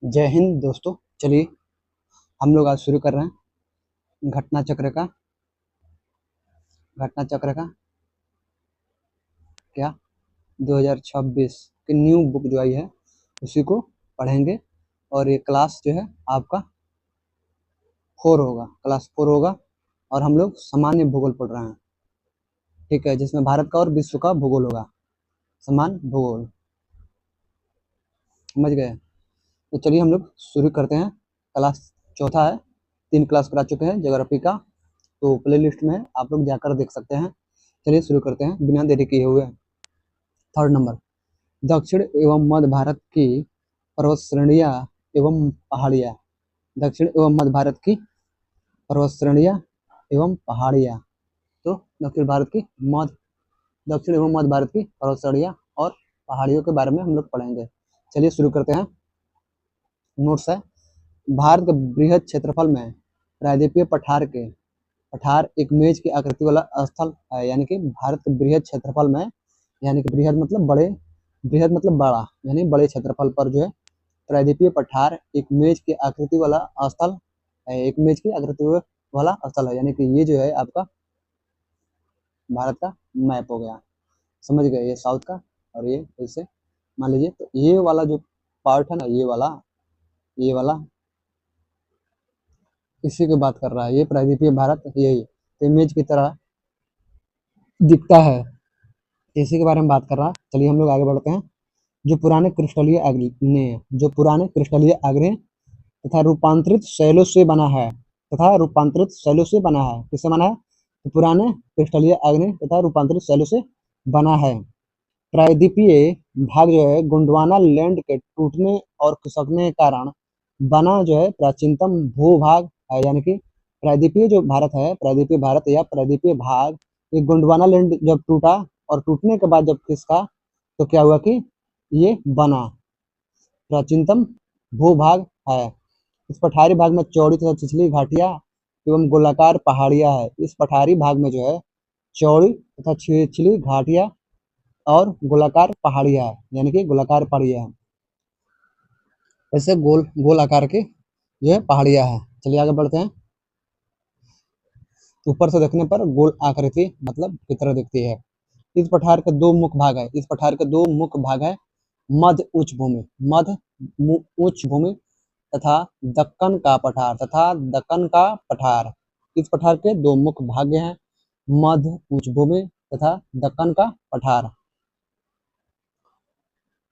जय हिंद दोस्तों। चलिए हम लोग आज शुरू कर रहे हैं घटना चक्र का क्या 2026 की न्यू बुक जो आई है उसी को पढ़ेंगे। और ये क्लास जो है आपका क्लास 4 होगा। और हम लोग सामान्य भूगोल पढ़ रहे हैं, ठीक है, जिसमें भारत का और विश्व का भूगोल होगा। सामान्य भूगोल, समझ गए? तो चलिए हम लोग शुरू करते हैं। क्लास चौथा है, 3 क्लास करा चुके हैं ज्योग्राफी का, तो प्ले लिस्ट में आप लोग जाकर देख सकते हैं। चलिए शुरू करते हैं बिना देरी किए हुए। थर्ड नंबर, दक्षिण एवं मध्य भारत की पर्वत श्रेणियाँ एवं पहाड़ियाँ। दक्षिण एवं मध्य भारत की पर्वत श्रेणियाँ एवं पहाड़ियाँ। तो दक्षिण एवं मध्य भारत की पर्वत श्रेणियाँ और पहाड़ियों के बारे में हम लोग पढ़ेंगे। चलिए शुरू करते हैं। नोट्स है, भारत के बृहद क्षेत्रफल में प्रायद्वीपीय पठार एक मेज की आकृति वाला स्थल है। यानी कि भारत के बृहद क्षेत्रफल में, यानी कि बृहद मतलब बड़ा, यानी बड़े क्षेत्रफल पर जो है प्रायद्वीपीय पठार एक मेज की आकृति वाला स्थल है। एक मेज की आकृति वाला स्थल है, यानी कि ये जो है आपका भारत का मैप हो गया। समझ गए? ये साउथ का और ये ऐसे मान लीजिए। तो ये वाला जो पार्ट है ना, ये वाला इसी की बात कर रहा है। ये प्रायद्वीपीय भारत यही इमेज की तरह दिखता है, इसी के बारे में बात कर रहा है। चलिए हम लोग आगे बढ़ते हैं। जो पुराने क्रिस्टलीय आग्नेय तथा रूपांतरित शैलों से बना है किससे बना है? तो पुराने क्रिस्टलीय आग्नेय तथा रूपांतरित शैलों से बना है। प्रायद्वीपीय भाग जो है गोंडवाना लैंड के टूटने और खिसकने के कारण बना जो है प्राचीनतम भूभाग है। यानी कि प्रायद्वीपीय जो भारत है, प्रायद्वीपीय भारत या प्रायद्वीपीय भाग, ये गोंडवाना लैंड जब टूटा और टूटने के बाद जब खिसका तो क्या हुआ कि ये बना प्राचीनतम भूभाग है। इस पठारी भाग में चौड़ी तथा छिछली घाटियां एवं गोलाकार पहाड़ियां है। इस पठारी भाग में जो है चौड़ी तथा छिछली घाटियां और गोलाकार पहाड़ियां है, यानी कि गोलाकार पहाड़ियां है, ऐसे गोल गोल आकार के जो है पहाड़ियां है। चलिए आगे बढ़ते हैं। ऊपर से देखने पर गोल आकृति मतलब की तरह दिखती है। इस पठार के दो मुख्य भाग है, उच्च भूमि तथा दक्कन का पठार। इस पठार के दो मुख्य भाग हैं, मध्य उच्च भूमि तथा दक्कन का पठार।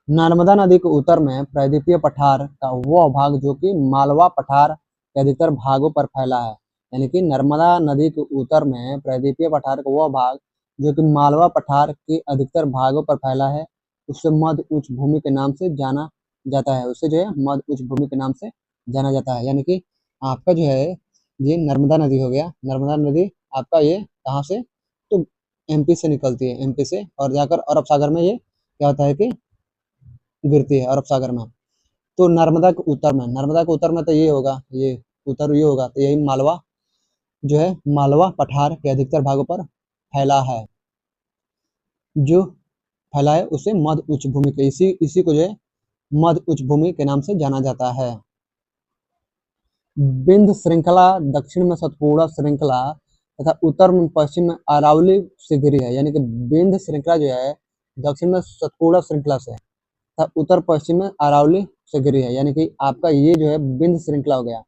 नर्मदा नदी के उत्तर में प्रायद्वीपीय पठार का वह भाग जो कि मालवा पठार के अधिकतर भागों पर फैला है। यानी कि नर्मदा नदी के उत्तर में प्रायद्वीपीय पठार का वह भाग जो कि मालवा पठार के अधिकतर भागों पर फैला है, उससे मध्य उच्च भूमि के नाम से जाना जाता है। उससे जो है मध्य उच्च भूमि के नाम से जाना जाता है। यानी कि आपका जो है ये नर्मदा नदी हो गया। नर्मदा नदी आपका ये कहाँ से? तो एमपी से निकलती है, एमपी से, और जाकर अरब सागर में ये क्या होता है कि गिरती है अरब सागर में। तो नर्मदा के उत्तर में तो ये होगा, ये उत्तर ये होगा, तो यही मालवा जो है मालवा पठार के अधिकतर भागों पर फैला है। जो फैला है उसे मध्य उच्च भूमि के इसी को जो है मध्य उच्च भूमि के नाम से जाना जाता है। विंध्य श्रृंखला दक्षिण में सतपुड़ा श्रृंखला तथा उत्तर में पश्चिम में अरावली से घिरी है। यानी कि विंध्य श्रृंखला जो है दक्षिण में सतपुड़ा श्रृंखला से तथा उत्तर पश्चिम में अरावली से घिरी है। यानी कि आपका ये जो है विंध्य श्रृंखला हो गया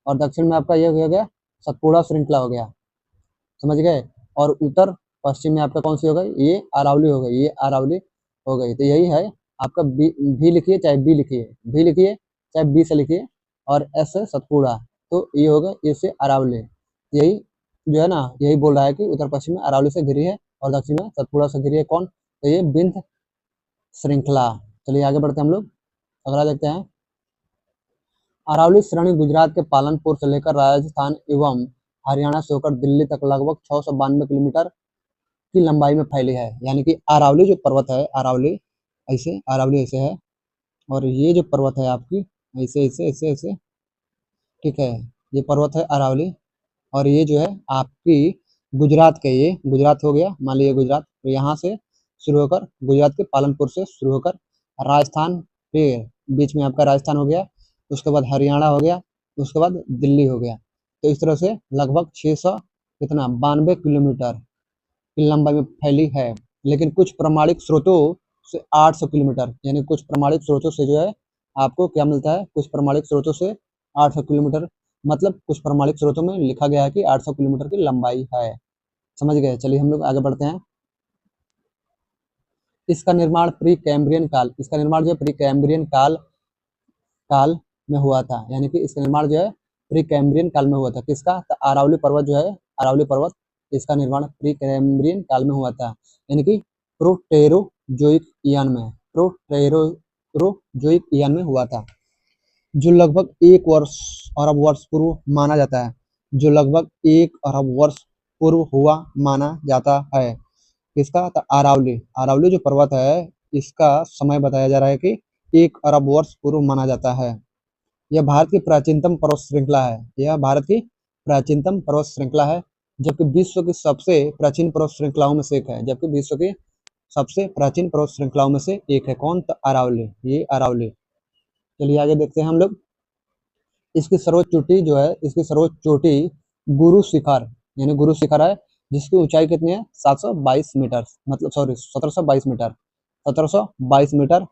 और दक्षिण में आपका ये हो गया सतपुड़ा श्रृंखला हो गया। समझ गए? और उत्तर पश्चिम में आपका कौन सी हो गई? ये अरावली हो गई, ये अरावली हो गई। तो यही है आपका भी लिखिए चाहे बी लिखिए, भी लिखिए चाहे बी से लिखिए, और एस से सतपुड़ा, तो ये होगा ए से अरावली। यही जो है ना, यही बोल रहा है कि उत्तर पश्चिम में अरावली से घिरी है और दक्षिण में सतपुड़ा से घिरी है। कौन? तो ये विंध्य श्रृंखला। चलिए आगे बढ़ते हैं हम लोग, अगला देखते हैं। अरावली श्रेणी गुजरात के पालनपुर से लेकर राजस्थान एवं हरियाणा से होकर दिल्ली तक लगभग 692 किलोमीटर की लंबाई में फैली है। यानी कि अरावली जो पर्वत है, अरावली ऐसे है, और ये जो पर्वत है आपकी ऐसे ऐसे ऐसे ऐसे, ठीक है, ये पर्वत है अरावली। और ये जो है आपकी गुजरात हो गया, मान लीजिए गुजरात, तो यहाँ से शुरू होकर गुजरात के पालनपुर से शुरू होकर राजस्थान, फिर बीच में आपका राजस्थान हो गया, उसके बाद हरियाणा हो गया, उसके बाद दिल्ली हो गया। तो इस तरह से लगभग 600 कितना 92 किलोमीटर की लंबाई में फैली है। लेकिन कुछ प्रमाणिक स्रोतों से 800 किलोमीटर, यानी कुछ प्रमाणिक स्रोतों से जो है आपको क्या मिलता है, कुछ प्रमाणिक स्रोतों से 800 किलोमीटर, मतलब कुछ प्रमाणिक स्रोतों में लिखा गया है कि 800 किलोमीटर की लंबाई है। समझ गए? चलिए हम लोग आगे बढ़ते हैं। इसका निर्माण प्री कैम्ब्रियन काल, इसका निर्माण जो है प्री कैम्ब्रियन काल में हुआ था, यानी कि इसका निर्माण जो है प्री कैम्ब्रियन काल में हुआ था। किसका? तो अरावली पर्वत जो है, अरावली पर्वत, इसका निर्माण प्री कैम्ब्रियन काल में हुआ था, यानी कि प्रोटेरोजोइक ईयन में, प्रोटेरोजोइक ईयन में हुआ था, जो लगभग 1 अरब वर्ष पूर्व माना जाता है, जो लगभग 1 अरब वर्ष पूर्व हुआ माना जाता है। किसका? तो अरावली, अरावली जो पर्वत है इसका समय बताया जा रहा है कि 1 अरब वर्ष पूर्व माना जाता है। यह भारत की प्राचीनतम पर्वत श्रृंखला है, यह भारत की प्राचीनतम पर्वत श्रृंखला है, जबकि विश्व की सबसे प्राचीन पर्वत श्रृंखलाओं में से एक है, जबकि विश्व की सबसे प्राचीन पर्वत श्रृंखलाओं में से एक है। कौन? तो अरावली, ये अरावली। चलिए आगे देखते हैं हम लोग। इसकी सर्वोच्च चोटी जो है, इसकी सर्वोच्च चोटी गुरु शिखर, यानी गुरु शिखर है, जिसकी ऊंचाई कितनी है? 722 मीटर, मतलब सॉरी 1722 मीटर, 1722 मीटर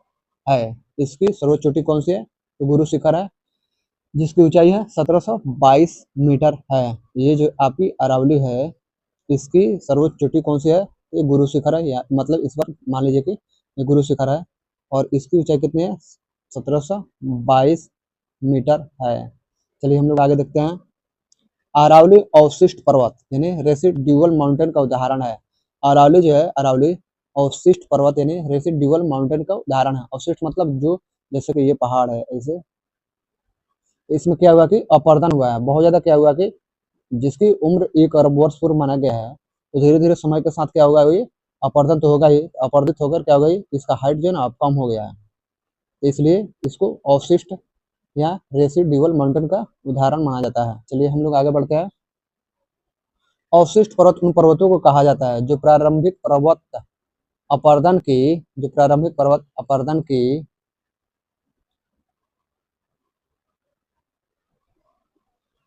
है। इसकी सर्वोच्च चोटी कौन सी है? तो गुरु शिखर है, जिसकी ऊंचाई है 1722 मीटर है। ये जो आपकी अरावली है, इसकी सर्वोच्च चोटी कौन सी है? ये गुरु शिखर है, या मतलब इस बार मान लीजिए कि ये गुरु शिखर है, और इसकी ऊंचाई कितनी है? 1722 मीटर है। चलिए हम लोग आगे देखते हैं। अरावली अवशिष्ट पर्वत, यानी रेसिड्यूअल माउंटेन का उदाहरण है। अरावली जो है, अरावली अवशिष्ट पर्वत यानी रेसिड्यूअल माउंटेन का उदाहरण है। अवशिष्ट मतलब जो, जैसे कि ये पहाड़ है ऐसे, इसमें क्या हुआ कि अपरदन हुआ है बहुत ज्यादा। क्या हुआ कि जिसकी उम्र 1 अरब वर्ष पूर्व माना गया है, तो धीरे धीरे समय के साथ क्या होगा, ये अपरदन तो होगा ही, अपरदित होकर क्या होगा, इसका हाइट जो है ना अब कम हो गया है, इसलिए इसको अवशिष्ट या रेसिड्यूअल माउंटेन का उदाहरण माना जाता है। चलिए हम लोग आगे बढ़ते हैं। अवशिष्ट पर्वत उन पर्वतों को कहा जाता है जो प्रारंभिक पर्वत अपरदन की, जो प्रारंभिक पर्वत अपरदन की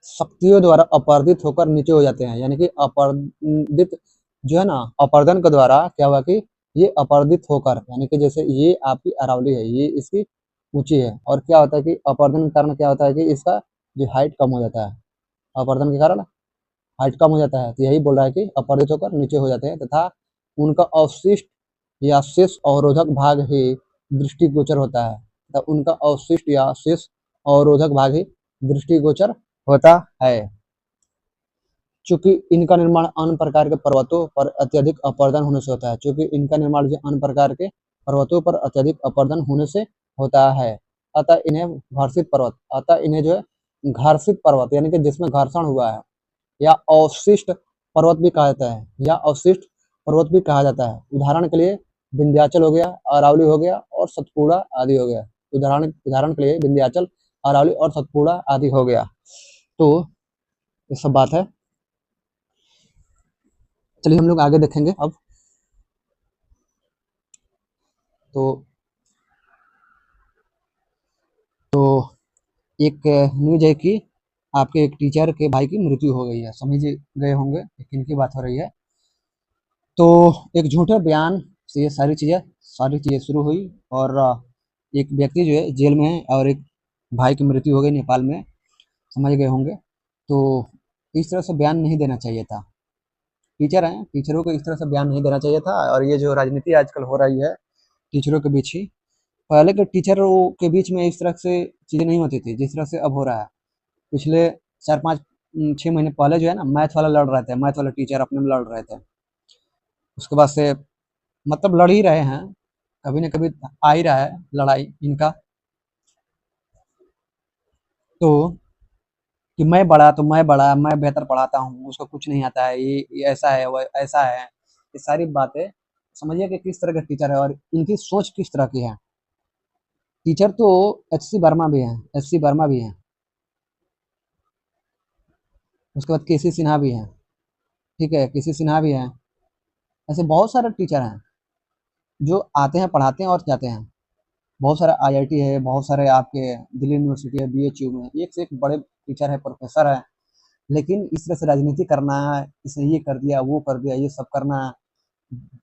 शक्तियों द्वारा अपरदित होकर नीचे हो जाते हैं, यानी कि अपरदित जो है ना, अपरदन के द्वारा क्या हुआ कि ये अपरदित होकर, यानी कि जैसे ये आपकी अरावली है, ये इसकी ऊंची है, और क्या होता है कि अपरदन के कारण क्या होता है कि इसका जो हाइट कम हो जाता है, अपरदन के कारण हाइट कम हो जाता है। तो यही बोल रहा है कि अपरदित होकर नीचे हो जाते हैं, तथा उनका अवशिष्ट या शेष अवरोधक भाग ही दृष्टिगोचर होता है, तथा उनका अवशिष्ट या शेष अवरोधक भाग ही दृष्टिगोचर होता है। चूंकि इनका निर्माण अन्य प्रकार के पर्वतों पर अत्यधिक अपरदन होने से होता है, चूंकि इनका निर्माण जो अन्य प्रकार के पर्वतों पर अत्यधिक अपरदन होने से होता है, अतः इन्हें घर्षित पर्वत, अतः इन्हें जो है घर्षित पर्वत, यानी कि जिसमें घर्षण हुआ है, या अवशिष्ट पर्वत भी कहा जाता है, या अवशिष्ट पर्वत भी कहा जाता है। उदाहरण के लिए विंध्याचल हो गया, अरावली हो गया, और सतपुड़ा आदि हो गया। उदाहरण उदाहरण के लिए विंध्याचल, अरावली और सतपुड़ा आदि हो गया। तो ये सब बात है। चलिए हम लोग आगे देखेंगे अब। तो तो एक न्यूज है कि आपके एक टीचर के भाई की मृत्यु हो गई है, समझ गए होंगे किनकी बात हो रही है। तो एक झूठे बयान से ये सारी चीजें शुरू हुई, और एक व्यक्ति जो है जेल में है, और एक भाई की मृत्यु हो गई नेपाल में, समझ गए होंगे। तो इस तरह से बयान नहीं देना चाहिए था। टीचर हैं, टीचरों को इस तरह से बयान नहीं देना चाहिए था। और ये जो राजनीति आजकल हो रही है टीचरों के बीच ही, पहले के टीचरों के बीच में इस तरह से चीज़ें नहीं होती थी जिस तरह से अब हो रहा है। पिछले 4 5 6 महीने पहले जो है ना, मैथ वाला लड़ रहे थे, मैथ वाला टीचर अपने में लड़ रहे थे। उसके बाद से मतलब लड़ ही रहे हैं, कभी ना कभी आ ही रहा है लड़ाई इनका। तो कि मैं बड़ा तो मैं बड़ा, मैं बेहतर पढ़ाता हूँ, उसको कुछ नहीं आता है, ये ऐसा है, वो ऐसा है, ये सारी बातें समझिए कि किस तरह के टीचर है और इनकी सोच किस तरह की है। टीचर तो एच सी वर्मा भी हैं, एच सी वर्मा भी हैं, उसके बाद के सी सिन्हा भी हैं, ठीक है, के सी सिन्हा भी हैं। ऐसे बहुत सारे टीचर हैं जो आते हैं, पढ़ाते हैं और जाते हैं। बहुत सारे आईआईटी है, बहुत सारे आपके दिल्ली यूनिवर्सिटी है, बीएचयू में एक से एक बड़े टीचर है, प्रोफेसर है। लेकिन इस तरह से राजनीति करना, इसने ये कर दिया, वो कर दिया, ये सब करना,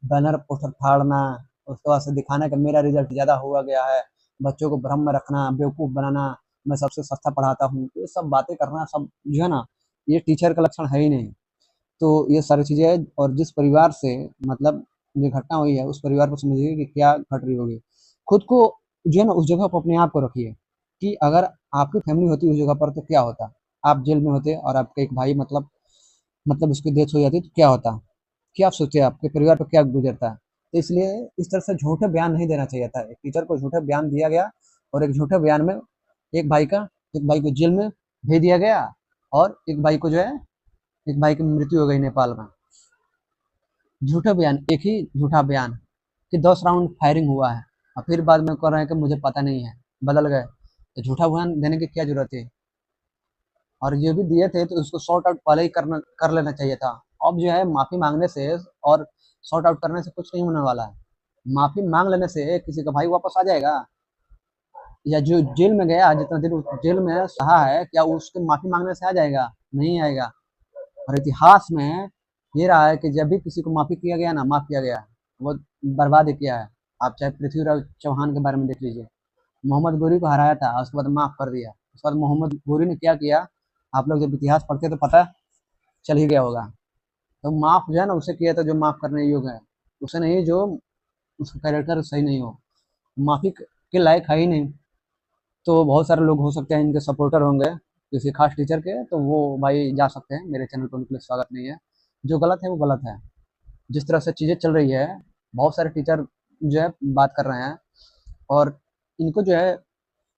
बैनर पोस्टर फाड़ना, उसके बाद से दिखाना कि मेरा रिजल्ट ज़्यादा हुआ गया है, बच्चों को भ्रम में रखना, बेवकूफ़ बनाना, मैं सबसे सस्ता पढ़ाता हूँ, ये सब बातें करना सब जो है ना, ये टीचर का लक्षण है ही नहीं। तो ये सारी चीज़ें, और जिस परिवार से मतलब ये घटना हुई है, उस परिवार को समझिए कि क्या घट रही होगी। खुद को जो है ना उस जगह पर अपने आप को रखिए कि अगर आपकी फैमिली होती उस जगह पर तो क्या होता? आप जेल में होते और आपका एक भाई मतलब उसकी डेथ हो जाती तो क्या होता? क्या आप सोचते? आपके परिवार पे क्या गुजरता? तो इसलिए इस तरह से झूठे बयान नहीं देना चाहिए था। एक टीचर को झूठा बयान दिया गया और एक झूठे बयान में एक भाई का एक भाई को जेल में भेज दिया गया और एक भाई को जो है एक भाई की मृत्यु हो गई नेपाल में। झूठा बयान, एक ही झूठा बयान कि 10 राउंड फायरिंग हुआ है और फिर बाद में कह रहे हैं कि मुझे पता नहीं है, बदल गए। तो झूठा बयान देने की क्या ज़रूरत है? और जो भी दिए थे तो उसको सॉर्ट आउट पहले ही करना कर लेना चाहिए था। अब जो है माफ़ी माँगने से और सॉर्ट आउट करने से कुछ नहीं होने वाला है। माफ़ी माँग लेने से किसी का भाई वापस आ जाएगा? या जो जेल में गया, जितना दिन उस जेल में सहा है, क्या उसके माफ़ी माँगने से आ जाएगा? नहीं आएगा। और इतिहास में ये रहा है कि जब भी किसी को माफ़ी किया गया ना, माफ़ किया गया, वो बर्बाद ही किया है। आप चाहे पृथ्वीराज चौहान के बारे में देख लीजिए। मोहम्मद गोरी को हराया था, उसके बाद माफ़ कर दिया। उसके बाद मोहम्मद गोरी ने क्या किया, आप लोग जब इतिहास पढ़ते तो पता चल ही गया होगा। तो माफ़ जो है ना उसे किया था जो माफ़ करने योग्य है, उसे नहीं जो उसका कैरेक्टर सही नहीं हो, माफ़ी के लायक है ही नहीं। तो बहुत सारे लोग हो सकते हैं इनके सपोर्टर होंगे किसी खास टीचर के, तो वो भाई जा सकते हैं, मेरे चैनल पर उनके लिए स्वागत नहीं है। जो गलत है वो गलत है। जिस तरह से चीज़ें चल रही है, बहुत सारे टीचर जो है बात कर रहे हैं और इनको जो है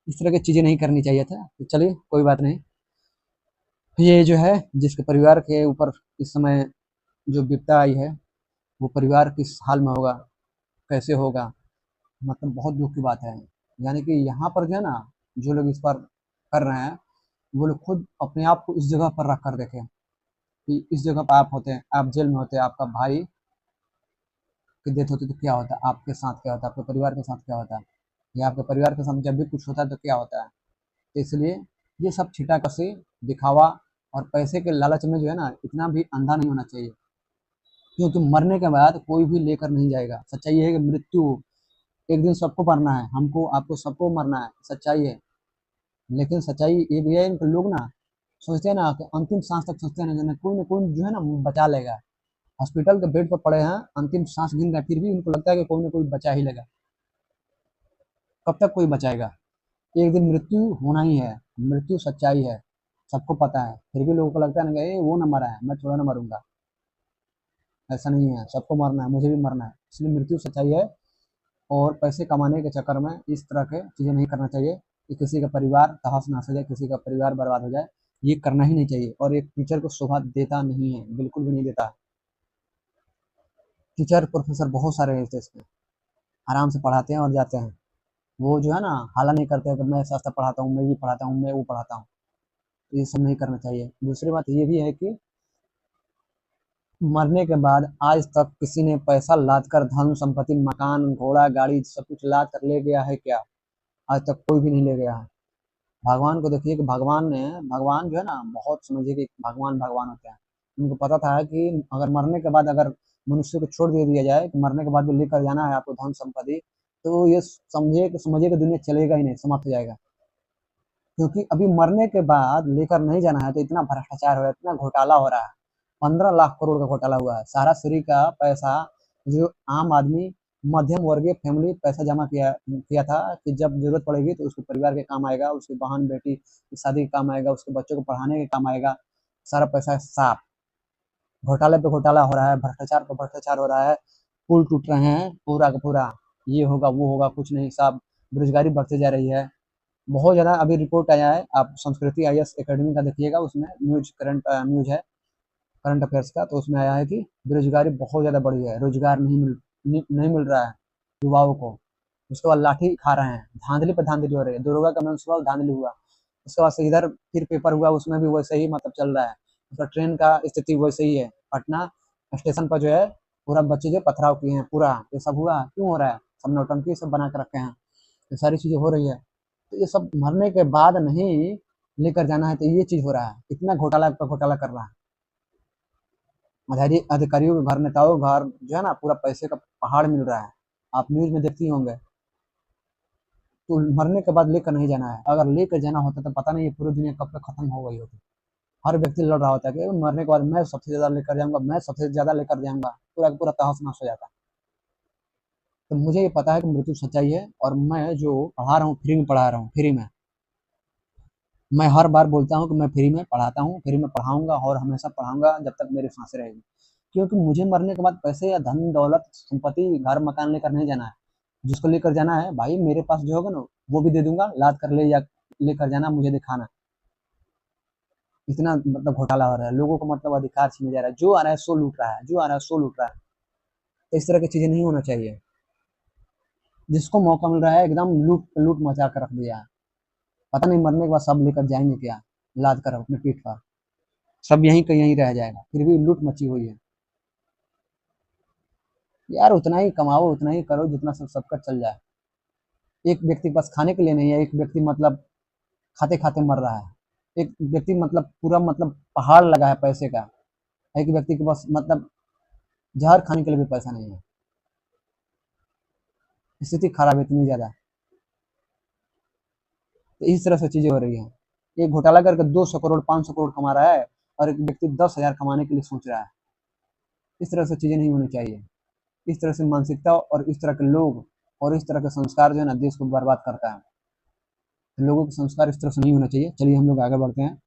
इस तरह की चीज़ें नहीं करनी चाहिए था। तो चलिए कोई बात नहीं। ये जो है जिसके परिवार के ऊपर इस समय जो विपदा आई है, वो परिवार किस हाल में होगा, कैसे होगा, मतलब बहुत दुःख की बात है। यानी कि यहाँ पर जो है ना, जो लोग इस पर कर रहे हैं, वो लोग खुद अपने आप को इस जगह पर रख कर देखें कि इस जगह पर आप होते हैं, आप जेल में होते हैं, आपका भाई की डेथ होती तो क्या होता? आपके साथ क्या होता? आपके परिवार के साथ क्या होता? या आपके परिवार के साथ जब भी कुछ होता है तो क्या होता है? तो इसलिए ये सब छीटाकशी, दिखावा और पैसे के लालच में जो है ना, इतना भी अंधा नहीं होना चाहिए। क्योंकि मरने के बाद कोई भी लेकर नहीं जाएगा। सच्चाई ये है कि मृत्यु एक दिन सबको मरना है, हमको, आपको, सबको मरना है, सच्चाई है। लेकिन सच्चाई ये भी है कि लोग ना सोचते हैं ना कि अंतिम सांस तक सोचते हैं ना कोई जो है ना बचा लेगा। हॉस्पिटल के बेड पर पड़े हैं, अंतिम सांस गिन रहे हैं, फिर भी उनको लगता है कि कोई ना कोई बचा ही लेगा। कब तक कोई बचाएगा? एक दिन मृत्यु होना ही है। मृत्यु सच्चाई है, सबको पता है, फिर भी लोगों को लगता है ना कि वो ना मरा है, मैं थोड़ा ना मरूंगा। ऐसा नहीं है, सबको मरना है, मुझे भी मरना है, इसलिए मृत्यु सच्चाई है। और पैसे कमाने के चक्कर में इस तरह के चीज़ें नहीं करना चाहिए कि किसी का परिवार तहस नहस हो जाए, किसी का परिवार बर्बाद हो जाए। ये करना ही नहीं चाहिए और एक टीचर को शोभा देता नहीं है, बिल्कुल भी नहीं देता है। टीचर प्रोफेसर बहुत सारे हैं इस देश में, आराम से पढ़ाते हैं और जाते हैं। वो जो है ना हाला नहीं करते हैं कि मैं सस्ता पढ़ाता हूँ, मैं ये पढ़ाता हूँ, मैं वो पढ़ाता हूँ। तो ये सब नहीं करना चाहिए। दूसरी बात ये भी है कि मरने के बाद आज तक किसी ने पैसा लाद कर, धन संपत्ति, मकान, घोड़ा, गाड़ी सब कुछ लाद कर ले गया है क्या? आज तक कोई भी नहीं ले गया है। भगवान को देखिए कि भगवान जो है ना, बहुत समझिए कि भगवान भगवान होते हैं। उनको पता था कि अगर मरने के बाद अगर मनुष्य को छोड़ दे दिया जाए कि मरने के बाद भी लेकर जाना है आपको धन संपत्ति, तो ये समझिए कि दुनिया चलेगा ही नहीं, समाप्त हो जाएगा। क्योंकि अभी मरने के बाद लेकर नहीं जाना है तो इतना भ्रष्टाचार हो रहा है, इतना घोटाला हो रहा है। 15 लाख करोड़ का घोटाला हुआ है। सारा फ्री का पैसा जो आम आदमी, मध्यम वर्गीय फैमिली पैसा जमा किया किया था कि जब जरूरत पड़ेगी तो उसके परिवार के काम आएगा, उसकी बहन बेटी की शादी के काम आएगा, उसके बच्चों को पढ़ाने के काम आएगा। सारा पैसा साफ घोटाले पे घोटाला हो रहा है, भ्रष्टाचार पे भ्रष्टाचार हो रहा है, पुल टूट रहे हैं पूरा का पूरा। ये होगा वो होगा, कुछ नहीं साहब। बेरोजगारी बढ़ती जा रही है बहुत ज़्यादा। अभी रिपोर्ट आया है, आप संस्कृति आईएएस एकेडमी का देखिएगा, उसमें न्यूज करंट न्यूज है, करंट अफेयर्स का। तो उसमें आया है कि बेरोजगारी बहुत ज़्यादा बढ़ी है, रोजगार नहीं मिल रहा है युवाओं को। उसके बाद लाठी खा रहे हैं, धांधली पर धांधली हो रही है। दरोगा का मनसूबा धांधली हुआ, उसके बाद से इधर फिर पेपर हुआ, उसमें भी वैसे ही मतलब चल रहा है। उसका ट्रेन का स्थिति वैसे ही है, पटना स्टेशन पर जो है पूरा बच्चे जो पथराव किए हैं पूरा। ये सब हुआ क्यों हो रहा है? सब नौटंकी सब बना के रखे हैं। ये सारी चीजें हो रही है, तो ये सब मरने के बाद नहीं लेकर जाना है, तो ये चीज हो रहा है, इतना घोटाला पर घोटाला कर रहा है। अधिकारियों के घर, नेताओं के घर जो है ना, पूरा पैसे का पहाड़ मिल रहा है, आप न्यूज में देखती होंगे। तो मरने के बाद लेकर नहीं जाना है, अगर लेकर जाना होता तो पता नहीं ये पूरी दुनिया कब तक खत्म हो गई होती। हर व्यक्ति लड़ रहा होता है कि मरने के बाद मैं सबसे ज्यादा लेकर जाऊंगा, मैं सबसे ज्यादा लेकर जाऊंगा, पूरा का पूरा तहस नहस हो जाता। तो मुझे ये पता है कि मृत्यु सच्चाई है, और मैं जो पढ़ा रहा हूँ फ्री में पढ़ा रहा हूँ, फ्री में। मैं हर बार बोलता हूँ कि मैं फ्री में पढ़ाता हूँ, फ्री में पढ़ाऊंगा और हमेशा पढ़ाऊंगा जब तक मेरी सांसें रहेगी। क्योंकि मुझे मरने के बाद पैसे या धन दौलत संपत्ति घर मकान लेकर नहीं जाना है। जिसको लेकर जाना है भाई, मेरे पास जो होगा ना वो भी दे दूंगा, लाद कर ले या लेकर जाना, मुझे दिखाना। इतना मतलब घोटाला हो रहा है, लोगों को मतलब अधिकार छीने जा रहा है, जो आ रहा है सो लूट रहा है, जो आ रहा है सो लूट रहा है। तो इस तरह की चीजें नहीं होना चाहिए। जिसको मौका मिल रहा है एकदम लूट लूट मचा कर रख दिया है। पता नहीं मरने के बाद सब लेकर जाएंगे क्या, लाद कर अपने पीठ पर, सब यहीं का यहीं रह जाएगा, फिर भी लूट मची हुई है। यार उतना ही कमाओ, उतना ही करो जितना सब सबका चल जाए। एक व्यक्ति के पास खाने के लिए नहीं है, एक व्यक्ति मतलब खाते खाते मर रहा है, एक व्यक्ति मतलब पूरा मतलब पहाड़ लगा है पैसे का, एक व्यक्ति के पास मतलब जहर खाने के लिए भी पैसा नहीं है। स्थिति खराब है इतनी ज्यादा। तो इस तरह से चीजें हो रही है। एक घोटाला करके 200 करोड़ 500 करोड़ कमा रहा है, और एक व्यक्ति 10,000 कमाने के लिए सोच रहा है। इस तरह से चीजें नहीं होनी चाहिए। इस तरह से मानसिकता और इस तरह के लोग और इस तरह के संस्कार जो है ना, देश को बर्बाद करता है। तो लोगों के संस्कार इस तरह से नहीं होना चाहिए। चलिए हम लोग आगे बढ़ते हैं।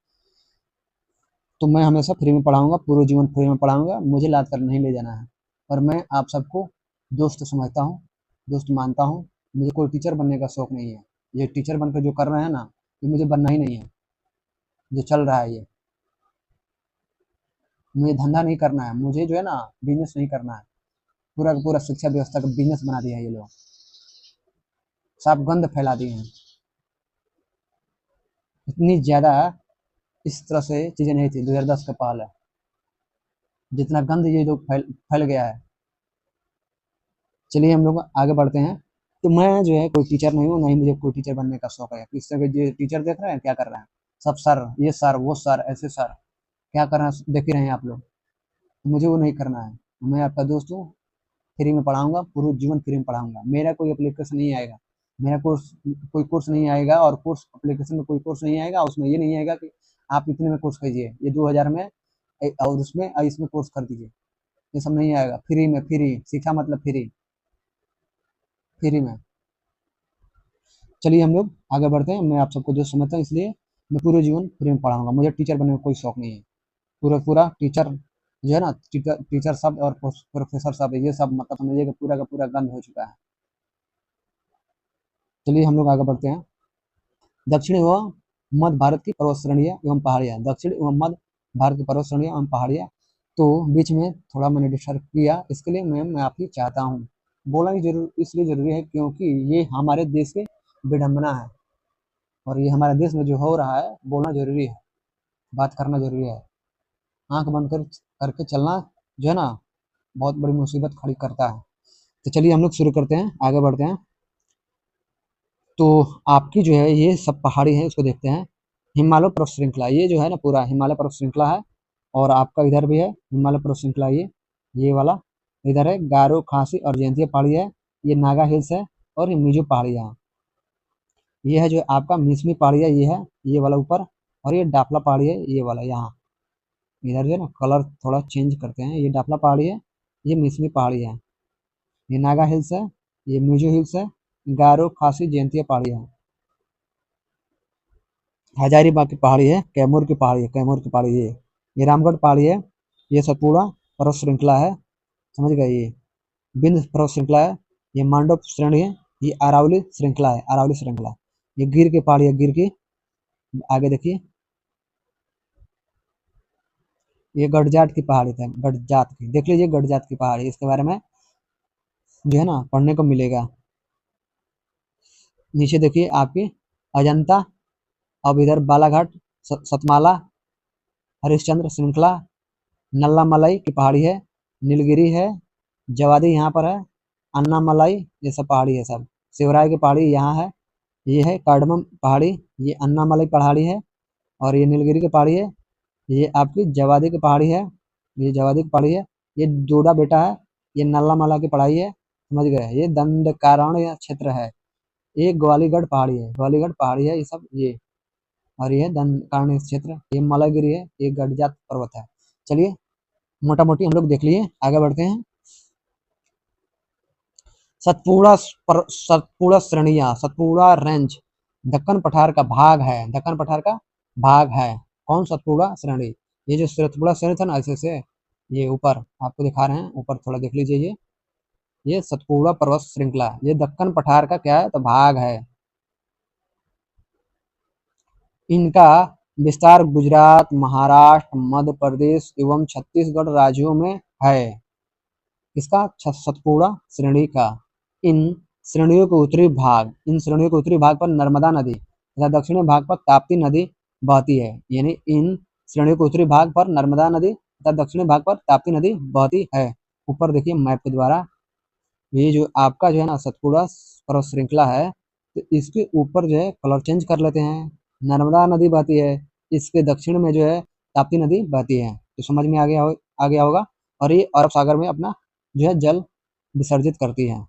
तो मैं हमेशा फ्री में पढ़ाऊंगा, पूरे जीवन फ्री में पढ़ाऊंगा, मुझे लाद कर नहीं ले जाना है। और मैं आप सबको दोस्त समझता हूँ, दोस्त मानता हूँ। मुझे कोई टीचर बनने का शौक नहीं है। ये टीचर बनकर जो कर रहे हैं ना, ये मुझे बनना ही नहीं है। जो चल रहा है ये, मुझे धंधा नहीं करना है, मुझे जो है ना बिजनेस नहीं करना है। पूरा का पूरा शिक्षा व्यवस्था का बिजनेस बना दिया है ये लोग, साफ गंद फैला दिए हैं। इतनी ज्यादा इस तरह से चीजें नहीं थी 2010 का पहले, जितना गंद ये जो फैल फैल गया है। चलिए हम लोग आगे बढ़ते हैं। तो मैं जो है कोई टीचर नहीं हूँ, नहीं मुझे कोई टीचर बनने का शौक है। इस तरह के जो टीचर देख रहे हैं क्या कर रहे हैं, सब सर, ये सर वो सर ऐसे सर, क्या कर रहे हैं देख ही रहे हैं आप लोग। तो मुझे वो नहीं करना है। मैं आपका दोस्त हूँ, फ्री में पढ़ाऊंगा, पूरे जीवन फ्री में पढ़ाऊंगा। मेरा कोई एप्लीकेशन नहीं आएगा, मेरा कोर्स, कोई कोर्स नहीं आएगा, और कोर्स एप्लीकेशन में कोई कोर्स नहीं आएगा। उसमें ये नहीं आएगा कि आप इतने में कोर्स कीजिए, ये 2000 में और उसमें इसमें कोर्स कर दीजिए, ये सब नहीं आएगा। फ्री में, फ्री सीखा मतलब फ्री, फ्री में। चलिए हम लोग आगे बढ़ते हैं। मैं आप सबको जो समझता हूँ, इसलिए मैं पूरे जीवन फ्री में पढ़ाऊंगा। मुझे टीचर बनने का कोई शौक नहीं है। पूरा पूरा टीचर जो है ना, टीचर टीचर शब्द और प्रोफेसर शब्द, ये सब मतलब समझिए कि पूरा का पूरा गंद हो चुका है। चलिए हम लोग आगे बढ़ते हैं। दक्षिण एवं मध्य भारत की पर्वत श्रेणियाँ एवं पहाड़ियाँ, दक्षिण एवं मध्य भारत की पर्वत श्रेणियाँ एवं पहाड़ियाँ। तो बीच में थोड़ा मैंने डिस्टर्ब किया, इसके लिए मैं माफी चाहता हूँ। बोलना भी जरूर इसलिए जरूरी है क्योंकि ये हमारे देश की विडंबना है, और ये हमारे देश में जो हो रहा है बोलना जरूरी है, बात करना जरूरी है। आंख बंद करके चलना जो है ना, बहुत बड़ी मुसीबत खड़ी करता है। तो चलिए हम लोग शुरू करते हैं, आगे बढ़ते हैं। तो आपकी जो है ये सब पहाड़ी है, इसको देखते हैं। हिमालय पर्वत श्रृंखला, ये जो है ना पूरा हिमालय पर्वत श्रृंखला है। और आपका इधर भी है हिमालय पर्वत श्रृंखला, ये वाला इधर है। गारो, खासी और जयंतिया पहाड़ी है। ये नागा हिल्स है, और ये मिजो पहाड़ियाँ हैं। ये है जो आपका मिसमी पहाड़ियाँ, ये है ये वाला ऊपर। और ये डाफला पहाड़ी है, ये वाला यहाँ। इधर जो है ना कलर थोड़ा चेंज करते हैं, ये डाफला पहाड़ी है, ये मिसमी पहाड़ी है। ये नागा हिल्स है, ये मिजो हिल्स है। गारो, खासी, जयंतिया पहाड़ी है। हजारीबाग की पहाड़ी है, कैमूर की पहाड़ी है, कैमूर की पहाड़ी ये रामगढ़ पहाड़ी है। ये सतपुड़ा पर्वत श्रृंखला है, समझ गए। ये विंध्य पर्वत श्रृंखला है। ये मांडव श्रेणी है। ये अरावली श्रृंखला है, अरावली श्रृंखला। ये गिर की पहाड़ी है, गिर की। आगे देखिए, ये गडजात की पहाड़ी है, गडजात की देख लीजिए, गडजात की पहाड़ी, इसके बारे में जो है ना पढ़ने को मिलेगा। नीचे देखिए आपकी अजंता, अब इधर बालाघाट, सतमाला, हरिश्चंद्र श्रृंखला, नल्लामलाई की पहाड़ी है, नीलगिरी है, जवादी यहाँ पर है, अन्नामलाई, ये सब पहाड़ी है सब। शिवराय की पहाड़ी यहाँ है, ये है कार्डमम पहाड़ी, ये अन्नामलई पहाड़ी है, और ये नीलगिरी की पहाड़ी है, ये आपकी जवादी की पहाड़ी है, ये जवादी की पहाड़ी है, ये जोड़ा बेटा है, ये नल्लामला की पहाड़ी है, समझ गए। ये दंडकारण्य क्षेत्र है, ये ग्वालीगढ़ पहाड़ी है, ग्वालीगढ़ पहाड़ी है ये सब ये, और ये दंडकारण्य क्षेत्र, ये मलागिरी है, ये गडजात पर्वत है। चलिए मोटा मोटी हम लोग देख लिए, आगे बढ़ते हैं। सतपुड़ा श्रेणियां, सतपुड़ा रेंज दक्कन पठार का भाग है, दक्कन पठार का भाग है। कौन सतपुड़ा श्रेणी? ये जो सतपुड़ा श्रेणी था ना, ऐसे से ये ऊपर आपको दिखा रहे हैं, ऊपर थोड़ा देख लीजिए, ये सतपुड़ा पर्वत श्रृंखला, ये दक्कन पठार का क्या है तो भाग है। इनका विस्तार गुजरात, महाराष्ट्र, मध्य प्रदेश एवं छत्तीसगढ़ राज्यों में है। किसका? सतपुड़ा श्रेणी का। इन श्रेणियों के उत्तरी भाग, इन श्रेणियों के उत्तरी भाग पर नर्मदा नदी तथा दक्षिणी भाग पर ताप्ती नदी बहती है। यानी इन श्रेणियों के उत्तरी भाग पर नर्मदा नदी तथा दक्षिणी भाग पर ताप्ती नदी बहती है। ऊपर देखिए मैप के द्वारा, ये जो आपका जो है ना सतपुड़ा पर्वत श्रृंखला है, तो इसके ऊपर जो है कलर चेंज कर लेते हैं। नर्मदा नदी बहती है, इसके दक्षिण में जो है ताप्ती नदी बहती है, तो समझ में आ गया होगा। और ये अरब सागर में अपना जो है जल विसर्जित करती है।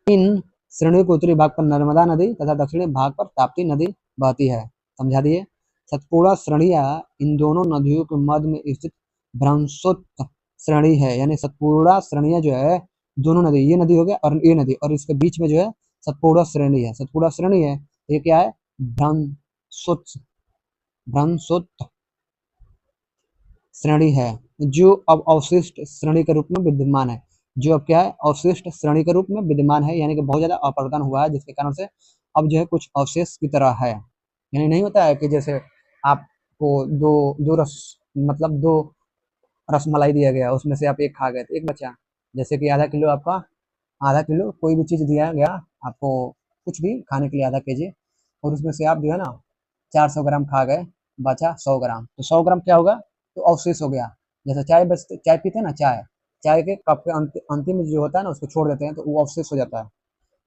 इन श्रेणियों के उत्तरी भाग पर नर्मदा नदी तथा दक्षिणी भाग पर ताप्ती नदी बहती है। समझा दिए। सतपुड़ा श्रेणियां इन दोनों नदियों के मध्य में स्थित भ्रंशोत्त श्रेणी है। यानी सतपुड़ा श्रेणियां जो है दोनों नदी, ये नदी हो गया और ये नदी, और इसके बीच में जो है सतपुड़ा श्रेणी है, सतपुड़ा श्रेणी है। ये क्या है? भ्रंशोत्त, भ्रंशोत्त श्रेणी है, जो अब अवशिष्ट श्रेणी के रूप में विद्यमान है। जो अब क्या है? अवशिष्ट श्रेणी के रूप में विद्यमान है, यानी कि बहुत ज्यादा अपर्दन हुआ है, जिसके कारण से अब जो है कुछ अवशेष की तरह है। यानी नहीं होता है कि जैसे आपको दो दो रस मतलब दो रसमलाई दिया गया, उसमें से आप एक खा गए तो एक बचा। जैसे कि आधा किलो कोई भी चीज दिया गया आपको, कुछ भी खाने के लिए आधा केजी, और उसमें से आप जो है ना 400 ग्राम खा गए, बचा 100 ग्राम, तो 100 ग्राम क्या होगा? तो अवशेष हो गया। जैसे चाय पीते हैं ना, चाय के कप के अंतिम में जो होता है ना, उसको छोड़ देते हैं तो वो अवशेष हो जाता है।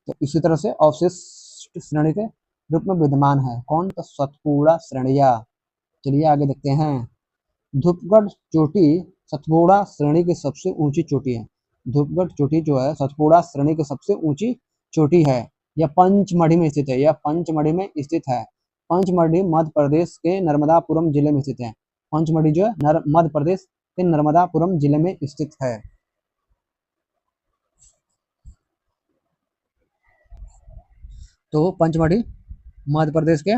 तो इसी तरह से अवशिष्ट श्रेणी के रूप में विद्यमान है कौन? तो सतपुड़ा श्रेणियां। चलिए आगे देखते हैं। धूपगढ़ चोटी सतपुड़ा श्रेणी की सबसे ऊंची चोटी है। धूपगढ़ चोटी जो है सतपुड़ा श्रेणी की सबसे ऊंची चोटी है। यह पंचमढ़ी में स्थित है, यह पंचमढ़ी में स्थित है। पंचमढ़ी मध्य प्रदेश के नर्मदापुरम जिले में स्थित है। पंचमढ़ी जो है मध्य प्रदेश के नर्मदापुरम जिले में स्थित है। तो पंचमढ़ी मध्य प्रदेश के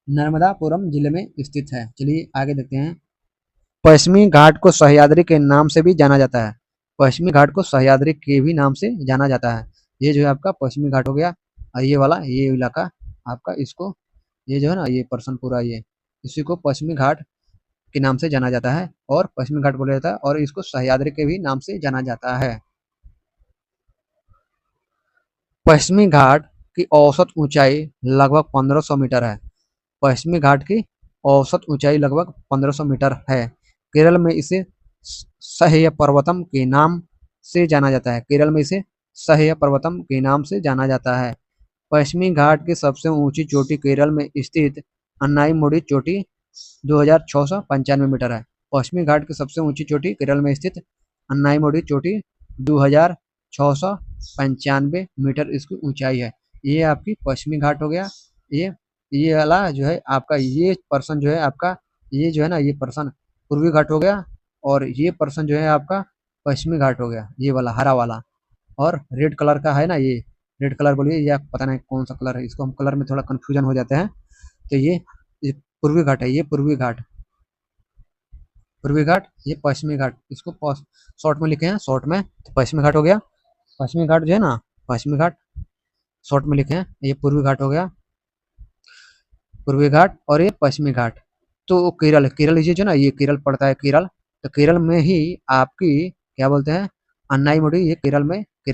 नर्मदापुरम जिले में स्थित है। चलिए आगे देखते हैं। पश्चिमी घाट को सह्याद्री के नाम से भी जाना जाता है। पश्चिमी घाट को सह्याद्री के भी नाम से जाना जाता है। ये जो है आपका पश्चिमी घाट हो गया, और ये वाला ये इलाका आपका, इसको ये जो है ना ये पर्सन पूरा ये, इसी को पश्चिमी घाट के नाम से जाना जाता है, और पश्चिमी घाट बोला जाता है, और इसको सह्याद्री के भी नाम से जाना जाता है। पश्चिमी घाट की औसत ऊंचाई लगभग 1500 मीटर है। पश्चिमी घाट की औसत ऊंचाई लगभग 1500 मीटर है। केरल में इसे सह्य पर्वतम के नाम से जाना जाता है। केरल में इसे सह्य पर्वतम के नाम से जाना जाता है। पश्चिमी घाट की सबसे ऊंची चोटी केरल में स्थित अन्नाईमुड़ी चोटी 2695 मीटर है। पश्चिमी घाट की सबसे ऊंची चोटी केरल में स्थित अन्नाईमुड़ी चोटी 2695 मीटर इसकी ऊंचाई है। ये आपकी पश्चिमी घाट हो गया। ये वाला जो है आपका, ये पर्सन जो है आपका, ये जो है ना ये पर्सन पूर्वी घाट हो गया, और ये पर्सन जो है आपका पश्चिमी घाट हो गया, ये वाला हरा वाला। और रेड कलर का है ना, ये रेड कलर बोलिए या पता नहीं कौन सा कलर है, इसको हम कलर में थोड़ा कंफ्यूजन हो जाते हैं। तो ये पूर्वी घाट है, ये पूर्वी घाट, पूर्वी घाट, ये पश्चिमी घाट। इसको शॉर्ट में लिखे हैं, शॉर्ट में तो पश्चिमी घाट हो गया। पश्चिमी घाट जो है ना, पश्चिमी घाट शॉर्ट में लिखे हैं, ये पूर्वी घाट हो गया, पूर्वी घाट, और ये पश्चिमी घाट। तो केरल, केरल ये जो ना ये केरल पड़ता है, केरल, तो केरल में ही आपकी क्या बोलते हैं अन्नाईमुड़ी, ये केरल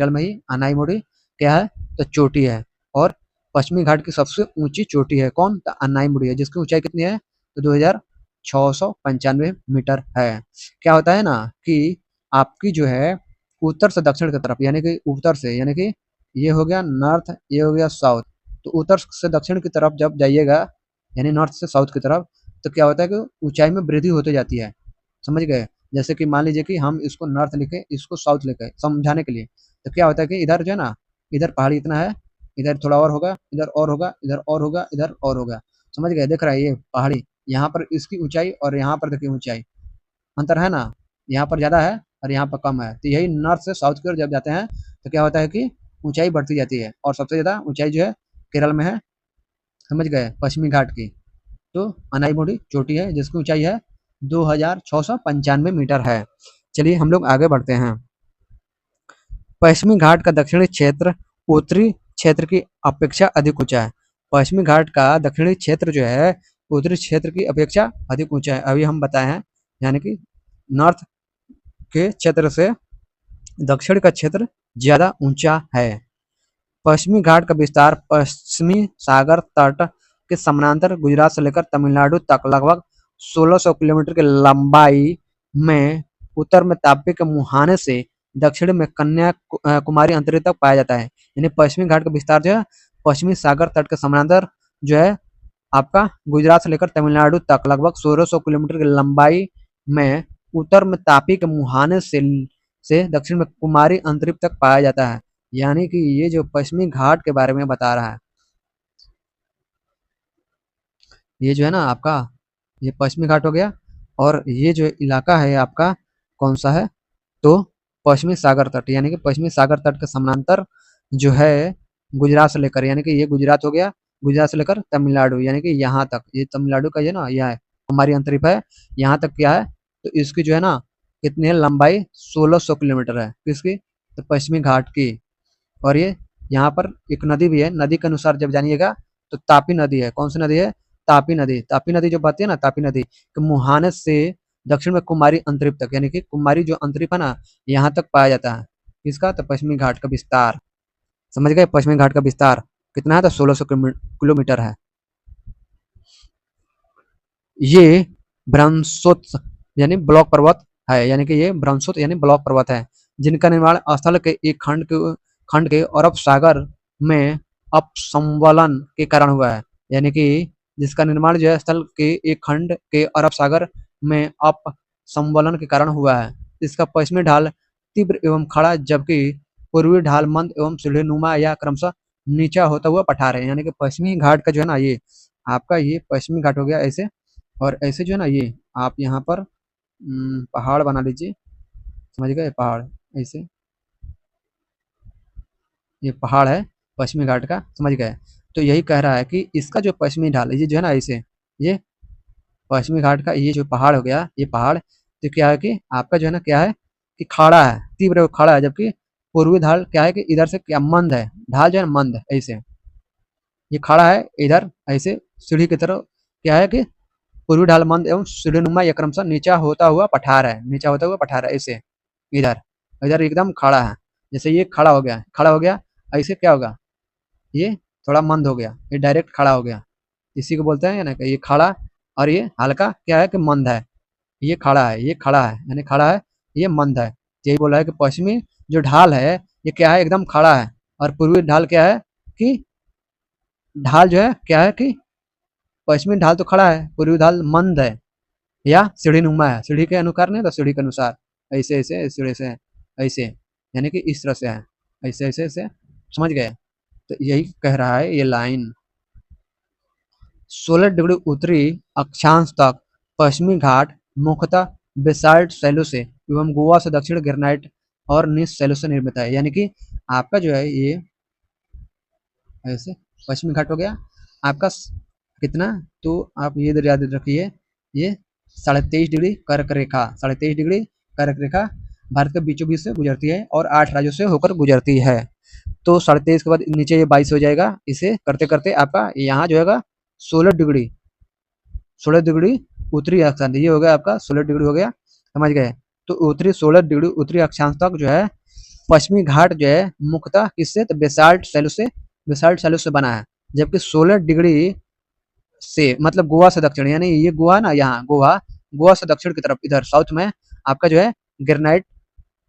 में ही अन्नाईमुड़ी क्या है तो चोटी है। और पश्चिमी घाट की सबसे ऊंची चोटी है कौन? तो अन्नाईमुड़ी है, जिसकी ऊंचाई कितनी है तो 2695 मीटर है। क्या होता है ना कि आपकी जो है उत्तर से दक्षिण की तरफ, यानी कि उत्तर से, यानी कि ये हो गया नॉर्थ, ये हो गया साउथ। तो उत्तर से दक्षिण की तरफ जब जाइएगा, यानी नॉर्थ से साउथ की तरफ, तो क्या होता है कि ऊंचाई में वृद्धि होती जाती है। समझ गए? जैसे कि मान लीजिए कि हम इसको नॉर्थ लिखे, इसको साउथ लिखे समझाने के लिए, तो क्या होता है कि इधर जो है ना, इधर पहाड़ी इतना है, इधर थोड़ा और होगा, इधर और होगा, इधर और होगा, इधर और होगा। समझ गए? देख रहा है ये पहाड़ी, यहाँ पर इसकी ऊंचाई और यहाँ पर देखिए ऊंचाई, अंतर है ना, यहाँ पर ज़्यादा है और यहाँ पर कम है। तो यही नॉर्थ से साउथ की ओर जब जाते हैं तो क्या होता है कि ऊंचाई बढ़ती जाती है, और सबसे ज़्यादा ऊंचाई जो है केरल में है। समझ गए? पश्चिमी घाट की। तो अनाईमुड़ी चोटी है जिसकी ऊंचाई है 2695 मीटर है। चलिए हम लोग आगे बढ़ते हैं। पश्चिमी घाट का दक्षिणी क्षेत्र उत्तरी क्षेत्र की अपेक्षा अधिक ऊंचा है। पश्चिमी घाट का दक्षिणी क्षेत्र जो है उत्तरी क्षेत्र की अपेक्षा अधिक ऊंचा है, अभी हम बताए हैं। यानी कि नॉर्थ के क्षेत्र से दक्षिण का क्षेत्र ज्यादा ऊंचा है। पश्चिमी घाट का विस्तार पश्चिमी सागर तट के समानांतर गुजरात से लेकर तमिलनाडु तक लगभग 1600 किलोमीटर की लंबाई में उत्तर में तापी के मुहाने से दक्षिण में कन्याकुमारी अंतरिक्ष तक पाया जाता है। यानी पश्चिमी घाट का विस्तार जो है पश्चिमी सागर तट के समानांतर जो है आपका गुजरात से लेकर तमिलनाडु तक लगभग 1600 किलोमीटर की लंबाई में उत्तर में तापी के मुहाने से दक्षिण में कुमारी अंतरिक्ष तक पाया जाता है। यानी कि ये जो पश्चिमी घाट के बारे में बता रहा है, ये जो है ना आपका, ये पश्चिमी घाट हो गया, और ये जो इलाका है आपका कौन सा है, तो पश्चिमी सागर तट, यानी कि पश्चिमी सागर तट के समानांतर जो है गुजरात से लेकर, यानी कि ये गुजरात हो गया, गुजरात से लेकर तमिलनाडु, यानी कि यहाँ तक, ये तमिलनाडु का ये ना यह है हमारी अंतरिक्ष है, यहाँ तक क्या है, तो इसकी जो है ना कितनी है लंबाई 1600 किलोमीटर है, किसकी, तो पश्चिमी घाट की। और ये यहाँ पर एक नदी भी है, नदी के अनुसार जब जानिएगा तो तापी नदी है। कौन सी नदी है? तापी नदी। तापी नदी जो बहती है ना, तापी नदी के मुहाने से दक्षिण में कुमारी अंतरिक्ष तक, यानी कि कुमारी जो अंतरिक्ष है ना, यहाँ तक पाया जाता है। किसका? तो पश्चिमी घाट का विस्तार। समझ गए? पश्चिमी घाट का विस्तार कितना है? तो 1600 किलोमीटर है। ये भ्रंशोत यानी ब्लॉक पर्वत है, यानी कि ये भ्रंशोत यानी ब्लॉक पर्वत है, जिनका निर्माण स्थल के एक खंड के अरब सागर में अपसंवलन के कारण हुआ है। यानी कि जिसका निर्माण जो है स्थल के एक खंड के अरब सागर में अपसंवलन के कारण हुआ है। इसका पश्चिमी ढाल तीव्र एवं खड़ा, जबकि पूर्वी ढाल मंद एवं सीढ़ीनुमा या क्रमशः नीचा होता हुआ पठार है। यानी कि पश्चिमी घाट का जो है ना ये आपका, ये पश्चिमी घाट हो गया ऐसे, और ऐसे जो है ना ये आप यहाँ पर पहाड़ बना लीजिए। समझ गए? पहाड़ ऐसे, ये पहाड़ है पश्चिमी घाट का। समझ गए? तो यही कह रहा है कि इसका जो पश्चिमी ढाल ये जो है ना ऐसे, ये पश्चिमी घाट का ये जो पहाड़ हो गया, ये पहाड़ तो क्या है कि आपका जो है ना क्या है कि खड़ा है, तीव्र खड़ा है, जबकि पूर्वी ढाल क्या है कि इधर से क्या मंद है, ढाल जो है मंद है ऐसे, ये खड़ा है इधर ऐसे सीढ़ी की तरह, क्या है कि पूर्वी ढाल मंद एवं सीढ़ीनुमा या क्रमशः नीचा होता हुआ पठार है, नीचा होता हुआ पठार है ऐसे। इधर इधर एकदम खड़ा है, जैसे ये खड़ा हो गया, खड़ा हो गया, ऐसे क्या होगा, ये थोड़ा मंद हो गया, ये डायरेक्ट खड़ा हो गया। इसी को बोलते हैं ना कि ये खड़ा, और ये हल्का क्या है कि मंद है। ये खड़ा है, ये खड़ा है, यानी खड़ा है, ये मंद है। यही बोला है कि पश्चिमी जो ढाल है ये क्या है, एकदम खड़ा है, और पूर्वी ढाल क्या है कि ढाल जो है क्या है कि पश्चिमी ढाल तो खड़ा है, पूर्वी ढाल मंद है या सीढ़ी नुमा है, सीढ़ी के अनुसार नहीं तो सीढ़ी के अनुसार, ऐसे ऐसे सीढ़ी से ऐसे, यानी कि इस तरह से है, ऐसे ऐसे ऐसे। समझ गए? तो यही कह रहा है ये लाइन। 16 डिग्री उत्तरी अक्षांश तक पश्चिमी घाट मुख्यतः बेसाल्ट शैलों से एवं गोवा से दक्षिण ग्रेनाइट और नीस शैलों से निर्मित है। यानी कि आपका जो है ये ऐसे पश्चिमी घाट हो गया आपका कितना, तो आप ये याद रखिए, ये 23.5 डिग्री कर्क रेखा, 23.5 डिग्री कर्क रेखा भारत के बीचों बीच से गुजरती है और 8 राज्यों से होकर गुजरती है। तो 23.5 के बाद नीचे ये 22 हो जाएगा, इसे करते करते आपका यहाँ जो है 16 डिग्री, 16 डिग्री उत्तरी अक्षांश, ये हो गया आपका 16 डिग्री हो गया। समझ गए? तो उत्तरी 16 डिग्री उत्तरी अक्षांश तक जो है पश्चिमी घाट जो है मुख्यतः किससे, तो बेसाल्ट शैलों से बना है। जबकि 16 डिग्री से मतलब गोवा से दक्षिण, यानी ये गोवा ना, यहाँ गोवा, गोवा से दक्षिण की तरफ इधर साउथ में आपका जो है ग्रेनाइट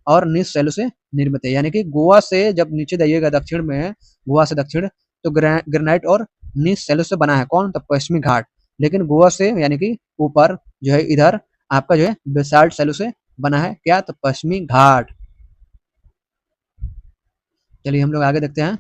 और निस शैलों से निर्मित है। यानी कि गोवा से जब नीचे जाइएगा दक्षिण में, गोवा से दक्षिण, तो ग्रेनाइट और निस शैलों से बना है कौन, तो पश्चिमी घाट। लेकिन गोवा से यानी कि ऊपर जो है इधर आपका जो है बेसाल्ट शैलों से बना है क्या, तो पश्चिमी घाट। चलिए हम लोग आगे देखते हैं।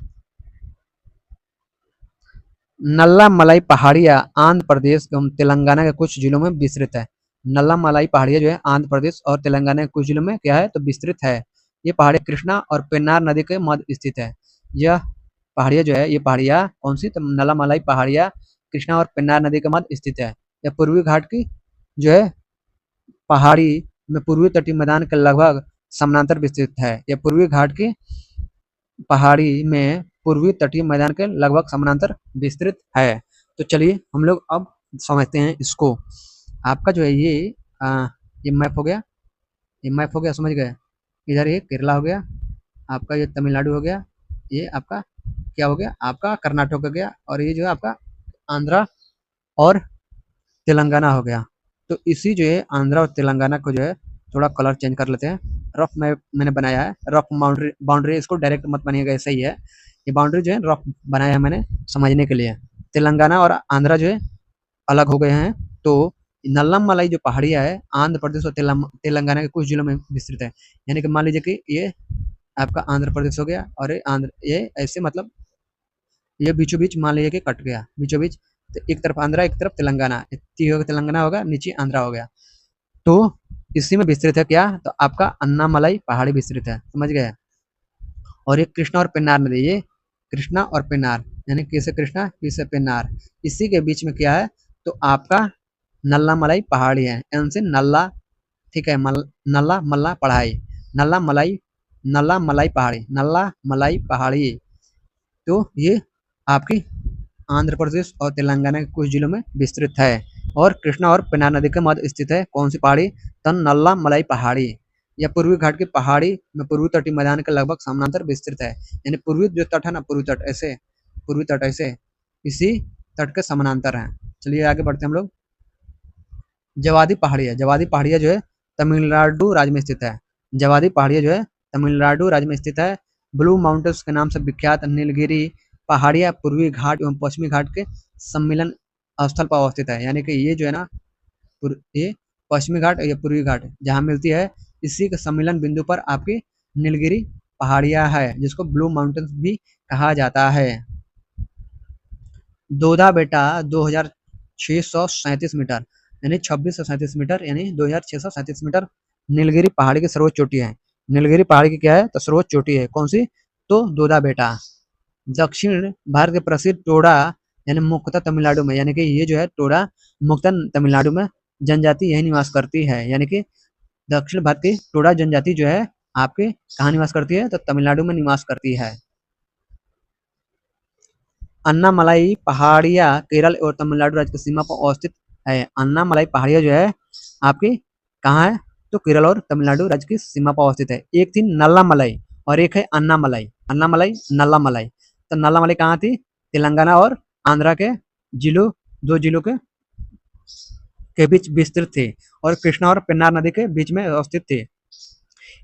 नल्ला मलाई पहाड़ियाँ आंध्र प्रदेश एवं तेलंगाना के कुछ जिलों में विस्तृत है। नल्ला मलाई पहाड़ियाँ जो है आंध्र प्रदेश और तेलंगाना के कुछ जिलों में क्या है, तो विस्तृत है। ये पहाड़ियाँ कृष्णा और पेन्नार नदी के मध्य स्थित है। यह पहाड़ियाँ जो है, ये पहाड़ियाँ कौन सी, तो नल्ला मलाई पहाड़ियाँ कृष्णा और पेन्नार नदी के मध्य स्थित है। यह पूर्वी घाट की जो है पहाड़ी में पूर्वी तटीय मैदान के लगभग समानांतर विस्तृत है। यह पूर्वी घाट की पहाड़ी में पूर्वी तटीय मैदान के लगभग समानांतर विस्तृत है। तो चलिए हम लोग अब समझते हैं इसको। आपका जो है ये मैप हो गया, ये मैप हो गया, समझ गए। इधर ये केरला हो गया, आपका ये तमिलनाडु हो गया, ये आपका क्या हो गया, आपका कर्नाटक हो गया, और ये जो है आपका आंध्रा और तेलंगाना हो गया। तो इसी जो है आंध्रा और तेलंगाना को जो है थोड़ा कलर चेंज कर लेते हैं। रफ मैप मैंने बनाया है, रफ बाउंड्री बाउंड्री इसको डायरेक्ट मत बनिएगा, ऐसा ही है। ये बाउंड्री जो है रफ बनाया है मैंने समझने के लिए। तेलंगाना और आंध्रा जो है अलग हो गए हैं। तो नल्लम मलाई जो पहाड़ियाँ है आंध्र प्रदेश और तेलंगाना के कुछ जिलों में विस्तृत है। यानी कि मान लीजिए कि ये आपका आंध्र प्रदेश हो गया, और ये ऐसे मतलब ये बीचों बीच मान लीजिए कि कट गया बीचों बीच, तो एक तरफ आंध्रा एक तरफ तेलंगाना, तेलंगाना होगा, नीचे आंध्रा हो गया। तो इसी में विस्तृत है क्या, तो आपका अन्नामलाई पहाड़ी विस्तृत है, समझ गए। और ये कृष्णा और पेन्नार नदी, ये कृष्णा और पेन्नार, यानी किसे कृष्णा किसे पेन्नार, इसी के बीच में क्या है, तो आपका नल्ला मलाई पहाड़ी है। इनसे नल्ला, ठीक है, नल्ला मल्ला पढ़ाई, नल्ला मलाई, नल्ला मलाई पहाड़ी, नल्ला मलाई पहाड़ी। तो ये आपकी आंध्र प्रदेश और तेलंगाना के कुछ जिलों में विस्तृत है, और कृष्णा और पेन्नार नदी के मध्य स्थित है कौन सी पहाड़ी, तो नल्ला मलाई पहाड़ी। यह पूर्वी घाट की पहाड़ी में पूर्वी तटीय मैदान के लगभग समानांतर विस्तृत है। यानी पूर्वी जो तट है ना, पूर्वी तट ऐसे, पूर्वी तट ऐसे इसी तट के समानांतर है। चलिए आगे बढ़ते हैं हम लोग। जवादी पहाड़ियाँ, जवादी पहाड़ियाँ जो है तमिलनाडु राज्य में स्थित है। जवादी पहाड़ियाँ जो है तमिलनाडु राज्य में स्थित है। ब्लू माउंटेन्स के नाम से विख्यात नीलगिरी पहाड़ियाँ पूर्वी घाट एवं पश्चिमी घाट के सम्मिलन स्थल पर अवस्थित है। यानी कि ये जो है ना, ये पश्चिमी घाट और ये पूर्वी घाट जहाँ मिलती है, इसी के सम्मिलन बिंदु पर आपकी नीलगिरी पहाड़ियाँ है, जिसको ब्लू माउंटेन्स भी कहा जाता है। दोदा बेटा 2637 मीटर, यानी 2637 मीटर, यानी 2637 मीटर नीलगिरी पहाड़ी की सर्वोच्च चोटी है। नीलगिरी पहाड़ी की क्या है, तो सर्वोच्च चोटी है कौन सी, तो दोदा बेटा। दक्षिण भारत के प्रसिद्ध टोडा यानी मुक्ता तमिलनाडु में, यानी कि ये जो है टोडा मुक्ता तमिलनाडु में जनजाति यही निवास करती है। यानी कि दक्षिण भारत की टोडा जनजाति जो है आपके कहाँ निवास करती है, तो तमिलनाडु में निवास करती है। अन्नामलाई पहाड़ियाँ केरल और तमिलनाडु राज्य की सीमा पर अवस्थित है। अन्नामलाई पहाड़ियाँ जो है आपकी कहाँ है, तो केरल और तमिलनाडु राज्य की सीमा पर अवस्थित है। एक थी नल्लामलाई और एक है अन्नामलाई, अन्नामलाई नल्लामलाई। तो नल्लामलाई कहाँ थी, तेलंगाना और आंध्रा के जिलों, दो जिलों के बीच विस्तृत थे, और कृष्णा और पेन्नार नदी के बीच में अवस्थित थे।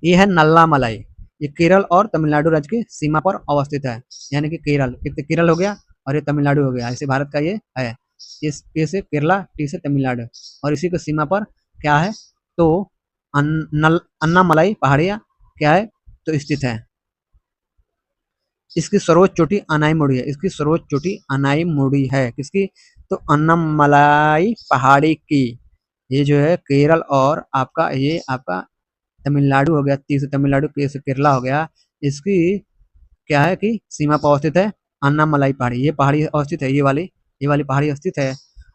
ये है नल्लामलाई, ये केरल और तमिलनाडु राज्य की सीमा पर अवस्थित है। यानी कि केरल, एक तो केरल हो गया और ये तमिलनाडु हो गया, ऐसे भारत का ये है। इस ए से केरला, टी से तमिलनाडु, और इसी की सीमा पर क्या है, तो अन्नामलाई पहाड़ियाँ क्या है, तो स्थित है। इसकी सर्वोच्च चोटी अनाईमुड़ी है, इसकी सर्वोच्च चोटी अनाईमुड़ी है, किसकी, तो अन्नामलाई पहाड़ी की। ये जो है केरल और आपका ये आपका तमिलनाडु हो गया, ती से तमिलनाडु, के से केरला हो गया, इसकी क्या है कि सीमा पर अवस्थित है अन्नामलाई पहाड़ी। ये पहाड़ी अवस्थित है, ये वाली पहाड़ी स्थित है,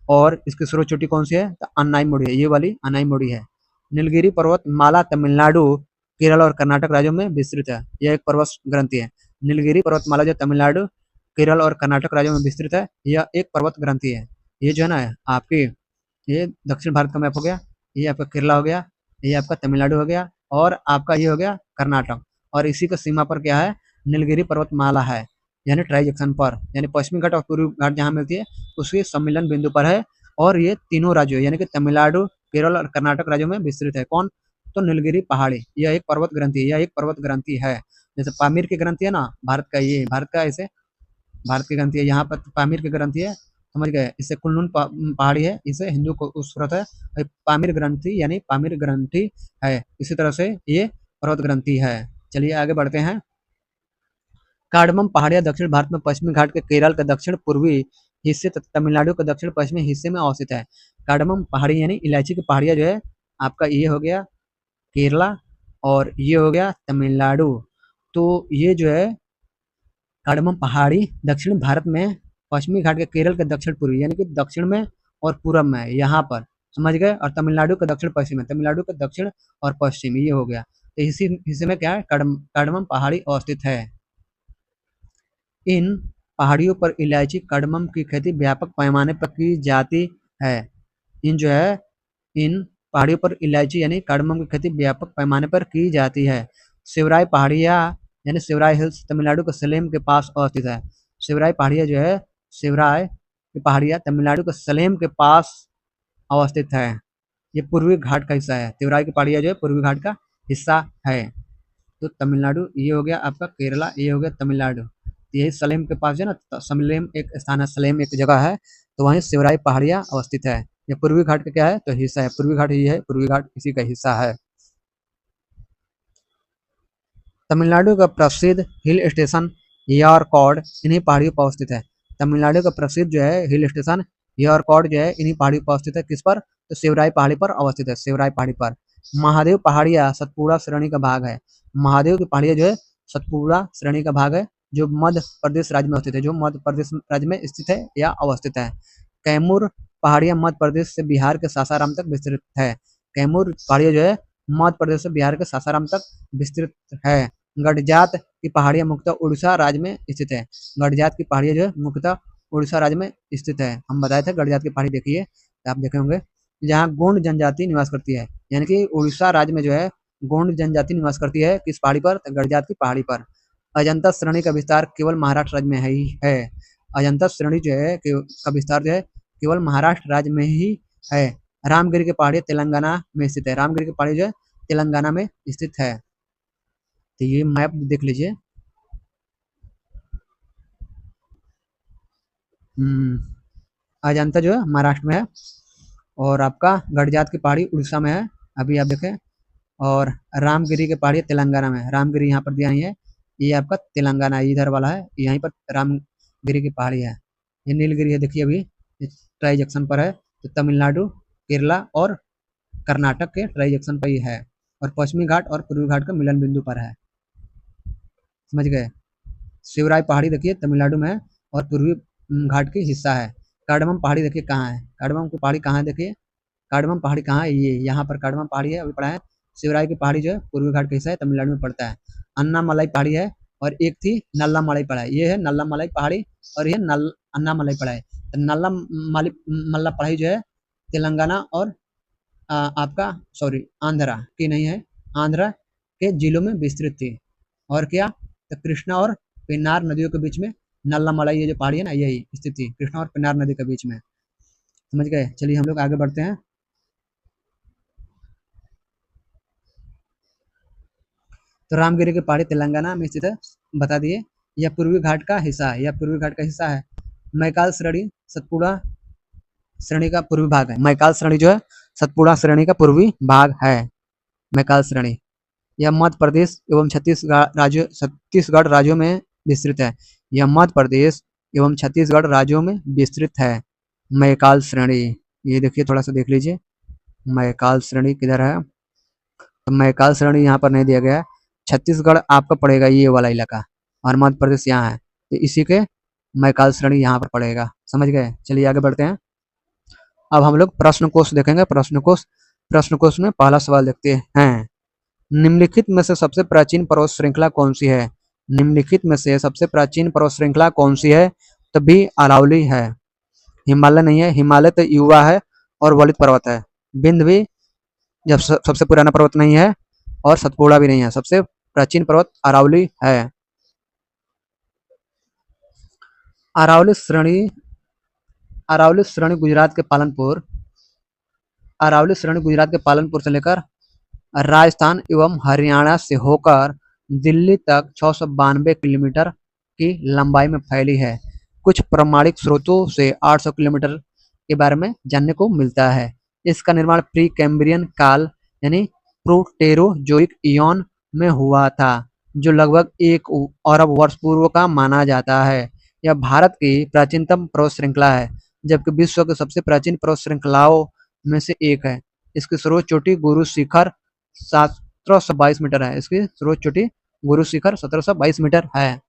और इसकी सर्वोच्च चोटी कौन सी है, तो अनाईमुड़ी है, ये वाली अनाईमुड़ी है। नीलगिरी पर्वत माला तमिलनाडु, केरल और कर्नाटक राज्यों में विस्तृत है। यह एक पर्वत ग्रंथि है। नीलगिरी पर्वतमाला जो तमिलनाडु, केरल और कर्नाटक राज्यों में विस्तृत है, यह एक पर्वत ग्रंथि है। ये जो है ना आपकी, ये दक्षिण भारत का मैप हो गया, ये आपका केरला हो गया, ये आपका तमिलनाडु हो गया, और आपका ये हो गया कर्नाटक, और इसी का सीमा पर क्या है, नीलगिरी पर्वतमाला है, यानी ट्राई जंक्शन पर, यानी पश्चिमी घाट और पूर्वी घाट जहाँ मिलती है उसके सम्मिलन बिंदु पर है। और ये तीनों राज्यों यानी कि तमिलनाडु, केरल और कर्नाटक राज्यों में विस्तृत है। कौन, तो नीलगिरी पहाड़ी यह एक पर्वत ग्रंथि है, यह एक पर्वत ग्रंथि है। जैसे पामीर की ग्रंथि है ना, भारत का, ये भारत का ऐसे भारत की ग्रंथि है, यहाँ पर पामीर की ग्रंथि है, समझ गए। इससे कुनलुन पहाड़ी है, इसे हिंदू को खूबसूरत है। पामीर ग्रंथि यानी पामीर ग्रंथि है। इसी तरह से ये पर्वत ग्रंथि है। चलिए आगे बढ़ते हैं। कार्डमम पहाड़ियाँ दक्षिण भारत में पश्चिमी घाट के केरल के दक्षिण पूर्वी हिस्से तथा तमिलनाडु के दक्षिण पश्चिमी हिस्से में अवस्थित है। कार्डमम पहाड़ी यानी इलायची की पहाड़ियाँ जो है आपका, ये हो गया केरला और ये हो गया तमिलनाडु। तो ये जो है कार्डमम पहाड़ी दक्षिण भारत में पश्चिमी घाट के केरल के दक्षिण पूर्वी यानी कि दक्षिण में और पूरब में है, यहाँ पर, समझ गए। और तमिलनाडु के दक्षिण पश्चिम में, तमिलनाडु के दक्षिण और पश्चिम, ये हो गया। तो इसी हिस्से में क्या है, कार्डमम पहाड़ी अवस्थित है। इन पहाड़ियों पर इलायची कार्डमम की खेती व्यापक पैमाने पर की जाती है। इन पहाड़ियों पर इलायची यानी कार्डमम की खेती व्यापक पैमाने पर की जाती है। शिवराय पहाड़ियाँ यानी शिवराय हिल्स तमिलनाडु के सलेम के पास अवस्थित है। शिवराय पहाड़ियाँ जो है, शिवराय की पहाड़ियाँ तमिलनाडु के सलेम के पास अवस्थित है। ये पूर्वी घाट का हिस्सा है। शिवराय की पहाड़ियाँ जो है पूर्वी घाट का हिस्सा है। तो तमिलनाडु ये हो गया आपका, केरला ये हो गया तमिलनाडु। यही सलेम के पास जो है ना, सलेम एक स्थान है, सलेम एक जगह है, तो वहीं शिवराय पहाड़ियाँ अवस्थित है। ये पूर्वी घाट का क्या है, तो हिस्सा है। पूर्वी घाट ये है, पूर्वी घाट इसी का हिस्सा है। तमिलनाडु का प्रसिद्ध हिल स्टेशन यारकॉड इन्हीं पहाड़ियों पर अवस्थित है। तमिलनाडु का प्रसिद्ध जो है हिल स्टेशन यारकॉड जो है इन्हीं पहाड़ियों पर अवस्थित है। किस पर, तो शिवराय पहाड़ी पर अवस्थित है, शिवराय पहाड़ी पर। महादेव पहाड़ियाँ सतपुड़ा श्रेणी का भाग है। महादेव की पहाड़ियाँ जो है सतपुड़ा श्रेणी का भाग है, जो मध्य प्रदेश राज्य में अवस्थित है, जो मध्य प्रदेश राज्य में स्थित है या अवस्थित है। कैमूर पहाड़ियाँ मध्य प्रदेश से बिहार के सासाराम तक विस्तृत है। कैमूर पहाड़ियाँ जो है मध्य प्रदेश से बिहार के सासाराम तक विस्तृत है। गडजात की पहाड़ियाँ मुख्यतः उड़ीसा राज्य में स्थित है। गडजात की पहाड़ियाँ जो है मुख्यतः उड़ीसा राज्य में स्थित है। हम बताए थे गडजात की पहाड़ी देखिए, आप देखे होंगे, जहाँ गोंड जनजाति निवास करती है। यानी कि उड़ीसा राज्य में जो है गोंड जनजाति निवास करती है। किस पहाड़ी पर, तो गडजात की पहाड़ी पर। अजंता श्रेणी का विस्तार केवल महाराष्ट्र राज्य में ही है। अजंता श्रेणी जो है का विस्तार जो है केवल महाराष्ट्र राज्य में ही है। रामगिरी की पहाड़ी तेलंगाना में स्थित है। रामगिरी की पहाड़ी जो है तेलंगाना में स्थित है। तो ये मैप देख लीजिए। अजंता जो है महाराष्ट्र में है और आपका गडजात की पहाड़ी उड़ीसा में है, अभी आप देखें। और रामगिरी की पहाड़ी तेलंगाना में है। रामगिरी यहाँ पर दिया ही है, ये आपका तेलंगाना है, इधर वाला है, यहीं पर रामगिरी की पहाड़ी है। ये नीलगिरी है, देखिए अभी ट्राई जंक्शन पर है। तो तमिलनाडु, केरला और कर्नाटक के ट्राई जंक्शन पर ही है, और पश्चिमी घाट और पूर्वी घाट के मिलन बिंदु पर है, समझ गए। शिवराय पहाड़ी देखिए तमिलनाडु में है और पूर्वी घाट की हिस्सा है। कार्डमम पहाड़ी देखिए कहाँ है, कार्डमम की पहाड़ी कहाँ है, देखिए कार्डमम पहाड़ी कहाँ है, ये यहाँ पर कार्डमम पहाड़ी है, अभी पढ़ा है। शिवराय की पहाड़ी जो है पूर्वी घाट का हिस्सा है, तमिलनाडु में पड़ता है। अन्नामलाई पहाड़ी है और एक थी नल्लामलाई पहाड़ी, ये है नल्लामलाई पहाड़ी और ये अन्नामलाई पहाड़ी। तो नल्लामलाई मल्ला पहाड़ी जो है तेलंगाना और आपका सॉरी आंध्रा की नहीं है, आंध्रा के जिलों में विस्तृत थी। और क्या, तो कृष्णा और पेन्नार नदियों के बीच में नल्लामलाई ये जो पहाड़ी है ना, यही स्थित थी कृष्णा और पेन्नार नदी के बीच में, समझ गए। चलिए हम लोग आगे बढ़ते हैं। तो रामगिरी की पहाड़ी तेलंगाना में स्थित है, बता दिए। यह पूर्वी घाट का हिस्सा है, यह पूर्वी घाट का हिस्सा है। मैकाल श्रेणी सतपुड़ा श्रेणी का पूर्वी भाग है। मैकाल श्रेणी जो है सतपुड़ा श्रेणी का पूर्वी भाग है, मैकाल श्रेणी। यह मध्य प्रदेश एवं छत्तीसगढ़ राज्यों में विस्तृत है। यह मध्य प्रदेश एवं छत्तीसगढ़ राज्यों में विस्तृत है, मैकाल श्रेणी। ये देखिए, थोड़ा सा देख लीजिए मैकाल श्रेणी किधर है। तो मैकाल श्रेणी यहाँ पर नहीं दिया गया है। छत्तीसगढ़ आपका पड़ेगा ये वाला इलाका, और मध्य प्रदेश यहाँ है, तो इसी के मैकाल श्रेणी यहाँ पर पड़ेगा, समझ गए। चलिए आगे बढ़ते हैं। अब हम लोग प्रश्न कोश देखेंगे। प्रश्न कोश में पहला सवाल देखते हैं। निम्नलिखित में से सबसे प्राचीन पर्वत श्रृंखला कौन सी है। निम्नलिखित में से सबसे प्राचीन पर्वत श्रृंखला कौन सी है, तभी अरावली है। हिमालय नहीं है, हिमालय तो युवा है और वलित पर्वत है। विंध्य भी जब सबसे पुराना पर्वत नहीं है, और सतपुड़ा भी नहीं है। सबसे प्राचीन पर्वत अरावली है। अरावली श्रेणी अरावली श्रेणी गुजरात के पालनपुर से लेकर राजस्थान एवं हरियाणा से होकर दिल्ली तक 692 किलोमीटर की लंबाई में फैली है। कुछ प्रामाणिक स्रोतों से 800 किलोमीटर के बारे में जानने को मिलता है। इसका निर्माण प्री कैम्ब्रियन काल यानी प्रोटेरोजोइक इयॉन में हुआ था, जो लगभग 1 अरब वर्ष पूर्व का माना जाता है। यह भारत की प्राचीनतम पर्वत श्रृंखला है, जबकि विश्व की सबसे प्राचीन पर्वत श्रृंखलाओं में से एक है। इसकी सर्वोच्च चोटी गुरु शिखर 1722 मीटर है। इसकी सर्वोच्च चोटी गुरु शिखर 1722 मीटर है।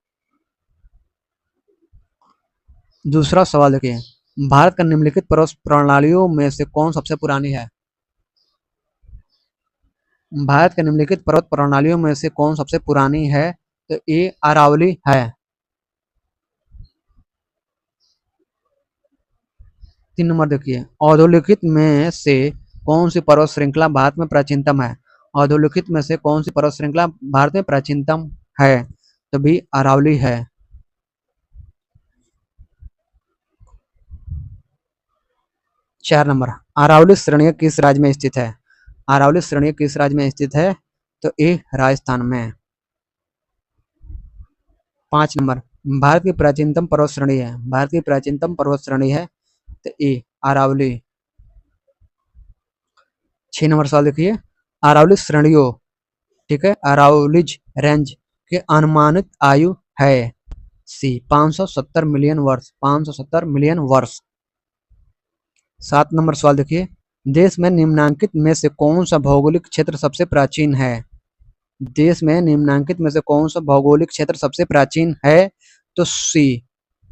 दूसरा सवाल देखिए, भारत का निम्नलिखित पर्वत प्रणालियों में से कौन सबसे पुरानी है? भारत के निम्नलिखित पर्वत प्रणालियों में से कौन सबसे पुरानी है? तो ए अरावली है। 3 नंबर देखिए, अधोलिखित में से कौन सी पर्वत श्रृंखला भारत में प्राचीनतम है? अधोलिखित में से कौन सी पर्वत श्रृंखला भारत में प्राचीनतम है? तो बी अरावली है। 4 नंबर, अरावली श्रेणी किस राज्य में स्थित है? अरावली श्रेणी किस राज्य में स्थित है? तो ए राजस्थान में। 5 नंबर, भारत की प्राचीनतम पर्वत श्रेणी है। भारत की प्राचीनतम पर्वत श्रेणी है तो ए अरावली। 6 नंबर सवाल देखिए, अरावली श्रेणियों, ठीक है, अरावलीज रेंज की अनुमानित आयु है? सी 570 मिलियन वर्ष। 570 मिलियन वर्ष। 7 नंबर सवाल देखिए, देश में निम्नांकित में से कौन सा भौगोलिक क्षेत्र सबसे प्राचीन है? देश में निम्नांकित में से कौन सा भौगोलिक क्षेत्र सबसे प्राचीन है? तो सी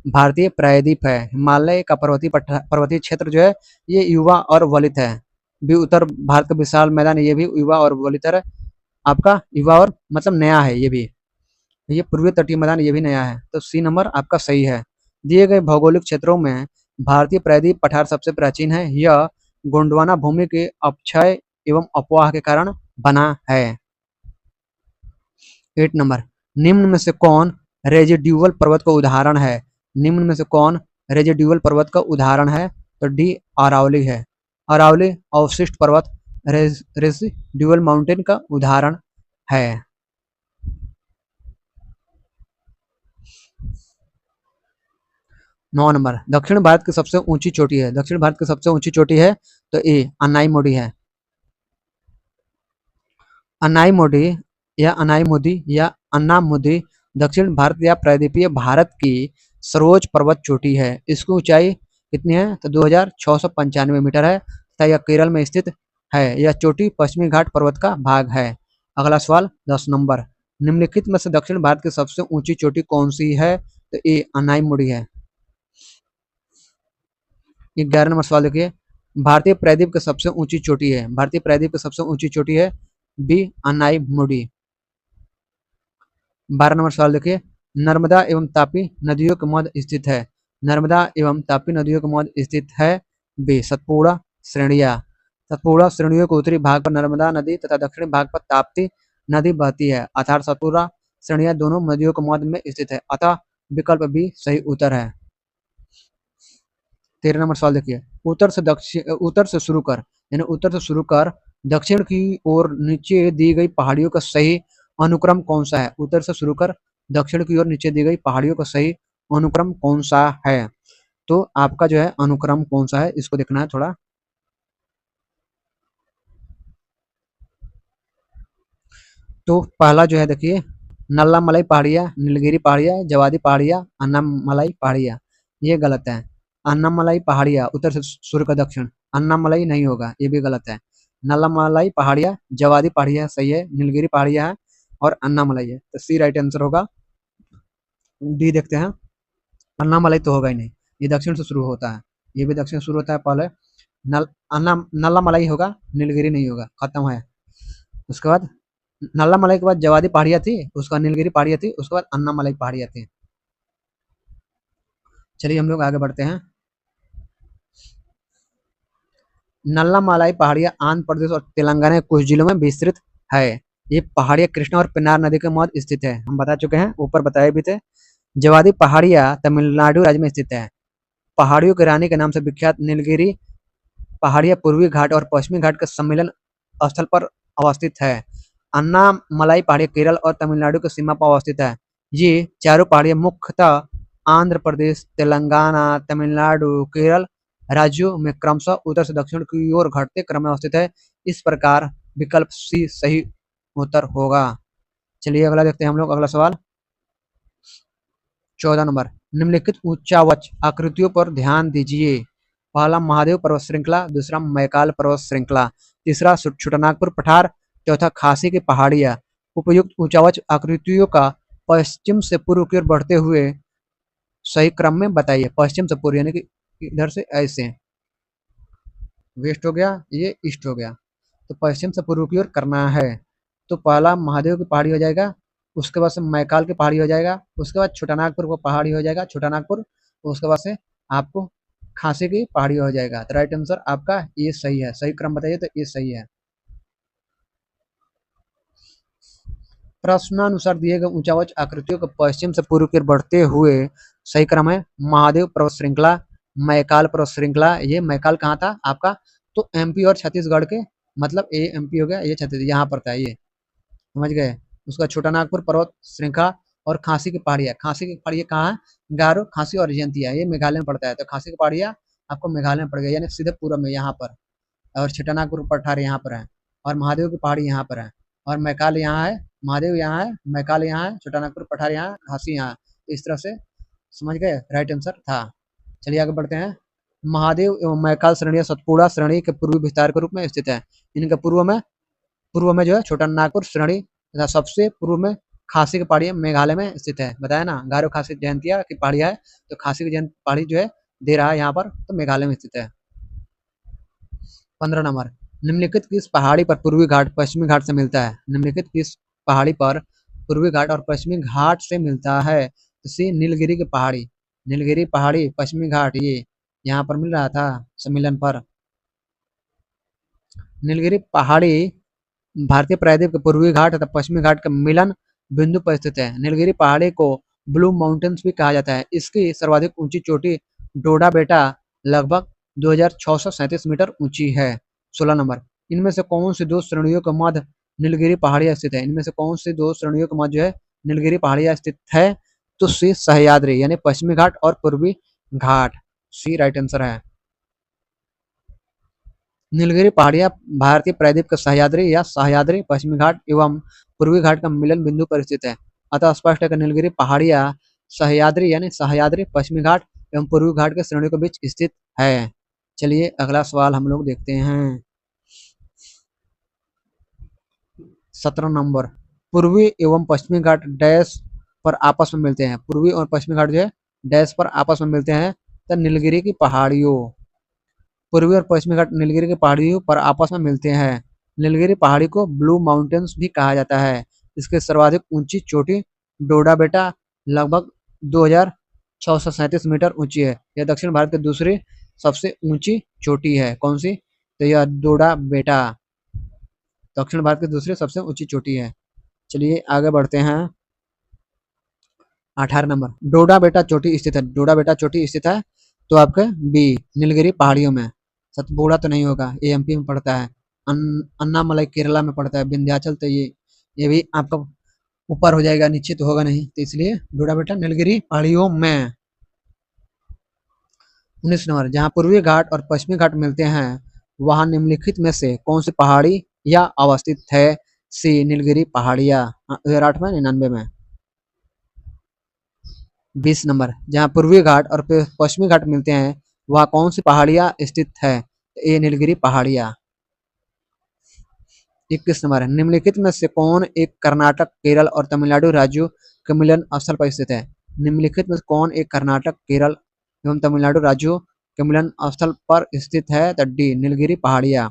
भारतीय प्रायद्वीप है। हिमालय का पर्वतीय क्षेत्र जो है ये युवा और वलित है। भी उत्तर भारत का विशाल मैदान ये भी युवा और वलित है। आपका युवा और मतलब नया है ये भी। ये पूर्वी तटीय मैदान ये भी नया है। तो सी नंबर आपका सही है। दिए गए भौगोलिक क्षेत्रों में भारतीय प्रायद्वीप पठार सबसे प्राचीन है। यह गोंडवाना भूमि के अपक्षय एवं अपवाह के कारण बना है। 8 नंबर, निम्न में से कौन रेजिड्यूअल पर्वत का उदाहरण है? निम्न में से कौन रेजिड्यूअल पर्वत का उदाहरण है? तो डी अरावली है। अरावली अवशिष्ट पर्वत रेजिड्यूअल माउंटेन का उदाहरण है। 9 नंबर, दक्षिण भारत की सबसे ऊंची चोटी है। दक्षिण भारत की सबसे ऊंची चोटी है तो ए अनाईमोडी है। अनाईमोडी या अनाईमुदी या अन्नामुदी दक्षिण भारत या प्रायद्वीपीय भारत की सर्वोच्च पर्वत चोटी है। इसकी ऊंचाई कितनी है? तो 2695 मीटर है तथा यह केरल में स्थित है। यह चोटी पश्चिमी घाट पर्वत का भाग है। अगला सवाल 10 नंबर, निम्नलिखित में से दक्षिण भारत की सबसे ऊंची चोटी कौन सी है? तो ए अनाईमुडी है। 11 नंबर सवाल देखिए, भारतीय प्रायद्वीप की सबसे ऊंची चोटी है। भारतीय प्रायद्वीप की सबसे ऊंची चोटी है बी अनाईमुडी। 12 नंबर सवाल देखिए, नर्मदा एवं तापी नदियों के मध्य स्थित है। नर्मदा एवं तापी नदियों के मध्य स्थित है बी सतपुड़ा श्रेणियां। सतपुड़ा श्रेणियों के उत्तरी भाग पर नर्मदा नदी तथा दक्षिणी भाग पर ताप्ती नदी बहती है, अर्थात सतपुड़ा श्रेणियां दोनों नदियों के मध्य में स्थित है, अतः विकल्प बी सही उत्तर है। 13 नंबर सवाल देखिए, उत्तर से शुरू कर यानी उत्तर से शुरू कर दक्षिण की ओर नीचे दी गई पहाड़ियों का सही अनुक्रम कौन सा है? उत्तर से शुरू कर दक्षिण की ओर नीचे दी गई पहाड़ियों का सही अनुक्रम कौन सा है? तो आपका जो है अनुक्रम कौन सा है इसको देखना है थोड़ा। तो पहला जो है देखिए, नल्लामलाई पहाड़ियाँ, नीलगिरी पहाड़ियाँ, जवादी पहाड़ियाँ, अन्नामलाई पहाड़ियाँ, ये गलत है। अन्नामलाई पहाड़ियाँ उत्तर से शुरू कर दक्षिण, अन्नामलाई नहीं होगा, ये भी गलत है। नल्लामलाई पहाड़ियाँ, जवादी पहाड़ियाँ सही है, नीलगिरी पहाड़ियाँ है और अन्नामलाई है। तो सी राइट आंसर होगा। डी देखते हैं, अन्नामलाई तो होगा ही नहीं, ये दक्षिण से शुरू होता है, ये भी दक्षिण से शुरू होता है पहले। नल्लामलाई होगा, नीलगिरी नहीं होगा, खत्म है। उसके बाद नल्लामलाई के बाद जवादी पहाड़ियाँ थी, उसके बाद नीलगिरी पहाड़ियाँ थी, उसके बाद अन्नामलाई पहाड़ियाँ थी। चलिए हम लोग आगे बढ़ते हैं। नल्लामलाई पहाड़ियाँ आंध्र प्रदेश और तेलंगाना के कुछ जिलों में विस्तृत है। ये पहाड़ियाँ कृष्णा और पेन्नार नदी के मध्य स्थित है, हम बता चुके हैं, ऊपर बताए भी थे। जवादी पहाड़ियाँ तमिलनाडु राज्य में स्थित है। पहाड़ियों की रानी के नाम से विख्यात नीलगिरी पहाड़ियाँ पूर्वी घाट और पश्चिमी घाट के सम्मिलन स्थल पर अवस्थित है। अन्नामलाई पहाड़ी केरल और तमिलनाडु की सीमा पर अवस्थित है। ये चारों पहाड़ियां मुख्यतः आंध्र प्रदेश, तेलंगाना, तमिलनाडु, केरल राज्यों में क्रमशः उत्तर से दक्षिण की ओर घटते क्रम में अवस्थित है। इस प्रकार विकल्प सी सही उत्तर होगा। चलिए अगला देखते हैं हम लोग। अगला सवाल 14 नंबर, निम्नलिखित उच्चावच आकृतियों पर ध्यान दीजिए। पहला महादेव पर्वत श्रृंखला, दूसरा मैकाल पर्वत श्रृंखला, तीसरा छोटानागपुर पठार, चौथा खासी की पहाड़ियां। उपयुक्त उच्चावच आकृतियों का पश्चिम से पूर्व की ओर बढ़ते हुए सही क्रम में बताइए। पश्चिम से पूर्व यानी कि इधर से ऐसे, वेस्ट हो गया, ये ईस्ट हो गया, तो पश्चिम से पूर्व की ओर करना है। तो पहला महादेव की पहाड़ी हो जाएगा, उसके बाद से मैकाल की पहाड़ी हो जाएगा, उसके बाद छोटानागपुर को पहाड़ी हो जाएगा, छोटानागपुर, उसके बाद से आपको खांसी की पहाड़ी हो जाएगा। तो राइट आंसर आपका ये सही है। सही क्रम बताइए, तो ये सही है। प्रश्नानुसार दिए गए ऊंचावच आकृतियों को पश्चिम से पूर्व की ओर बढ़ते हुए सही क्रम है महादेव पर्वत श्रृंखला, मैकाल पर्वत श्रृंखला। ये मैकाल कहाँ था आपका? तो एमपी और छत्तीसगढ़ के, मतलब ये एमपी हो गया, ये छत्तीसगढ़, यहाँ पर था ये, समझ गए। उसका छोटानागपुर पर्वत श्रृंखला और खांसी की पहाड़ियाँ। खांसी की पहाड़ियाँ कहाँ है? गारो, खांसी और जयंतिया, ये मेघालय में पड़ता है। तो खांसी की पहाड़ियाँ आपको मेघालय में पड़ गई, यानी सीधे पूर्व में यहाँ पर। और छोटानागपुर पठार यहाँ पर है, और महादेव की पहाड़ी यहाँ पर है, और मैकाल यहाँ है, महादेव यहाँ है, मैकाल यहाँ है, छोटानागपुर पठार यहाँ, खांसी यहाँ। तो इस तरह से समझ गए, राइट आंसर था। चलिए आगे बढ़ते हैं। महादेव एवं मैकाल श्रेणी सतपुड़ा श्रेणी के पूर्वी विस्तार के रूप में स्थित है। इनके पूर्व में जो है छोटानागपुर श्रेणी तथा सबसे पूर्व में खासी की पहाड़ी मेघालय में स्थित है। बताया ना, गारो खासी जयंतिया की पहाड़ी है, तो खासी की जयंत पहाड़ी जो है दे रहा है यहाँ पर, तो मेघालय में स्थित है। 15 नंबर, निम्नलिखित किस पहाड़ी पर पूर्वी घाट पश्चिमी घाट से मिलता है? निम्नलिखित किस पहाड़ी पर पूर्वी घाट और पश्चिमी घाट से मिलता है? तो सी नीलगिरी की पहाड़ी। नीलगिरी पहाड़ी पश्चिमी घाट, ये यहाँ पर मिल रहा था सम्मेलन पर। नीलगिरी पहाड़ी भारतीय प्रायद्वीप के पूर्वी घाट तथा पश्चिमी घाट के मिलन बिंदु पर स्थित है। नीलगिरी पहाड़ी को ब्लू माउंटेन्स भी कहा जाता है। इसकी सर्वाधिक ऊंची चोटी डोडा बेटा लगभग 2637 मीटर ऊंची है। 16 नंबर, इनमें से कौन सी दो श्रेणियों के मध्य नीलगिरी पहाड़ियां स्थित है? इनमें से कौन सी दो श्रेणियों के मध्य जो है नीलगिरी पहाड़ियां स्थित है? तो सी सह्याद्री, यानी पश्चिमी घाट और पूर्वी घाट, सी राइट आंसर है। नीलगिरी पहाड़ियां भारतीय प्रायद्वीप के सह्याद्री या सह्याद्री पश्चिमी घाट एवं पूर्वी घाट का मिलन बिंदु पर स्थित है। अतः स्पष्ट है कि नीलगिरी पहाड़ियां सह्याद्री यानी सह्याद्री पश्चिमी घाट एवं पूर्वी घाट के श्रेणी के बीच स्थित है। चलिए अगला सवाल हम लोग देखते हैं। 17 नंबर, पूर्वी एवं पश्चिमी घाट डैश पर आपस में मिलते हैं। पूर्वी और पश्चिमी घाट जो है डैश पर आपस में मिलते हैं। तो नीलगिरी की पहाड़ियों, पूर्वी और पश्चिमी घाट नीलगिरी की पहाड़ियों पर आपस में मिलते हैं। नीलगिरी पहाड़ी को ब्लू माउंटेन्स भी कहा जाता है। इसकी सर्वाधिक ऊंची चोटी डोडा बेटा लगभग 2637 मीटर ऊंची है। यह दक्षिण भारत की दूसरी सबसे ऊंची चोटी है। कौन सी? तो यह डोडा बेटा दक्षिण भारत की दूसरी सबसे ऊंची चोटी है। चलिए आगे बढ़ते हैं। 18 नंबर, डोडा बेटा चोटी स्थित है। डोडा बेटा चोटी स्थित है तो आपके बी नीलगिरी पहाड़ियों में। सतपुड़ा तो नहीं होगा, ये एमपी में पड़ता है। अन्नामलाई केरला में पड़ता है। विंध्याचल तो ये भी आपका ऊपर हो जाएगा, नीचे तो होगा नहीं, तो इसलिए डोडा बेटा नीलगिरी पहाड़ियों में। 19 नंबर, जहाँ पूर्वी घाट और पश्चिमी घाट मिलते हैं वहां निम्नलिखित में से कौन सी पहाड़ी या अवस्थित है? सी नीलगिरी पहाड़ियां 2008 में 99 में। 20 नंबर, जहाँ पूर्वी घाट और पश्चिमी घाट मिलते हैं वह कौन सी पहाड़ियां स्थित है? ए नीलगिरी पहाड़ियां। 21 नंबर, निम्नलिखित में से कौन एक कर्नाटक, केरल और तमिलनाडु राज्यों के मिलन स्थल पर स्थित है? निम्नलिखित में से कौन एक कर्नाटक, केरल एवं तमिलनाडु राज्यों के मिलन स्थल पर स्थित है? तो डी नीलगिरी पहाड़ियां।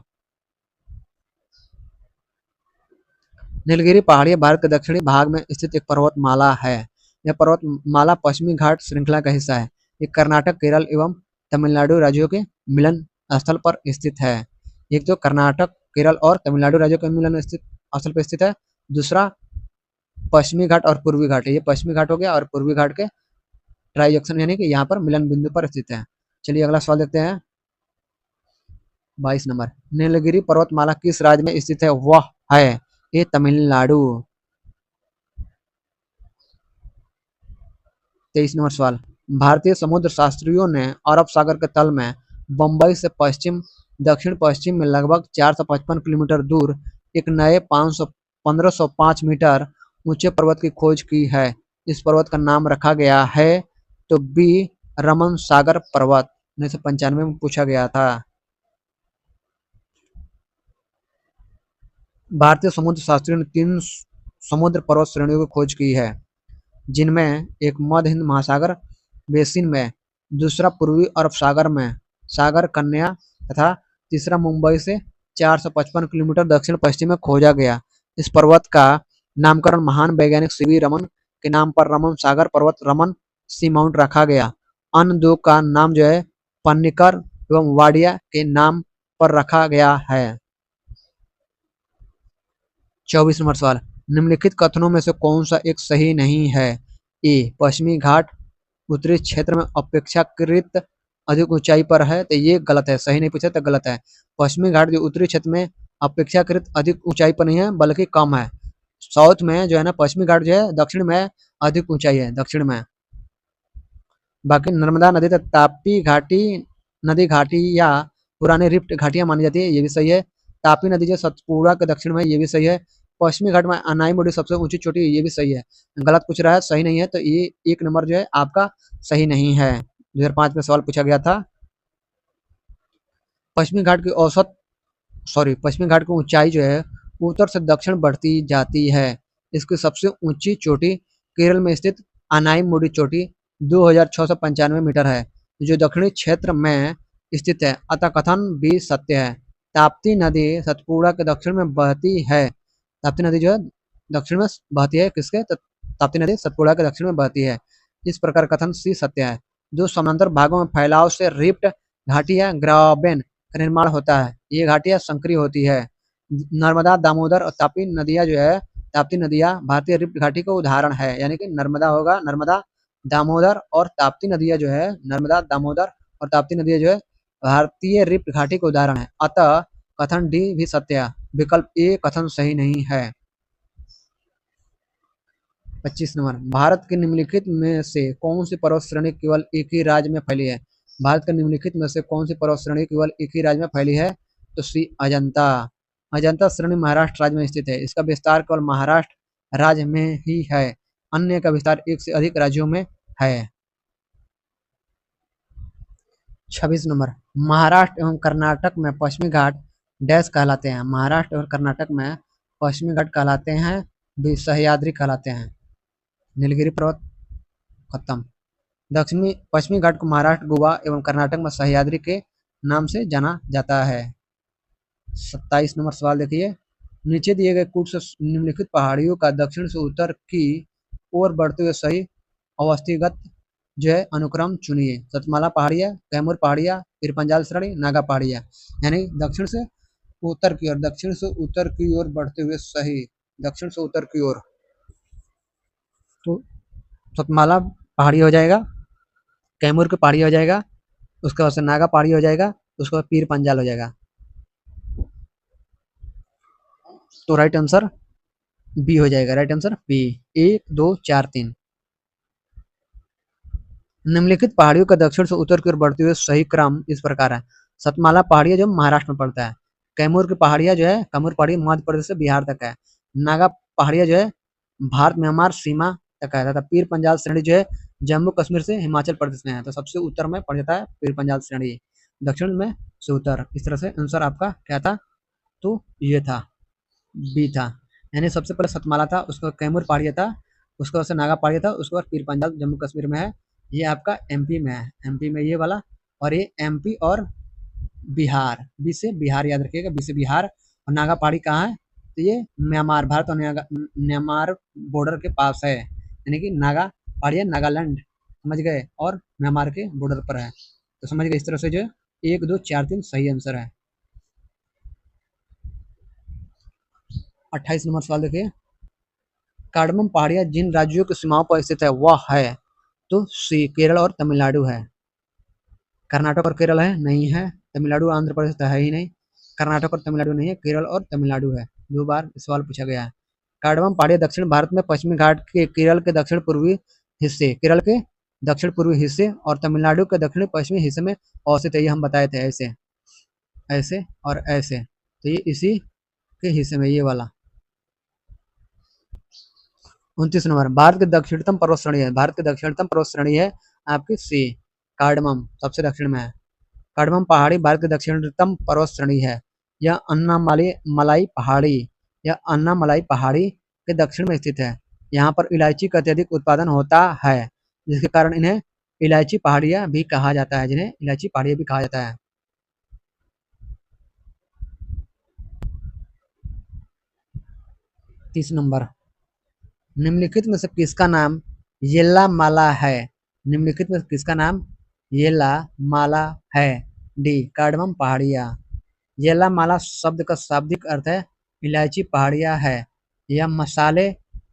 नीलगिरी पहाड़ियां भारत के दक्षिणी भाग में स्थित एक पर्वतमाला है। यह पर्वतमाला पश्चिमी घाट श्रृंखला का हिस्सा है। ये कर्नाटक, केरल एवं तमिलनाडु राज्यों के मिलन स्थल पर स्थित है। एक तो कर्नाटक, केरल और तमिलनाडु राज्यों के मिलन स्थल पर स्थित है। दूसरा पश्चिमी घाट और पूर्वी घाट है। ये पश्चिमी घाट हो गया और पूर्वी घाट के ट्राइजेक्शन यानी कि यहाँ पर मिलन बिंदु पर स्थित है। चलिए अगला सवाल देखते हैं। 22 नंबर, नीलगिरी पर्वतमाला किस राज्य में स्थित है? वह है। ये तमिलनाडु। 23 नंबर सवाल। भारतीय समुद्र शास्त्रियों ने अरब सागर के तल में बंबई से पश्चिम दक्षिण पश्चिम में लगभग 455 किलोमीटर दूर एक नए 1505 मीटर ऊंचे पर्वत की खोज की है। इस पर्वत का नाम रखा गया है तो बी रमन सागर पर्वत 1995 में पूछा गया था। भारतीय समुद्र शास्त्रियों ने 3 समुद्र पर्वत श्रेणियों की खोज की है, जिनमें एक मध्य हिंद महासागर बेसिन में, दूसरा पूर्वी अरब सागर में सागर कन्या तथा तीसरा मुंबई से 455 किलोमीटर दक्षिण पश्चिम में खोजा गया। इस पर्वत का नामकरण महान वैज्ञानिक सीवी रमन के नाम पर रमन सागर पर्वत रमन सी माउंट रखा गया। अन्य दो का नाम जो है पन्नीकर एवं वाडिया के नाम पर रखा गया है। 24 नंबर सवाल। निम्नलिखित कथनों में से कौन सा एक सही नहीं है? ए पश्चिमी घाट उत्तरी क्षेत्र में अपेक्षाकृत अधिक ऊंचाई पर है, तो ये गलत है, सही नहीं पूछा तो गलत है। पश्चिमी घाट जो उत्तरी क्षेत्र में अपेक्षाकृत अधिक ऊंचाई पर नहीं है बल्कि कम है। साउथ में जो है ना पश्चिमी घाट जो है दक्षिण में अधिक ऊंचाई है दक्षिण में। बाकी नर्मदा नदी तथा ताप्ती घाटी नदी घाटी या पुराने रिफ्ट घाटियां मानी जाती है, ये भी सही है। तापी नदी जो सतपुड़ा के दक्षिण में, ये भी सही है। पश्चिमी घाट में अनाई सबसे ऊंची चोटी, ये भी सही है। गलत पूछ रहा है, सही नहीं है, तो ये 1 नंबर जो है आपका सही नहीं है। 2005 में सवाल पूछा गया था। पश्चिमी घाट की औसत पश्चिमी घाट की ऊंचाई जो है उत्तर से दक्षिण बढ़ती जाती है। इसकी सबसे ऊंची चोटी केरल में स्थित अनाई चोटी 2695 मीटर है, जो दक्षिणी क्षेत्र में स्थित है। अतः कथन भी सत्य है। ताप्ती नदी सतपुड़ा के दक्षिण में बहती है। ताप्ती नदी जो है दक्षिण में बहती है, किसके? ताप्ती नदी सतपुड़ा के दक्षिण में बहती है। इस प्रकार कथन सी सत्य है। जो समानांतर भागों में फैलाव से रिफ्ट घाटी या ग्राबेन का निर्माण होता है। ये घाटियां संकरी होती है। नर्मदा दामोदर और ताप्ती नदियां जो है ताप्ती नदियां भारतीय रिफ्ट घाटी का उदाहरण है। यानी कि नर्मदा होगा, नर्मदा दामोदर और ताप्ती नदियां जो है नर्मदा दामोदर और ताप्ती नदियां जो है भारतीय रिफ्ट घाटी का उदाहरण है। अतः कथन डी भी सत्य है। विकल्प ए कथन सही नहीं है। 25 नंबर। भारत के निम्नलिखित में से कौन सी पर्वत श्रेणी केवल एक ही राज्य में फैली है? भारत के निम्नलिखित में से कौन सी पर्वत श्रेणी केवल एक ही राज्य में फैली है? तो सी अजंता। अजंता श्रेणी महाराष्ट्र राज्य में स्थित है। इसका विस्तार केवल महाराष्ट्र राज्य में ही है। अन्य का विस्तार 1 से अधिक राज्यों में है। 26 नंबर। महाराष्ट्र एवं कर्नाटक में पश्चिमी घाट डैश कहलाते हैं। महाराष्ट्र और कर्नाटक में पश्चिमी घाट कहलाते हैं, सह्याद्री कहलाते हैं। नीलगिरी पर्वत खत्म। दक्षिणी पश्चिमी घाट को महाराष्ट्र, गोवा एवं कर्नाटक में सह्याद्री के नाम से जाना जाता है। 27 नंबर सवाल देखिए। नीचे दिए गए कूट से निम्नलिखित पहाड़ियों का दक्षिण से उत्तर की ओर बढ़ते हुए सही अवस्थिगत जो है अनुक्रम चुनिए। सतमाला पहाड़िया, कैमूर पहाड़िया, फिर पंजाल श्रेणी, नागा पहाड़िया। यानी दक्षिण से उत्तर की ओर, दक्षिण से उत्तर की ओर बढ़ते हुए सही, दक्षिण से उत्तर की ओर। तो सतमाला पहाड़ी हो जाएगा, कैमूर की पहाड़ी हो जाएगा, उसके बाद से नागा पहाड़ी हो जाएगा, उसके बाद पीर पंजाल हो जाएगा। तो राइट आंसर बी हो जाएगा। Right answer B. 1 2 4 3। निम्नलिखित पहाड़ियों का दक्षिण से उत्तर की ओर बढ़ते हुए सही क्रम इस प्रकार है। सतमाला पहाड़िया जो महाराष्ट्र में पड़ता है, कैमूर की पहाड़िया जो है कैमूर पहाड़ी मध्य प्रदेश से बिहार तक है, नागा पहाड़िया जो है भारत म्यांमार सीमा तक है, तथा पीर पंजाल श्रेणी जो है जम्मू कश्मीर से हिमाचल प्रदेश में है। तो सबसे उत्तर में पड़ जाता है पीर पंजाल श्रेणी, दक्षिण में से उत्तर। इस तरह से आंसर आपका क्या था? तो ये था, बी था। यानी सबसे पहले सतमाला था, उसके बाद कैमूर पहाड़िया था, उसके बाद से नागा पहाड़िया था, उसके बाद पीर पंजाल जम्मू कश्मीर में है। ये आपका एमपी में है, एमपी में ये वाला, और ये एमपी और बिहार, बी से बिहार याद रखिएगा, बी से बिहार। और नागा पहाड़ी कहाँ है? तो ये म्यांमार, भारत और म्यांमार बॉर्डर के पास है। यानी कि नागा पहाड़ी नागालैंड, समझ गए, और म्यांमार के बॉर्डर पर है। तो समझ गए। इस तरह से जो 1 2 4 3 सही आंसर है। 28 नंबर सवाल देखिए। कार्डमम पहाड़ियाँ जिन राज्यों की सीमाओं पर स्थित है वह है? तो सी केरल और तमिलनाडु है। कर्नाटक और केरल है? नहीं है। तमिलनाडु आंध्र प्रदेश तो है ही नहीं। कर्नाटक और तमिलनाडु नहीं है, केरल और तमिलनाडु है। 2 बार सवाल पूछा गया है। कार्डमम पहाड़ी दक्षिण भारत में पश्चिमी घाट के केरल के दक्षिण पूर्वी हिस्से, केरल के दक्षिण पूर्वी हिस्से और तमिलनाडु के दक्षिण पश्चिमी हिस्से में अवस्थित है। ये हम बताए थे, ऐसे ऐसे और ऐसे, तो ये इसी के हिस्से में, ये वाला। 29 नंबर, भारत की दक्षिणतम पर्वत श्रेणी है, भारत की दक्षिणतम पर्वत श्रेणी है आपकी सी, कार्डमम सबसे दक्षिण में है। कार्डमम पहाड़ी भारत की दक्षिणतम पर्वत श्रेणी है। यह अन्नामलाई मलाई पहाड़ी, यह अन्नामलाई पहाड़ी के दक्षिण में स्थित है। यहाँ पर इलायची का अत्यधिक उत्पादन होता है, जिसके कारण इन्हें इलायची पहाड़ियाँ भी कहा जाता है, जिन्हें इलायची पहाड़ियाँ भी कहा जाता है। 30 नंबर, निम्नलिखित में से किसका नाम येला माला है? निम्नलिखित में से किसका नाम येला माला है? डी, कार्डमम पहाड़ियाँ। येला माला शब्द का शाब्दिक अर्थ है इलायची पहाड़ियाँ है। यह मसाले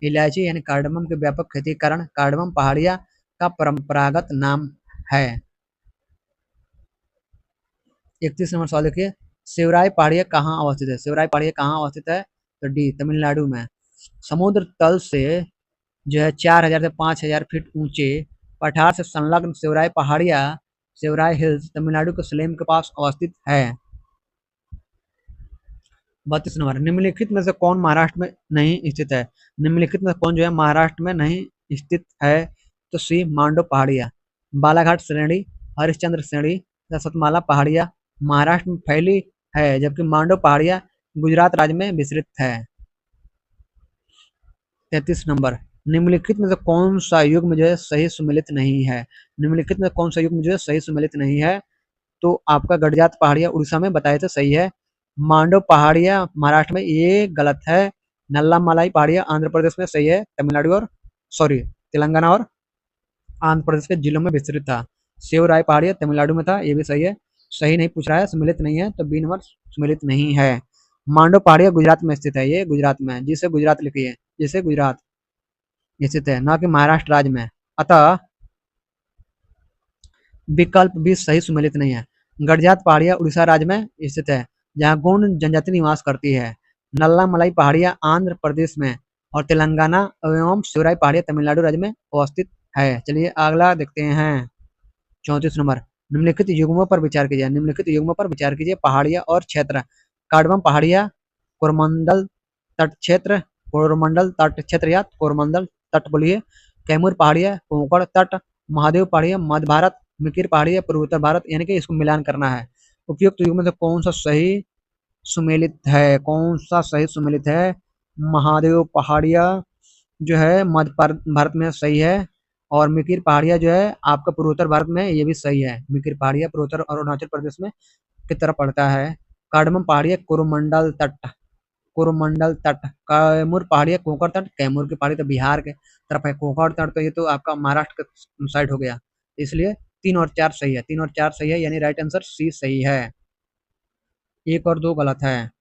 इलायची यानी कार्डमम के व्यापक खेती के कारण कार्डमम पहाड़ियाँ का परंपरागत नाम है। 31 नंबर सवाल देखिए, शिवराय पहाड़ियाँ कहाँ अवस्थित है? शिवराय पहाड़ियाँ कहाँ अवस्थित है? तो डी, तमिलनाडु में। समुद्र तल से जो है 4000 से 5000 फीट ऊंचे पठार से संलग्न शिवराय पहाड़ियाँ, शिवराय हिल्स तमिलनाडु के सलेम के पास अवस्थित है। 32 नंबर, निम्नलिखित में से कौन महाराष्ट्र में नहीं स्थित है? निम्नलिखित में कौन जो है महाराष्ट्र में नहीं स्थित है? तो सी, मांडो पहाड़ियाँ। बालाघाट श्रेणी, हरिश्चंद्र श्रेणी या सतमाला पहाड़ियाँ महाराष्ट्र में फैली है, जबकि मांडो पहाड़ियाँ गुजरात राज्य में विस्तृत है। 33 नंबर, निम्नलिखित में से कौन सा युग्म जो है सही सुमेलित नहीं है? निम्नलिखित में कौन सा युग्म जो है सही सुमेलित नहीं है? तो आपका गडजात पहाड़ियाँ उड़ीसा में बताए थे, सही है। मांडो पहाड़ियाँ महाराष्ट्र में, ये गलत है। नल्ला मलाई पहाड़ियाँ आंध्र प्रदेश में, सही है। तमिलनाडु और सॉरी तेलंगाना और आंध्र प्रदेश के जिलों में विस्तृत था। शिवराय पहाड़ियाँ तमिलनाडु में था, ये भी सही है। सही नहीं पूछ रहा है, सम्मिलित नहीं है, तो बी नंबर सम्मिलित नहीं है। मांडो पहाड़ियाँ गुजरात में स्थित है, ये गुजरात में है, जिसे गुजरात लिखी है, जिसे गुजरात स्थित है, न कि महाराष्ट्र राज्य में। अतः विकल्प भी सही सुमेलित नहीं है। गडजात पहाड़ियाँ उड़ीसा राज्य में स्थित है, जहाँ गोंड जनजाति निवास करती है। नल्ला मलाई पहाड़ियाँ आंध्र प्रदेश में और तेलंगाना एवं शिवराय पहाड़ियाँ तमिलनाडु राज्य में अवस्थित है। चलिए अगला देखते हैं। 34 नंबर, निम्नलिखित युग्मों पर विचार कीजिए, निम्नलिखित युग्मों पर विचार कीजिए। पहाड़ियाँ और क्षेत्र, कार्डमम पहाड़ियाँ, कोरमंडल तट क्षेत्र, कोरमंडल तट क्षेत्र या कोरमंडल तट बोलिए। कैमूर पहाड़ियाँ, कोंकण तट, महादेव पहाड़ियाँ मध्य भारत, मिकिर पहाड़ियाँ पूर्वोत्तर भारत, यानी कि इसको मिलान करना है। उपयुक्त युग्म में से कौन सा सही सुमेलित है? कौन सा सही सुमेलित है? महादेव पहाड़ियाँ जो है मध्य भारत में सही है, और मिकिर पहाड़ियाँ जो है आपका पूर्वोत्तर भारत में, ये भी सही है। मिकिर पहाड़ियाँ पूर्वोत्तर और अरुणाचल प्रदेश में की तरफ पड़ता है। कार्डमम पहाड़ियाँ कोरोमंडल तट, कोरोमंडल तट। कैमूर पहाड़ियाँ कोंकण तट, कैमूर की पहाड़ी तो बिहार के तरफ है, कोंकण तट तो ये तो आपका महाराष्ट्र के साइड हो गया, इसलिए 3 और 4 सही है, 3 और 4 सही है, यानी राइट आंसर सी सही है। 1 और 2 गलत है।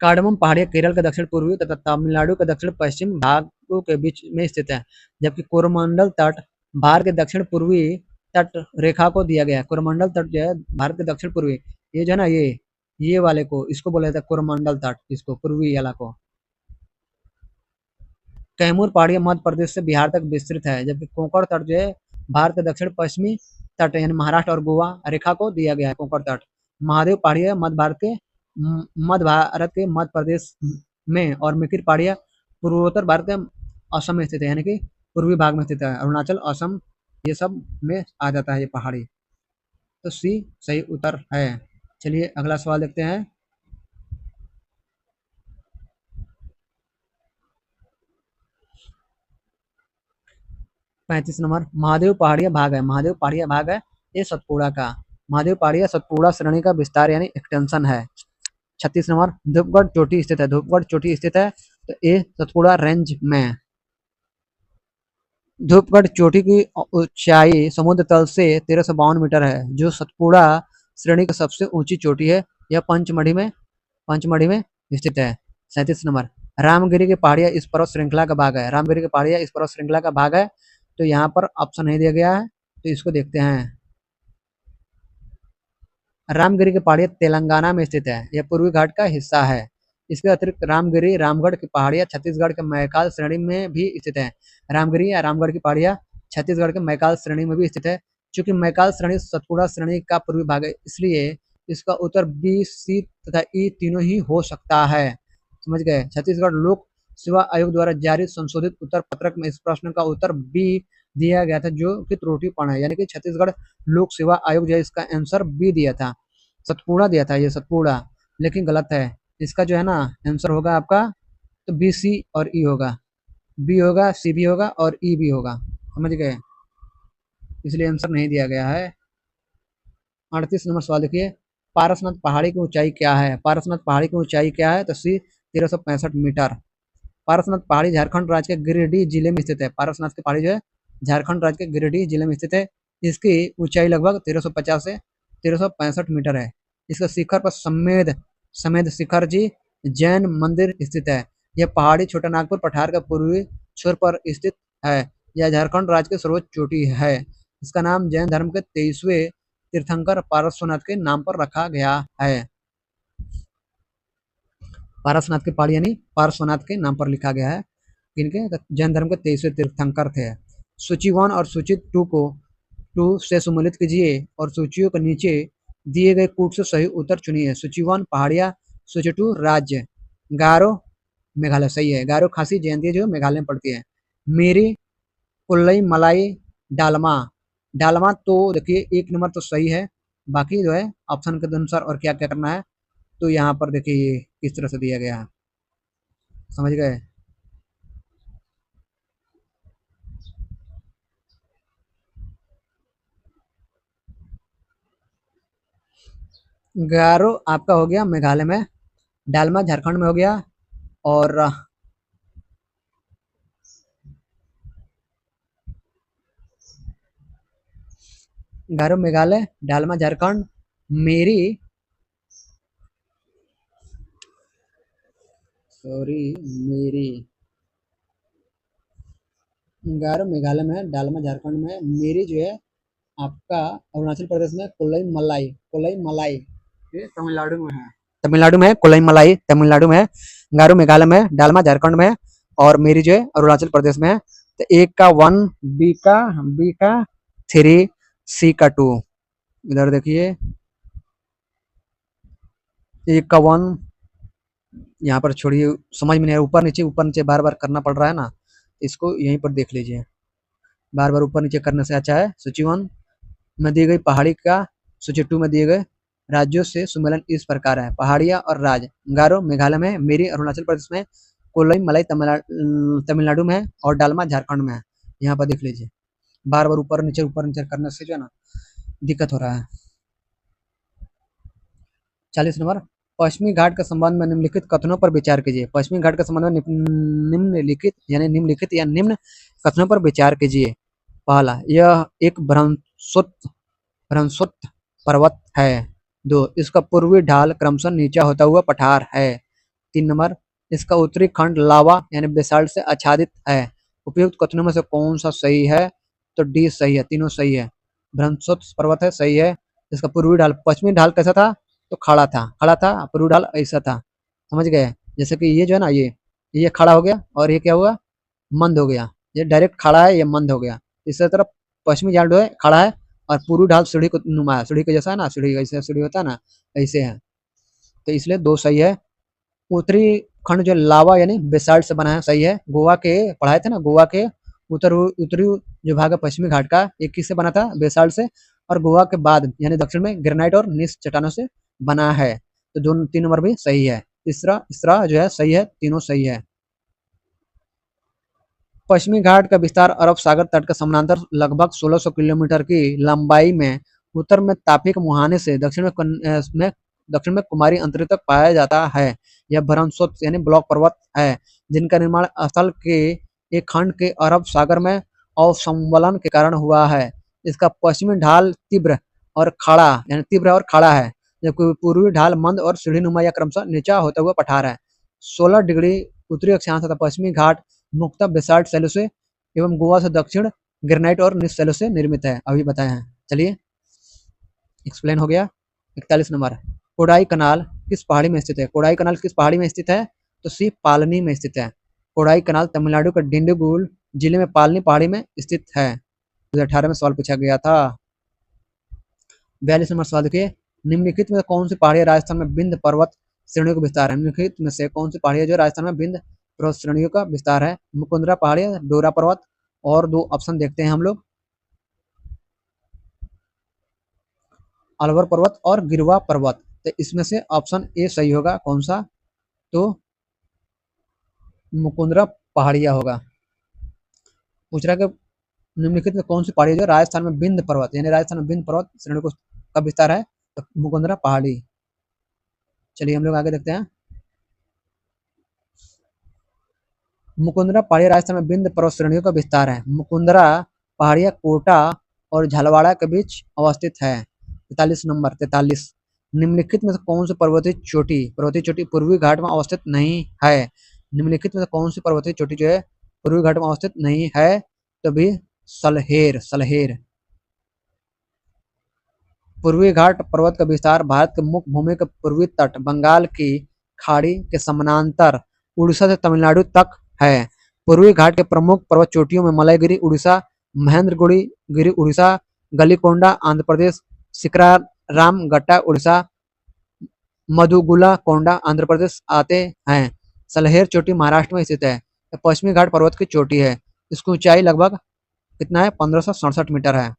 कार्डमम पहाड़ियाँ केरल के दक्षिण पूर्वी तथा तमिलनाडु के दक्षिण पश्चिम भागों के बीच में स्थित है, जबकि कोरोमंडल तट भारत के दक्षिण पूर्वी तट रेखा को दिया गया है। कोरोमंडल तट जो है भारत के दक्षिण पूर्वी, ये जो है ना, ये वाले को, इसको बोला जाता है कोरोमंडल तट, इसको पूर्वी वाला को। कैमूर पहाड़ियाँ मध्य प्रदेश से बिहार तक विस्तृत है, जबकि कोंकण तट जो है भारत के दक्षिण पश्चिमी तट यानी महाराष्ट्र और गोवा रेखा को दिया गया है, कोंकण तट। महादेव पहाड़ियाँ मध्य भारत के मध्य प्रदेश में, और मिकिर पहाड़ियाँ पूर्वोत्तर भारत के असम में स्थित है, यानी कि पूर्वी भाग में स्थित है, अरुणाचल असम ये सब में आ जाता है ये पहाड़ी। तो सी सही उत्तर है। चलिए अगला सवाल देखते हैं। 35 नंबर, महादेव पहाड़ियाँ भाग है, महादेव पहाड़ियाँ भाग है ये सतपुड़ा का। महादेव पहाड़ियाँ सतपुड़ा श्रेणी का विस्तार यानी एक्सटेंशन है। 36 नंबर, धूपगढ़ चोटी स्थित है, धूपगढ़ चोटी स्थित है, तो ये सतपुड़ा रेंज में। धूपगढ़ चोटी की ऊंचाई समुद्र तल से 1352 मीटर है, जो सतपुड़ा श्रेणी की सबसे ऊंची चोटी है। यह पंचमढ़ी में स्थित है। 37 नंबर, रामगिरी की पहाड़ियाँ इस पर्वत श्रृंखला का भाग है, रामगिरी की पहाड़ियाँ इस पर्वत श्रृंखला का भाग है, तो यहाँ पर ऑप्शन नहीं दिया गया है, तो इसको देखते हैं। रामगिरी की पहाड़ियाँ तेलंगाना में स्थित है। यह पूर्वी घाट का हिस्सा है। इसके अतिरिक्त रामगिरी, रामगढ़ की पहाड़ियाँ छत्तीसगढ़ के मैकाल श्रेणी में भी स्थित है। रामगिरी या रामगढ़ की पहाड़ियाँ छत्तीसगढ़ के मैकाल श्रेणी में भी स्थित है। चूंकि मैकाल श्रेणी सतपुड़ा श्रेणी का पूर्वी भाग है, इसलिए इसका उत्तर बी, सी तथा ई तीनों ही हो सकता है। समझ गए? छत्तीसगढ़ लोक सेवा आयोग द्वारा जारी संशोधित उत्तर पत्रक में इस प्रश्न का उत्तर बी दिया गया था, जो कि त्रुटिपूर्ण है। यानी कि छत्तीसगढ़ लोक सेवा आयोग जो है इसका आंसर बी दिया था, सतपुड़ा दिया था, ये सतपुड़ा, लेकिन गलत है। इसका जो है ना आंसर होगा आपका तो बी, सी और ई होगा। बी होगा, सी भी होगा और ई भी होगा। समझ गए? इसलिए आंसर नहीं दिया गया है। 38 नंबर सवाल देखिए, पारसनाथ पहाड़ी की ऊंचाई क्या है? पारसनाथ पहाड़ी की ऊंचाई क्या है? तो सी 1365 मीटर। पारसनाथ पहाड़ी झारखंड राज्य के गिरिडीह जिले में स्थित है। पारसनाथ की पहाड़ी जो है झारखंड राज्य के गिरिडीह जिले में स्थित है। इसकी ऊंचाई लगभग 1350 से 1365 मीटर है। इसका शिखर पर समेद समेद शिखर जी जैन मंदिर स्थित है। यह पहाड़ी छोटा नागपुर पठार के पूर्वी छोर पर स्थित है। यह झारखंड राज्य की सर्वोच्च चोटी है। इसका नाम जैन धर्म के 23वें तीर्थंकर पार्श्वनाथ के नाम पर रखा गया है। पारसनाथ की पहाड़ी यानी पार्श्वनाथ के नाम पर लिखा गया है। इनके जैन धर्म के 23वें तीर्थंकर थे। सूची 1 और सूची 2 को 2 से सम्मिलित कीजिए और सूचियों के नीचे दिए गए कूट से सही उत्तर चुनिए। सूची 1 पहाड़ियाँ, सूची 2 राज्य। गारो मेघालय सही है। गारो खासी जयंती जो मेघालय में पड़ती है। मेरी, कुल्लई, मलाई, डालमा। डालमा तो देखिए 1 नंबर तो सही है, बाकी जो है ऑप्शन के अनुसार और क्या क्या करना है। तो यहाँ पर देखिए ये किस तरह से दिया गया है, समझ गए? गारो आपका हो गया मेघालय में, डालमा झारखंड में हो गया, और गारो मेघालय, डालमा झारखंड, मेरी सॉरी मेरी गारो मेघालय में, डालमा झारखंड में, मेरी जो है आपका अरुणाचल प्रदेश में, कोलई मलाई, कोलई मलाई ये तमिलनाडु में है। तमिलनाडु में कोलई मलाई तमिलनाडु में है, गारो मेघालय में, डालमा झारखंड में, और मेरी जो है अरुणाचल प्रदेश में है। तो एक का 1, बी का 3, सी का 2। इधर देखिए, एक का 1 यहाँ पर छोड़िए, समझ में नहीं आ रहा, ऊपर नीचे बार बार करना पड़ रहा है ना, इसको यहीं पर देख लीजिए। बार बार ऊपर नीचे करने से अच्छा है। सूची 1 में दी गई पहाड़ी का सूची 2 में दिए गए राज्यों से सुमेलन इस प्रकार है। पहाड़ियाँ और राज्य, गारो मेघालय में, मेरी अरुणाचल प्रदेश में, कोलई मलाई तमिलनाडु में और डालमा झारखंड में है। यहाँ पर देख लीजिए, बार बार ऊपर नीचे करने से जो है ना दिक्कत हो रहा है। 40 नंबर, पश्चिमी घाट के संबंध में निम्नलिखित कथनों पर विचार कीजिए। पश्चिमी घाट के संबंध में निम्नलिखित या निम्न कथनों पर विचार कीजिए। पहला, यह एक भ्रंशोत्त पर्वत है। 2, इसका पूर्वी ढाल क्रमशः नीचा होता हुआ पठार है। 3 नंबर, इसका उत्तरी खंड लावा यानी बेसाल्ट से आच्छादित है। उपयुक्त कथनों में से कौन सा सही है? तो डी सही है, तीनों सही है। भ्रंशोत्त पर्वत है, सही है। इसका पूर्वी ढाल, पश्चिमी ढाल कैसा था? तो खड़ा था, पूर्वी ढाल ऐसा था। समझ गए? जैसे कि ये जो है ना, ये खड़ा हो गया और ये क्या हुआ? मंद हो गया। ये डायरेक्ट खड़ा है, ये मंद हो गया। इसी तरह पश्चिमी ढाल जो है खड़ा है और पूर्वी ढाल सीढ़ी को नुमा है, सीढ़ी के जैसा है ना, सीढ़ी ऐसे सीढ़ी होता है ना, ऐसे है। तो इसलिए 2 सही है। उत्तरी खंड जो लावा यानी बेसाल्ट से बना है, सही है। गोवा के पढ़ाए थे ना, गोवा के उत्तरी जो भाग है पश्चिमी घाट का, एक किससे बना था? बेसाल्ट से। और गोवा के बाद यानी दक्षिण में ग्रेनाइट और निस चट्टानों से बना है। तो दोनों 3 नंबर भी सही है। तीसरा जो है सही है, तीनों सही है। पश्चिमी घाट का विस्तार अरब सागर तट के समानांतर लगभग 1600 किलोमीटर की लंबाई में उत्तर में तापी के मुहाने से दक्षिण में कुमारी अंतरिक्ष तक पाया जाता है। यह भ्रमशोत्त यानी ब्लॉक पर्वत है, जिनका निर्माण स्थल के एक खंड के अरब सागर में अवसंवलन के कारण हुआ है। इसका पश्चिमी ढाल तीव्र और खड़ा है, जबकि पूर्वी ढाल मंद और सीढ़ीनुमा या क्रमशः नीचा होता हुआ पठार है। 16 डिग्री उत्तरी अक्षांश तथा पश्चिमी घाट मुख्यतः बेसाल्ट शैलों से एवं गोवा से दक्षिण ग्रेनाइट और निस शैलों से निर्मित है। अभी बताए हैं। चलिए, एक्सप्लेन हो गया। 41 नंबर, कोडाई कनाल किस पहाड़ी में स्थित है? कोडाई कनाल किस पहाड़ी में स्थित है? तो सी पालनी में स्थित है। कोडाई कनाल तमिलनाडु के डिंडीगुल जिले में पालनी पहाड़ी में स्थित है। 2018 में सवाल पूछा गया था। 42 नंबर सवाल देखिए, निम्नलिखित में कौन सी पहाड़ी राजस्थान में विंध्य पर्वत श्रेणियों का विस्तार है? निम्नलिखित में से कौन सी पहाड़ी है जो राजस्थान में विंध्य पर्वत श्रेणियों का विस्तार है? मुकुंदरा पहाड़ी, डोरा पर्वत, और दो ऑप्शन देखते हैं हम लोग, अलवर पर्वत और गिरवा पर्वत। तो इसमें से ऑप्शन ए सही होगा, कौन सा? तो मुकुंदरा पहाड़िया होगा। पूछ रहा है कि निम्नलिखित में कौन सी पहाड़ी है जो राजस्थान में विंध्य पर्वत, यानी राजस्थान में विंध्य पर्वत श्रेणी को का विस्तार है? तो मुकुंदरा पहाड़ी। चलिए हम लोग आगे देखते हैं। मुकुंदरा पहाड़ी राजस्थान में विंध्य पर्वत श्रेणियों का विस्तार है। मुकुंदरा पहाड़िया कोटा और झालवाड़ा के बीच अवस्थित है। 43 नंबर, 43, निम्नलिखित में से कौन सी पर्वतीय चोटी पूर्वी घाट में अवस्थित नहीं है? निम्नलिखित में से कौन सी पर्वतीय चोटी जो है पूर्वी घाट में अवस्थित नहीं है? तो भी सलहेर, सलहेर। पूर्वी घाट पर्वत का विस्तार भारत के मुख्य भूमि के पूर्वी तट बंगाल की खाड़ी के समानांतर उड़ीसा से तमिलनाडु तक है। पूर्वी घाट के प्रमुख पर्वत चोटियों में मलयगिरी उड़ीसा, महेंद्रगिरी गिरी उड़ीसा, गलीकोंडा आंध्र प्रदेश, शिखराराम गट्टा उड़ीसा, मधुगुला कोंडा आंध्र प्रदेश आते हैं। सलहेर चोटी महाराष्ट्र में स्थित है। पश्चिमी घाट पर्वत की चोटी है। इसकी ऊंचाई लगभग कितना है? 1567 मीटर है।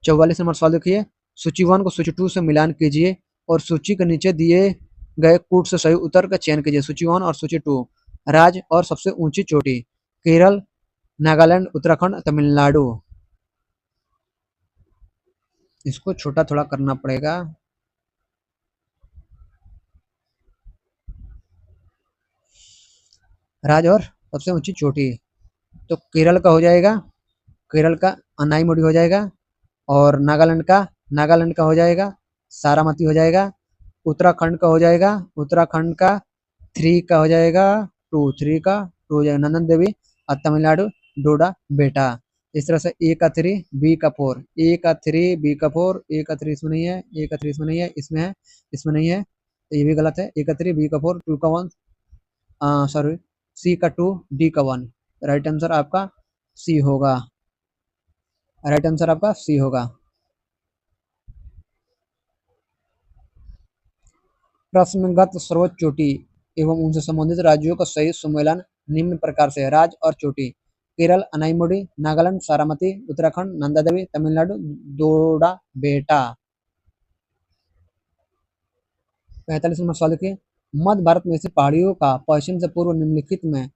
44 नंबर सवाल देखिए, सूची 1 को सूची 2 से मिलान कीजिए और सूची के नीचे दिए गए कूट से सही उत्तर का चयन कीजिए। सूची 1 और सूची 2, राज्य और सबसे ऊंची चोटी, केरल, नागालैंड, उत्तराखंड, तमिलनाडु। इसको छोटा थोड़ा करना पड़ेगा। राज्य और सबसे ऊंची चोटी, तो केरल का हो जाएगा, केरल का अनाईमुडी हो जाएगा, और नागालैंड का हो जाएगा सारामती हो जाएगा, उत्तराखंड का हो जाएगा, उत्तराखंड का 3 का हो जाएगा, 3 का 2 हो जाएगा नंदन देवी, और तमिलनाडु डोडा बेटा। इस तरह से ए का 3, बी का 4, ए का 3, बी का 4, ए का 3 इसमें नहीं है, ए का 3 इसमें नहीं है, इसमें है, इसमें नहीं है, तो ये भी गलत है। ए का 3, बी का 4, 2 का 1, सॉरी, सी का 2, डी का 1। राइट आंसर आपका सी होगा, राइट आंसर आपका सी होगा। प्रश्नगत सर्वोच्च चोटी एवं उनसे संबंधित राज्यों का सही सम्मेलन निम्न प्रकार से है। राज्य और चोटी, केरल अनाईमुडी, नागालैंड सारामती, उत्तराखंड नंदा देवी, तमिलनाडु डोडा बेटा। 45 नंबर सवाल देखिए, मध्य भारत में स्थित पहाड़ियों का पश्चिम से पूर्व निम्नलिखित में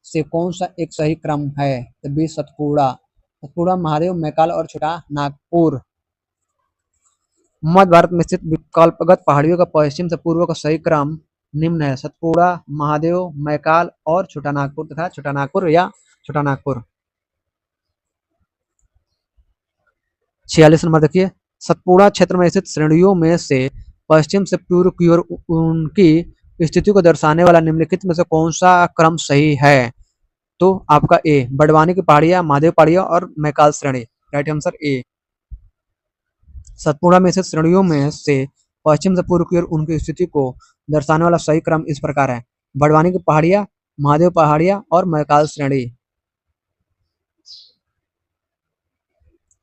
से कौन सा एक सही क्रम है? तो बी सतपुड़ा, सतपुड़ा, महादेव, मैकाल और छोटा नागपुर। मध्य भारत में स्थित विकल्पगत पहाड़ियों का पश्चिम से पूर्व का सही क्रम निम्न है: सतपुड़ा, महादेव, मैकाल और छोटा नागपुर तथा छोटा नागपुर या छोटा नागपुर। 46 नंबर देखिए, सतपुड़ा क्षेत्र में स्थित श्रेणियों में से पश्चिम से पूर्व की ओर उनकी स्थिति को दर्शाने वाला निम्नलिखित में से कौन सा क्रम सही है? तो आपका ए, बड़वानी की पहाड़ियां, महादेव पहाड़ियां और मैकाल श्रेणी। Right answer A. सतपुड़ा में स्थित श्रेणियों में से पश्चिम से पूर्व की ओर उनकी स्थिति को दर्शाने वाला सही क्रम इस प्रकार है: बड़वानी की पहाड़ियां, महादेव पहाड़ियां और मैकाल श्रेणी।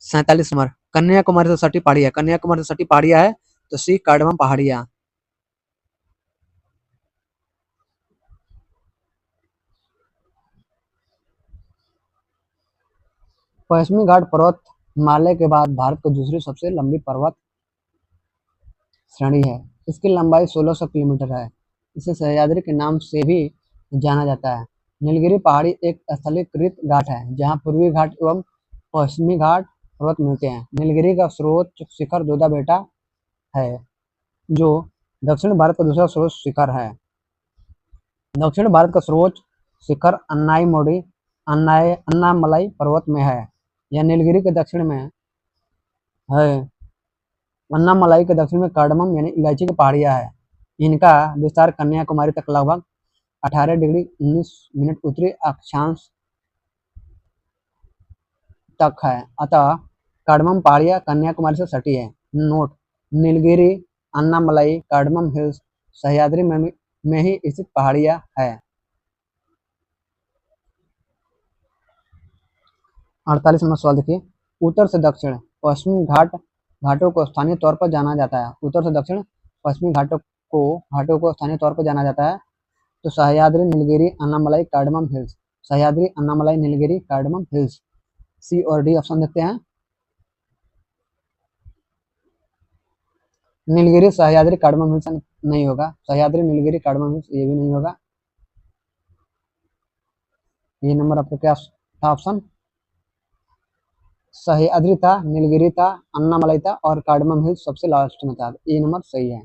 47 नंबर, कन्याकुमारी से सटी पहाड़ियां, कन्याकुमारी से सटी पहाड़ियां है तो सी कार्डमम पहाड़ियां। पश्चिमी घाट पर्वत हिमालय के बाद भारत की दूसरी सबसे लंबी पर्वत श्रेणी है। इसकी लंबाई 1600 किलोमीटर है। इसे सह्याद्री के नाम से भी जाना जाता है। नीलगिरी पहाड़ी एक स्थलीकृत घाट है जहाँ पूर्वी घाट एवं पश्चिमी घाट पर्वत मिलते हैं। नीलगिरी का सर्वोच्च शिखर दोदा बेटा है जो दक्षिण भारत का दूसरा सर्वोच्च शिखर है। दक्षिण भारत का सर्वोच्च शिखर अन्नामलाई पर्वत में है। यह नीलगिरी के दक्षिण में है। अन्नामलाई के दक्षिण में कार्डमम यानी इलायची की पहाड़ियां है। इनका विस्तार कन्याकुमारी तक लगभग 18 डिग्री 19 मिनट उत्तरी अक्षांश तक है। अतः कार्डमम पहाड़ियां कन्याकुमारी से सटी है। Note, Nilgiri, Annamalai, cardamom hills Sahyadri में ही स्थित पहाड़ियां है। 48 नंबर सवाल देखिए, उत्तर से दक्षिण पश्चिमी घाटों को स्थानीय तौर पर जाना जाता है। उत्तर से दक्षिण पश्चिमी घाटों को स्थानीय तौर पर जाना जाता है। तो Sahyadri, Nilgiri, Annamalai, cardamom hills. Sahyadri, Annamalai, Nilgiri, cardamom hills. C और डी ऑप्शन देखते हैं। नीलगिरी, सह्याद्री, कार्डमम हिल्स नहीं होगा। सह्याद्री, नीलगिरी, कार्डमम हिल्स ये भी नहीं होगा। ये नंबर आपका क्या था ऑप्शन? सह्याद्री था, नीलगिरी था, अन्नामलाई था और कार्डमम हिल्स सबसे लास्ट में था। ये नंबर सही है।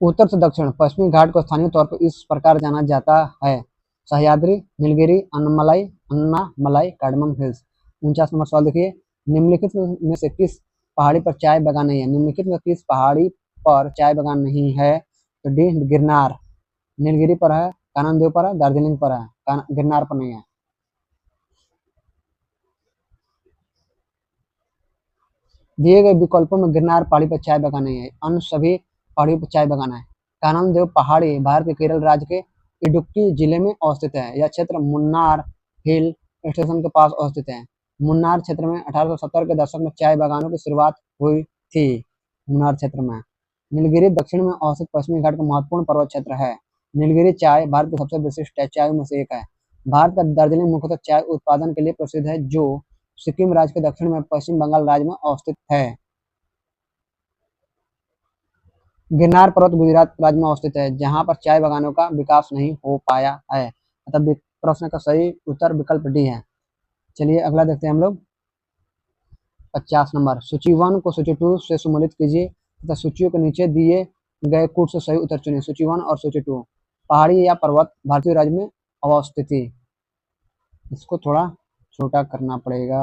उत्तर से दक्षिण पश्चिमी घाट को स्थानीय तौर पर इस प्रकार जाना जाता है। Sahyadri, Nilgiri, Annamalai, cardamom hills. 49 number सवाल देखिए, निम्नलिखित में से किस पहाड़ी पर चाय बागान नहीं है? निम्नलिखित में किस पहाड़ी पर चाय बागान नहीं है? तो डी गिरनार। नीलगिरी पर है, कानन देव पर है, दार्जिलिंग पर है, गिरनार पर नहीं है। दिए गए विकल्पों में गिरनार पहाड़ी पर चाय बागान नहीं है, अन्य सभी पहाड़ियों पर चाय बागान है। कानन देव पहाड़ी भारत के केरल राज्य के इडुक्की जिले में अवस्थित है। यह क्षेत्र मुन्नार हिल स्टेशन के पास अवस्थित है। मुन्नार क्षेत्र में 1870 के दशक में चाय बागानों की शुरुआत हुई थी। मुन्नार क्षेत्र में नीलगिरी दक्षिण में अवस्थित पश्चिमी घाट का महत्वपूर्ण पर्वत क्षेत्र है। नीलगिरी चाय भारत की सबसे विशिष्ट चायों में से एक है। भारत का दार्जिलिंग मुख्यतः चाय उत्पादन के लिए प्रसिद्ध है, जो सिक्किम राज्य के दक्षिण में पश्चिम बंगाल राज्य में अवस्थित है। गिरनार पर्वत गुजरात राज्य में अवस्थित है, जहां पर चाय बागानों का विकास नहीं हो पाया है। अतः प्रश्न का सही उत्तर विकल्प डी है। चलिए अगला देखते हैं हम लोग। 50 नंबर, सूची 1 को सूची 2 से सम्मिलित कीजिए तथा सूचियों के नीचे दिए गए कूट से सही उत्तर चुनिए। सूची 1 और सूची 2। पहाड़ी या पर्वत भारतीय राज्य में अवस्थिति। इसको थोड़ा छोटा करना पड़ेगा।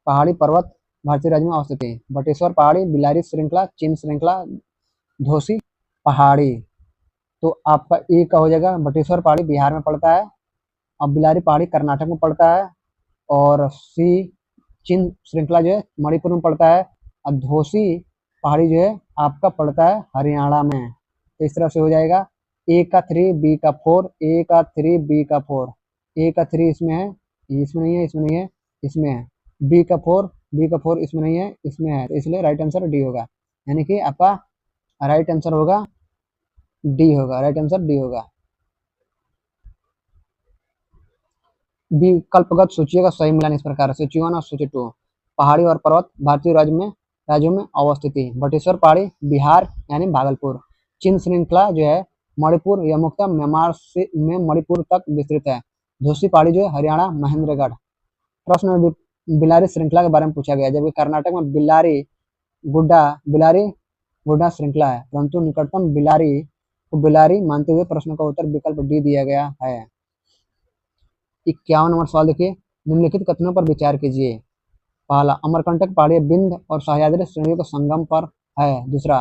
पहाड़ी पर्वत भारतीय राज्य में अवस्थित है। बटेश्वर पहाड़ी, बिलारी श्रृंखला, चिन श्रृंखला, धोसी पहाड़ी। तो आपका ए का हो जाएगा। बटेश्वर पहाड़ी बिहार में पड़ता है और बिलारी पहाड़ी कर्नाटक में पड़ता है और सी चिन श्रृंखला जो है मणिपुर में पड़ता है और धोसी पहाड़ी जो है आपका पड़ता है हरियाणा में। तो इस तरह से हो जाएगा ए का 3 बी का 4, ए का 3 बी का 4। ए का 3 इसमें है, इसमें नहीं है, इसमें नहीं है, इसमें है। बी का 4, बी का 4 इसमें नहीं है, इसमें है। तो इसलिए राइट आंसर डी होगा। यानी कि आपका राइट आंसर होगा डी होगा। राइट आंसर डी होगा। विकल्पगत सूचियों का सही मिलान इस प्रकार है। सूची 1 और सूची 2। पहाड़ी और पर्वत भारतीय राज्यों में अवस्थित है। बटेश्वर पहाड़ी बिहार यानी भागलपुर। चिन श्रृंखला जो है मणिपुर या मुख्यतः म्यांमार से में मणिपुर तक विस्तृत है। धोसी पहाड़ी जो है हरियाणा महेंद्रगढ़। प्रश्न में बिलारी श्रृंखला के बारे में पूछा गया, जबकि कर्नाटक में बिलारी गुड्डा श्रृंखला है, परंतु निकटतम बिलारी को बिलारी मानते हुए प्रश्न का उत्तर विकल्प डी दिया गया है। 51 नंबर सवाल देखिए, निम्नलिखित कथनों पर विचार कीजिए। पहला, अमरकंटक पहाड़ी विंध्य और सह्याद्री श्रेणियों के संगम पर है। दूसरा,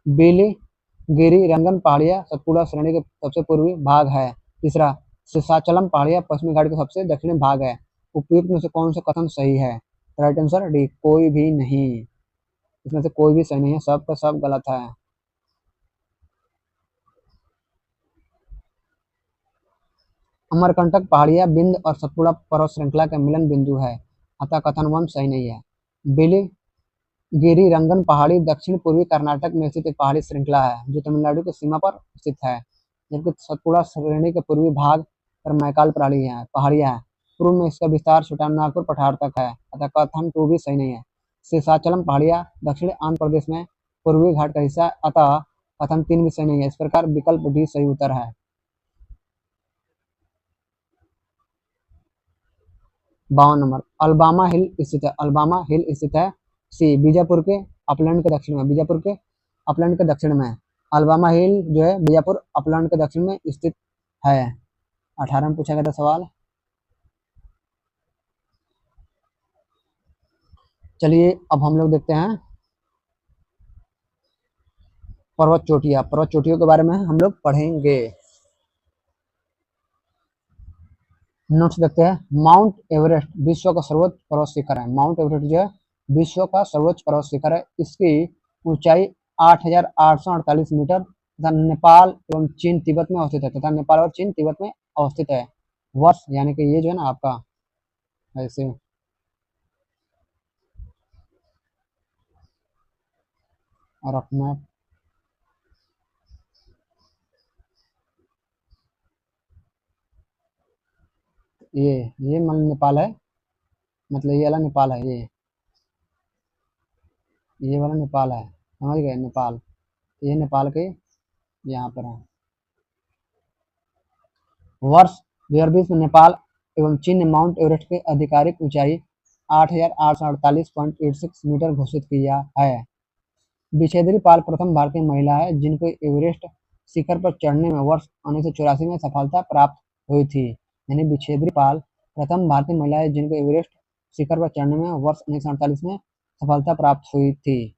बेलीगिरी रंगन पहाड़ियां सतपुड़ा श्रेणी के सबसे पूर्वी भाग है। तीसरा, शेषाचलम पहाड़ियां पश्चिमी घाट के सबसे दक्षिणी भाग है। उपयुक्त में से कौन सा कथन सही है? राइट आंसर डी, कोई भी नहीं। इसमें से कोई भी सही नहीं है, सब का सब गलत है। अमरकंटक पहाड़ियां विंध्य और सतपुड़ा पर्वत श्रृंखला का मिलन बिंदु है, अतः कथन 1 सही नहीं है। बेलीगिरी रंगन पहाड़ी दक्षिण पूर्वी कर्नाटक में स्थित एक पहाड़ी श्रृंखला है, जो तमिलनाडु की सीमा पर स्थित है, जबकि सतपुड़ा श्रेणी के पूर्वी भाग पर मैकाल पहाड़ियां है। पूर्व में इसका विस्तार छोटानागपुर पठार तक है, अतः कथन 2 भी सही नहीं है। शेषाचलम पहाड़ियां दक्षिण आंध्र प्रदेश में पूर्वी घाट का हिस्सा, अतः कथन 3 भी सही नहीं है। इस प्रकार विकल्प डी सही उत्तर है। 52 नंबर, अल्बामा हिल स्थित है। सी, बीजापुर के अपलैंड के दक्षिण में। बीजापुर के अपलैंड के दक्षिण में अल्बामा हिल जो है बीजापुर अपलैंड के दक्षिण में स्थित है। 18 में पूछा गया था सवाल। चलिए अब हम लोग देखते हैं पर्वत चोटियों के बारे में हम लोग पढ़ेंगे। नोट्स देखते हैं। माउंट एवरेस्ट विश्व का सर्वोच्च पर्वत शिखर है। माउंट एवरेस्ट जो है विश्व का सर्वोच्च पर्वत शिखर है। इसकी ऊंचाई 8,848 मीटर तथा नेपाल एवं चीन तिब्बत में अवस्थित है, तथा नेपाल और चीन तिब्बत में अवस्थित है। वर्ष यानी कि ये जो है ना आपका ऐसे, और अपना ये मान नेपाल है, मतलब ये वाला नेपाल है, ये वाला नेपाल है, समझ गए, नेपाल, ये नेपाल के यहाँ पर है। वर्ष 2020 में नेपाल एवं चीन ने माउंट एवरेस्ट की आधिकारिक ऊंचाई 8,848.86 मीटर घोषित किया है। विछेदरी पाल प्रथम भारतीय महिला है जिनको एवरेस्ट शिखर पर चढ़ने में वर्ष 1984 में सफलता प्राप्त हुई थी। यानी विछेदरी पाल प्रथम भारतीय महिला है जिनको एवरेस्ट शिखर पर चढ़ने में वर्ष 1948 में सफलता प्राप्त हुई थी।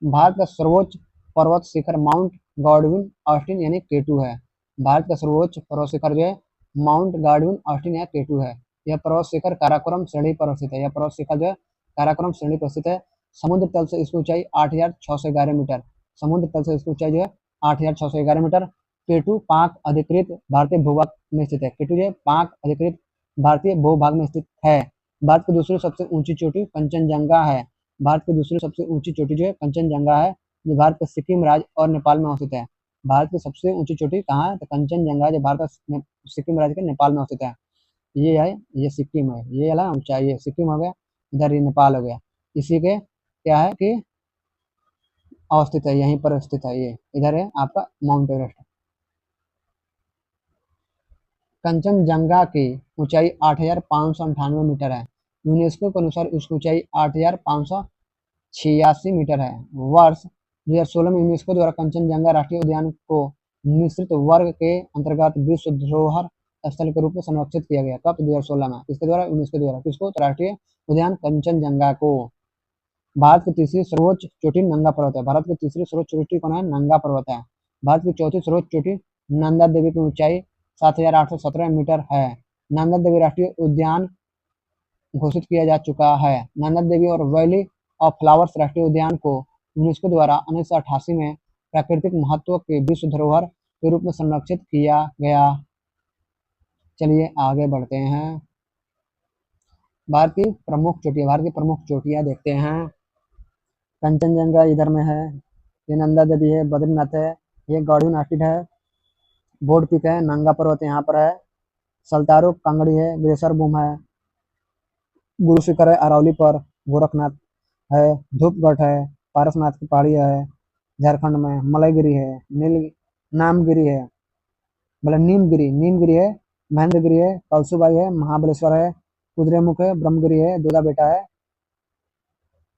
भारत का सर्वोच्च पर्वत शिखर माउंट गॉडविन ऑस्टिन यानी केटू है। भारत का सर्वोच्च पर्वत शिखर जो है माउंट गॉडविन ऑस्टिन या केटू है। यह पर्वत शिखर काराकोरम श्रेणी पर स्थित है। यह पर्वत शिखर जो है काराकोरम श्रेणी पर स्थित है। समुद्र तल से इसकी ऊंचाई 8,611 मीटर, समुद्र तल से इसकी ऊंचाई जो है 8,611 मीटर। केटू पाक अधिकृत भारतीय भूभाग में स्थित है। केटू जो है पाक अधिकृत भारतीय भूभाग में स्थित है। भारत की दूसरी सबसे ऊंची चोटी कंचनजंगा है। भारत की दूसरी सबसे ऊंची चोटी जो है कंचनजंगा है, जो भारत के सिक्किम राज्य और नेपाल में अवस्थित है। भारत की सबसे ऊंची चोटी कहाँ है? तो कंचनजंगा जो भारत का सिक्किम राज्य के नेपाल में अवस्थित है। ये है, ये सिक्किम है, ये वाला ऊंचाई है सिक्किम हो गया, इधर ये नेपाल हो गया। इसी के क्या है कि अवस्थित है, यहीं पर स्थित है, ये इधर है आपका माउंट एवरेस्ट। कंचनजंगा की ऊंचाई 8,598 मीटर है। यूनेस्को के अनुसार उसकी ऊंचाई 8,586 मीटर है। वर्ष 2016 में यूनेस्को द्वारा कंचनजंगा राष्ट्रीय उद्यान को मिश्रित वर्ग के अंतर्गत विश्व धरोहर स्थल के रूप में संरक्षित किया गया। कब? 2016 में, किसके द्वारा? यूनेस्को द्वारा। किसको? तो राष्ट्रीय उद्यान कंचनजंगा को। भारत की तीसरी सर्वोच्च चोटी नंगा पर्वत है। भारत की तीसरी सर्वोच्च चोटी कौन है? नंगा पर्वत है। भारत की चौथी सर्वोच्च चोटी नंदा देवी की ऊंचाई 7,817 मीटर है। नंदा देवी राष्ट्रीय उद्यान घोषित किया जा चुका है। नंदा देवी और वैली ऑफ फ्लावर्स राष्ट्रीय उद्यान को यूनेस्को द्वारा 1988 में प्राकृतिक महत्व के विश्व धरोहर के रूप में संरक्षित किया गया। चलिए आगे बढ़ते हैं। भारत की प्रमुख चोटियां, भारत की प्रमुख चोटियां देखते हैं। कंचनजंगा इधर में है, ये नंदा देवी है, बद्रीनाथ है, ये गॉडविन ऑस्टिन है, बोर्ड पीक है, नंगा पर्वत यहाँ पर है, सल्तारो कांगड़ी है, ग्लेशियर बूम है, गुरु शिखर है अरावली पर, गोरखनाथ है, धूपगढ़ है, पारसनाथ की पहाड़ी है झारखंड में, मलयगिरी है, नील नामगिरी है, मतलब नीमगिरी, नीमगिरी है, महेंद्रगिरी है, कलसुबाई है, महाबलेश्वर है, कुद्रेमुख है, ब्रह्मगिरी है, जोधा बेटा है,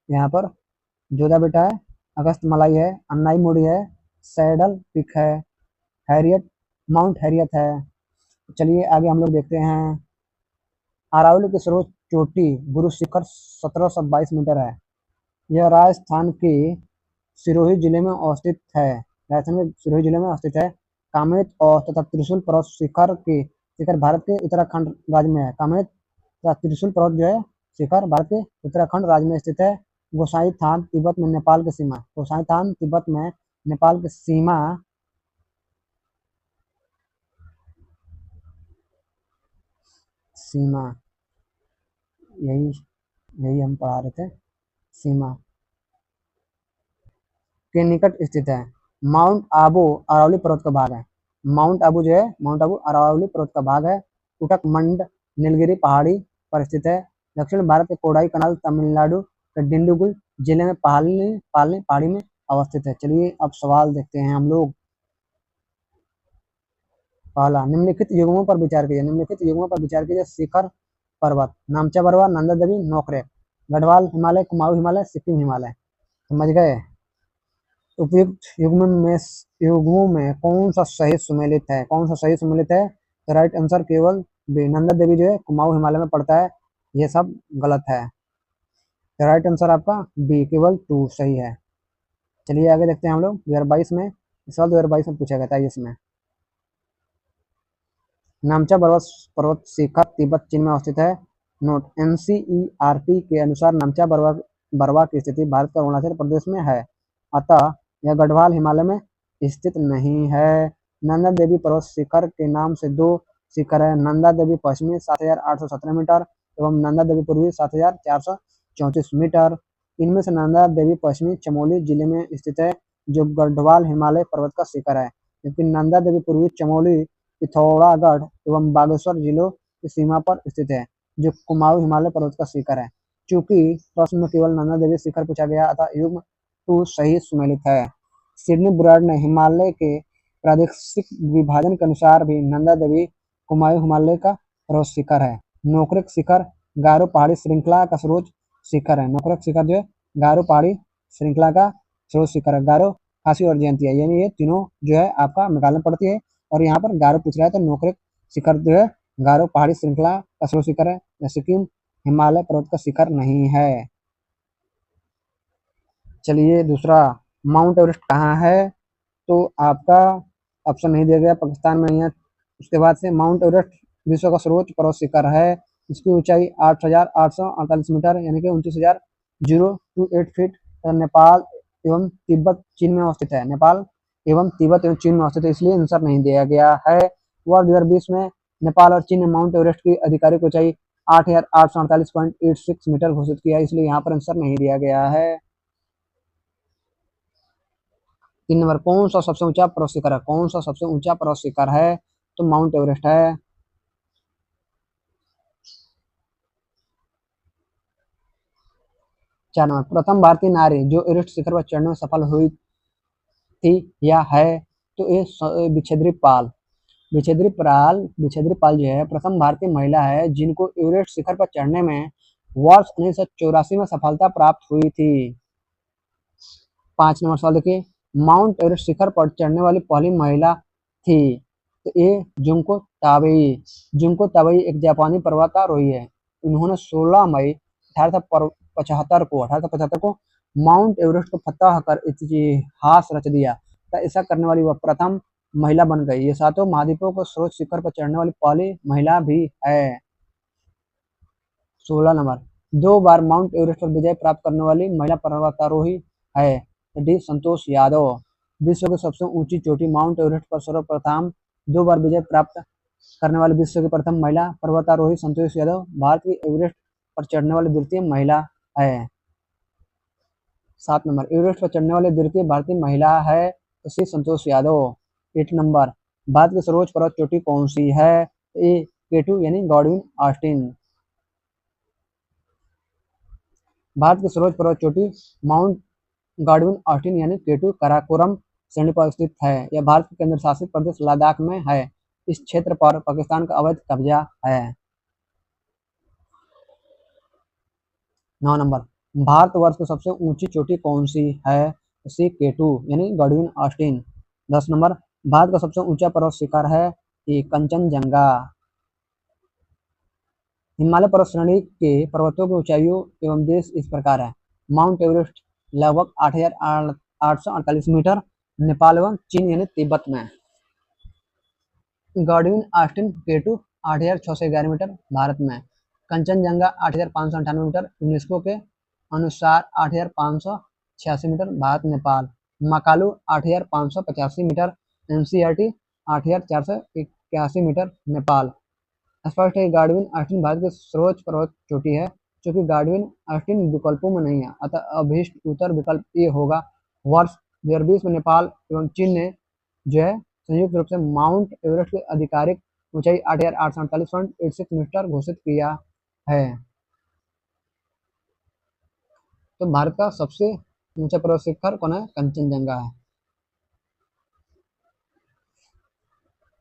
यहाँ पर जोधा बेटा है, अगस्त मलाई है, अन्नाई मुड़ी है, सैडल पिक है, हैरियट, माउंट हैरियत है। चलिए आगे हम लोग देखते हैं। अरावली की सर्वोच्च चोटी गुरु शिखर 1722 मीटर है। यह राजस्थान के सिरोही जिले में अवस्थित है। राजस्थान के सिरोही जिले में अवस्थित है। कामेत और तथा त्रिशूल पर्वत शिखर भारत के उत्तराखंड राज्य में है। कामेत तथा त्रिशूल पर्वत जो है शिखर भारत के उत्तराखंड राज्य में स्थित है। गोसाई थान तिब्बत में नेपाल की सीमा, गोसाई थान तिब्बत में नेपाल की सीमा यही यही हम पढ़ा रहे थे, सीमा के निकट स्थित है। माउंट आबू अरावली पर्वत का भाग है। माउंट आबू जो है, माउंट आबू अरावली पर्वत का भाग है। उटक मंड नीलगिरी पहाड़ी पर स्थित है। दक्षिण भारत के कोडाई कनाल तमिलनाडु के डिंडीगुल जिले में पालनी पालनी पहाड़ी में अवस्थित है। चलिए अब सवाल देखते हैं हम लोग। पहला, निम्नलिखित युग्मों पर विचार कीजिए। निम्नलिखित युग्मों पर विचार कीजिए। शिखर पर्वत, नामचा बरवा, नंदा देवी, नोकरेक, गढ़वाल हिमालय, कुमाऊं हिमालय, सिक्किम हिमालय। समझ गए? उपयुक्त युग्मों में कौन सा सही सुमेलित है? कौन सा सही सुमेलित है? तो राइट आंसर केवल बी, नंदा देवी जो है कुमाऊं हिमालय में पड़ता है। ये सब गलत है। तो राइट आंसर आपका बी, केवल 2 सही है। चलिए आगे देखते हैं हम लोग। 2022 में, इस साल 2022 में पूछा गया था इसमें। नामचा पर्वत पर्वत शिखर तिब्बत चीन में अवस्थित है। नोट, एनसीईआरटी के अनुसार नामचा बरवा की स्थिति भारत के अरुणाचल प्रदेश में है, अतः यह गढ़वाल हिमालय में स्थित नहीं है। नंदा देवी पर्वत शिखर के नाम से दो शिखर है, नंदा देवी पश्चिमी 7,817 मीटर एवं नंदा देवी पूर्वी 7,434 मीटर। इनमें से नंदा देवी पश्चिमी चमोली जिले में स्थित है, जो गढ़वाल हिमालय पर्वत का शिखर है, जबकि नंदा देवी पूर्वी चमोली, पिथौरागढ़ एवं बागेश्वर जिलों की सीमा पर स्थित है, जो कुमाऊं हिमालय पर्वत का शिखर है। चूंकि प्रश्न में केवल नंदा देवी शिखर पूछा गया, अतः युग्म 2 सही सुमेलित है। सिडनी ब्राड ने हिमालय के प्रादेशिक विभाजन के अनुसार भी नंदा देवी कुमाऊं हिमालय का पर्वत शिखर है। नोकरेक शिखर गारो पहाड़ी श्रृंखला का सर्वोच्च शिखर है। नोकरेक शिखर जो है गारो पहाड़ी श्रृंखला का सर्वोच्च शिखर है। गारो, खासी और जयंतिया, यानी ये तीनों जो है आपका मेघालय में पड़ती है, और यहाँ पर गारो पूछ रहा है तो नोकरेक शिखर जो है गारो पहाड़ी श्रृंखला का सर्वोच्च शिखर है, सिक्किम हिमालय पर्वत का शिखर नहीं है। चलिए दूसरा, माउंट एवरेस्ट कहाँ है? तो आपका ऑप्शन नहीं दिया गया, पाकिस्तान में नहीं है। उसके बाद से माउंट एवरेस्ट विश्व का सर्वोच्च पर्वत शिखर है। इसकी ऊंचाई 8,848 मीटर यानी कि 29,028 फीट नेपाल एवं तिब्बत चीन में अवस्थित है। नेपाल एवं तिब्बत एवं चीन में अवस्थित है, इसलिए आंसर नहीं दिया गया है। वर्ष 2020 में नेपाल और चीन ने माउंट एवरेस्ट की आधिकारिक ऊंचाई 8,848.86 मीटर घोषित किया, इसलिए यहाँ पर आंसर नहीं दिया गया है। 3 नंबर, कौन सा सबसे ऊंचा पर्वत शिखर है? कौन सा सबसे ऊंचा पर्वत शिखर है? तो माउंट एवरेस्ट है। 4 नंबर, प्रथम भारतीय नारी जो एवरेस्ट शिखर पर चढ़ने में सफल हुई थी या है? तो ये विच्छेद्री पाल। विच्छेद्री पाल जो है प्रथम भारतीय महिला है जिनको एवरेस्ट शिखर पर चढ़ने में वर्ष 1984 में सफलता प्राप्त हुई थी। 5 नंबर सवाल देखिए, माउंट एवरेस्ट शिखर पर चढ़ने वाली पहली महिला थी? तो ये जुंको ताबेई एक जापानी पर्वतारोही है। उन्होंने 16 मई 1875 को माउंट एवरेस्ट को फतह कर इतिहास रच दिया, तो ऐसा करने वाली वह प्रथम महिला बन गई। ये 7 महाद्वीपों को सर्वोच्च शिखर पर चढ़ने वाली पहली महिला भी है। 16 नंबर, 2 बार माउंट एवरेस्ट पर विजय प्राप्त करने वाली महिला पर्वतारोही है। डी संतोष यादव। विश्व की सबसे ऊंची चोटी माउंट एवरेस्ट पर सर्वप्रथम 2 बार विजय प्राप्त करने वाली विश्व की प्रथम महिला पर्वतारोही संतोष यादव भारत की एवरेस्ट पर चढ़ने वाली द्वितीय महिला है। 7 नंबर, एवरेस्ट पर चढ़ने वाली द्वितीय भारतीय महिला है तो सी संतोष यादव। 8 नंबर, भारत की सर्वोच्च पर्वत चोटी कौन सी है? ए केटू यानी गॉडविन ऑस्टिन। भारत की सर्वोच्च पर्वत चोटी माउंट गॉडविन ऑस्टिन यानी केटू कराकोरम श्रेणी पर स्थित है। यह भारत के केंद्र शासित प्रदेश लद्दाख में है। इस क्षेत्र पर पाकिस्तान का अवैध कब्जा है। 9 नंबर, भारतवर्ष की सबसे ऊंची चोटी कौन सी है? सी केटू यानी गॉडविन ऑस्टिन। 10 नंबर, भारत का सबसे ऊंचा पर्वत शिखर है ये कंचनजंगा। हिमालय पर्वत श्रेणी के पर्वतों की ऊंचाइयों एवं देश इस प्रकार है। माउंट एवरेस्ट लगभग 8,848 मीटर नेपाल एवं चीन यानी तिब्बत में। Godwin Austen K two 8,611 metre Bharat में। कंचनजंगा 8,598 मीटर यूनेस्को के अनुसार 8,586 metre Bharat Nepal. Makalu 8,585 metre, NCERT 8,481 metre Nepal. स्पष्ट है गॉडविन ऑस्टिन भारत की सर्वोच्च पर्वत चोटी है। चूंकि गॉडविन ऑस्टिन विकल्पों में नहीं है, अतः अभीष्ट उत्तर विकल्प ए होगा। वर्ष 2020 में नेपाल एवं चीन ने जो है संयुक्त रूप से माउंट एवरेस्ट की आधिकारिक ऊंचाई 8,848.86 मीटर घोषित किया है। तो भारत का सबसे ऊंचा पर्वत शिखर कौन है? कंचनजंगा है।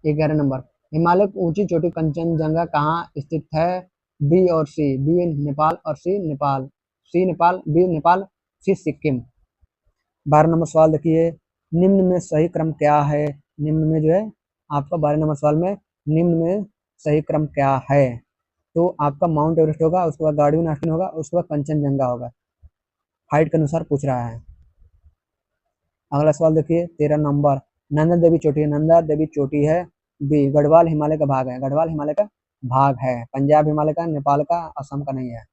11 नंबर, हिमालय की ऊंची चोटी कंचनजंगा कहाँ स्थित है? बी और सी। बी नेपाल और सी नेपाल। सी नेपाल, बी नेपाल, सी सिक्किम। 12 नंबर सवाल देखिए, निम्न में सही क्रम क्या है? निम्न में जो है आपका 12 नंबर सवाल में निम्न में सही क्रम क्या है? तो आपका माउंट एवरेस्ट होगा, उसके बाद गॉडविन ऑस्टिन होगा, उसके बाद कंचनजंगा होगा। हाइट के अनुसार पूछ रहा है। अगला सवाल देखिए 13 नंबर, नंदा देवी चोटी है। नंदा देवी चोटी है बी गढ़वाल हिमालय का भाग है, गढ़वाल हिमालय का भाग है, पंजाब हिमालय का, नेपाल का, असम का नहीं है।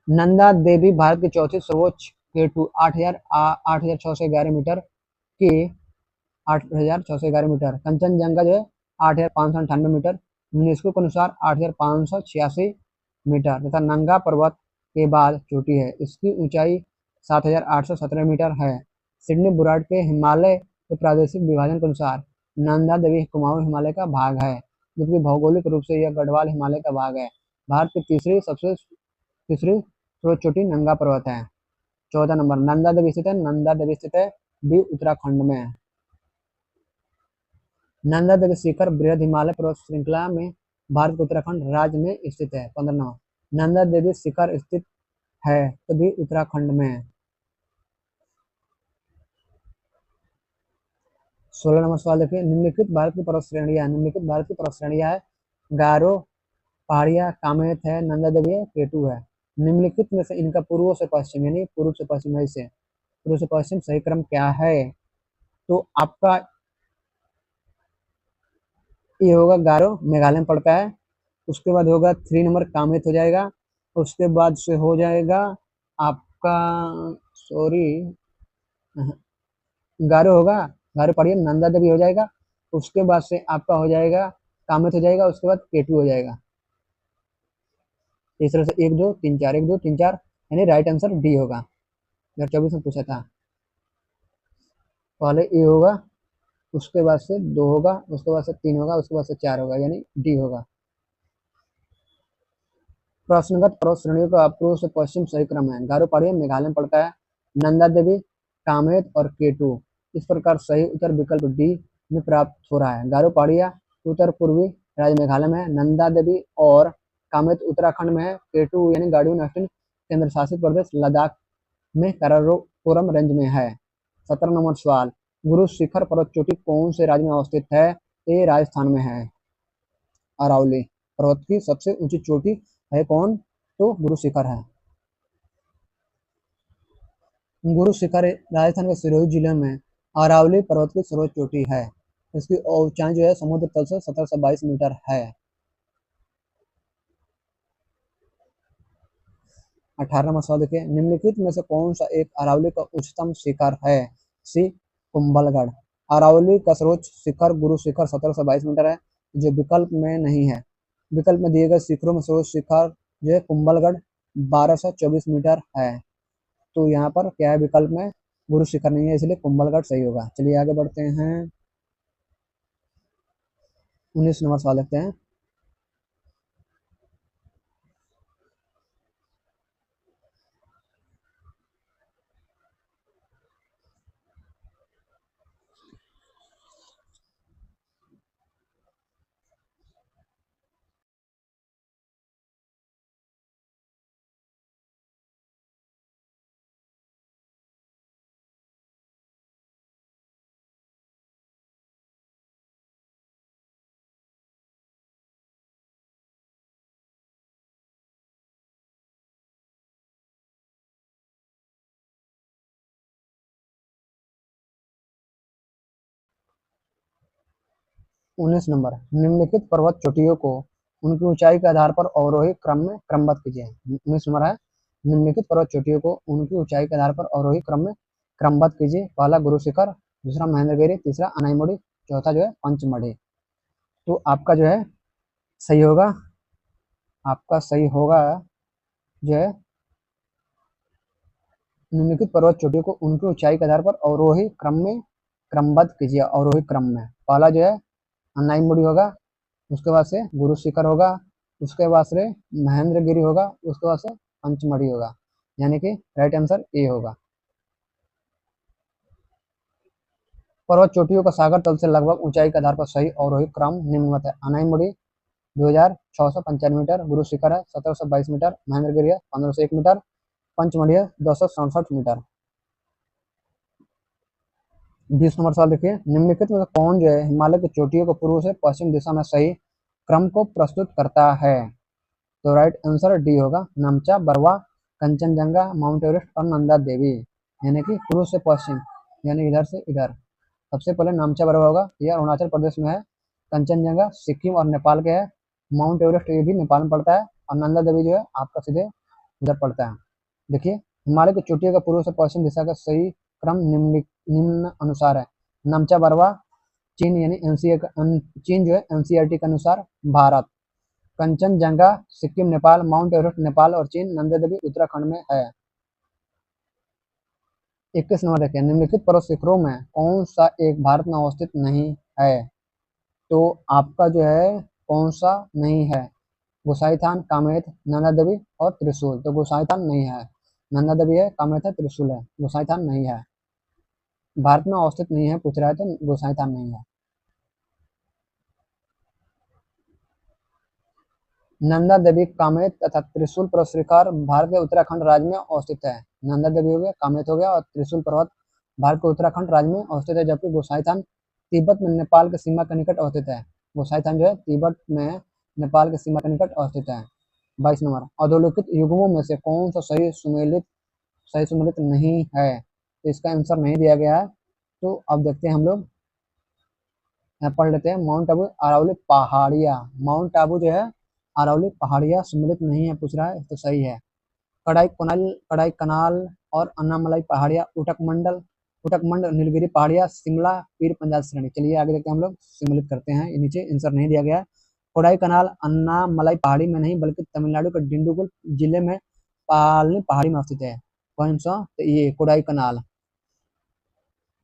नंदा देवी भारत की चौथी सर्वोच्च केटू 8,611 मीटर की 8,611 मीटर, कंचनजंगा जो है 8,598 मीटर, यूनेस्को के अनुसार 8,586 मीटर तथा नंगा पर्वत के बाद चोटी है। इसकी ऊंचाई 7,817 मीटर है। सिडनी बुराट के हिमालय के प्रादेशिक विभाजन के अनुसार नंदा देवी कुमाऊं हिमालय का भाग है, जबकि भौगोलिक रूप से यह गढ़वाल हिमालय का भाग है। भारत की तीसरी सर्वोच्च चोटी नंगा पर्वत है। 14 नंबर नंदा देवी स्थित है, नंदा देवी स्थित है भी उत्तराखंड में है। नंदा देवी शिखर बृहद हिमालय पर्वत श्रृंखला में भारत के उत्तराखंड राज्य में स्थित है। 15 नंदा देवी शिखर स्थित है तो भी उत्तराखंड में है। 16 नंबर सवाल देखिए, निम्नलिखित भारत की पर्वत श्रेणियां, निम्नलिखित भारत की पर्वत श्रेणियां है गारो, पहाड़िया, कामेत है, नंदा देवी है, केटू है। निम्नलिखित में से इनका पूर्व से पश्चिम यानी पूर्व से पश्चिम है, से पूर्व से पश्चिम सही क्रम क्या है? तो आपका ये होगा गारो, मेघालय में पड़ता है। उसके बाद होगा 3 नंबर कामेत हो जाएगा। उसके बाद से हो जाएगा आपका, सॉरी, गारो होगा, गारो पढ़िए, नंदा देवी हो जाएगा। उसके बाद से आपका हो जाएगा कामेत हो जाएगा, उसके बाद केटू हो जाएगा। इस तरह से 1 2 3 4 1 2 3 4 यानी राइट आंसर डी होगा। 2024 में पूछा था। पहले ए होगा, उसके बाद से 2 होगा, उसके बाद से 3 होगा, उसके बाद से 4 होगा यानी डी होगा। प्रश्नगत पर्वत श्रेणियों का पूर्व से पश्चिम सही क्रम है। गारो पहाड़ी मेघालय में पड़ता है, नंदा देवी, कामेत और केटू। इस प्रकार सही उत्तर विकल्प डी में प्राप्त हो रहा है। गारो पहाड़िया उत्तर पूर्वी राज्य मेघालय में है, नंदा देवी और कामेत उत्तराखंड में है, केटू यानी गाड़ियों नेशनल केंद्र शासित प्रदेश लद्दाख में काराकोरम रेंज में है। 17 नंबर सवाल, गुरु शिखर पर्वत चोटी कौन से राज्य में अवस्थित है? ये राजस्थान में है। अरावली पर्वत की सबसे ऊंची चोटी है कौन? तो गुरु शिखर है। गुरु शिखर राजस्थान के सिरोही जिले में अरावली पर्वत की सर्वोच्च चोटी है। इसकी ऊंचाई जो है समुद्र तल से 1722 मीटर है। 18 नंबर सवाल देखिए, निम्नलिखित में से कौन सा एक अरावली का उच्चतम शिखर है? सी कुंभलगढ़। अरावली का सर्वोच्च शिखर गुरु शिखर 1722 मीटर है, जो विकल्प में नहीं है। विकल्प में दिए गए शिखरों में सर्वोच्च शिखर जो है कुंभलगढ़ 1224 मीटर है। तो यहाँ पर क्या है विकल्प में? गुरु शिखर नहीं है, इसलिए कुंभलगढ़ सही होगा। चलिए आगे बढ़ते हैं। 19 नंबर सवाल देखते हैं। उन्नीस नंबर, निम्नलिखित पर्वत चोटियों को उनकी ऊंचाई के आधार पर अवरोही क्रम में क्रमबद्ध कीजिए। 19 नंबर है, निम्नलिखित पर्वत चोटियों को उनकी ऊंचाई के आधार पर अवरोही क्रम में क्रमबद्ध कीजिए। पहला गुरु शिखर, दूसरा महेंद्रगिरी, तीसरा अनाईमुड़ी, चौथा जो है पंचमढ़ी। तो आपका जो है सही होगा, आपका सही होगा जो है निम्नलिखित पर्वत चोटियों को उनकी ऊंचाई के आधार पर अवरोही क्रम में क्रमबद्ध कीजिए। अवरोही क्रम में पहला जो है अनाईमुड़ी होगा, उसके बाद से गुरु शिखर होगा, उसके बाद से महेंद्रगिरी होगा, उसके बाद से पंचमढ़ी होगा, यानी कि राइट आंसर ए होगा। पर्वत चोटियों का सागर तल से लगभग ऊंचाई के आधार पर सही अवरोही क्रम निम्नवत है। अनाईमुड़ी 2695 मीटर, गुरु शिखर है 1722 मीटर, महेंद्रगिरी है 1501 मीटर, पंचमढ़ी है 267 मीटर। 20 नंबर सवाल देखिए, निम्नलिखित में कौन जो है हिमालय की चोटियों को पूर्व से पश्चिम दिशा में सही क्रम को प्रस्तुत करता है? तो राइट आंसर डी होगा, नामचा, बरवा, कंचनजंगा, माउंट एवरेस्ट और नंदा देवी। यानी कि पूर्व से पश्चिम, यानी इधर से इधर। सबसे पहले नामचा बर्वा होगा, यह अरुणाचल प्रदेश में है। कंचनजंगा सिक्किम और नेपाल के है। माउंट एवरेस्ट ये भी नेपाल में पड़ता है। और नंदा देवी जो है आपका सीधे उधर पड़ता है। देखिए, हिमालय की चोटियों का पूर्व से पश्चिम दिशा का सही क्रम निम्न अनुसार है। नामचा बरवा चीन, यानी चीन जो है एनसीईआरटी के अनुसार भारत। कंचनजंगा सिक्किम नेपाल, माउंट एवरेस्ट नेपाल और चीन, नंदा देवी उत्तराखंड में है। 21 नंबर देखिए, निम्नलिखित पर्वत शिखरों में कौन सा एक भारत में अवस्थित नहीं है? तो आपका जो है कौन सा नहीं है? गोसाईथान, कामेत, नंदा देवी और त्रिशूल। तो गोसाईथान नहीं है, नंदा देवी है, कामेत है, त्रिशूल है, गोसाईथान नहीं है। भारत में अवस्थित नहीं है पूछ रहा है तो गोसाईथान नहीं है। नंदा देवी, कामेत तथा त्रिशूल पर्वत शिखर भारत के उत्तराखंड राज्य में अवस्थित है। नंदा देवी हो गया, कामेत हो गया और त्रिशूल पर्वत भारत के उत्तराखंड राज्य में अवस्थित है, जबकि गोसाईथान तिब्बत में नेपाल के सीमा के निकट अवस्थित है। गोसाईथान जो है तिब्बत में नेपाल के सीमा के निकट अवस्थित है। 22 नंबर, अधोलिखित युग्मों में से कौन सा सही सुमेलित नहीं है? तो इसका आंसर नहीं दिया गया है। तो अब देखते हैं हम लोग, यहाँ पढ़ लेते हैं। माउंट आबू अरावली पहाड़िया, माउंट आबू जो है अरावली पहाड़िया सम्मिलित नहीं है पूछ रहा है, तो सही है। कड़ाई कनाल और अन्नामलाई पहाड़िया, उटकमंड नीलगिरी पहाड़िया, शिमला पीर पंजाल श्रेणी। चलिए आगे देखते हैं हम लोग, सम्मिलित करते हैं। ये नीचे आंसर नहीं दिया गया है। कोडाई कनाल अन्नामलाई पहाड़ी में नहीं बल्कि तमिलनाडु के डिंडुगुल जिले में पालनी पहाड़ी में स्थित है। कौन सा? तो ये कोडाई कनाल।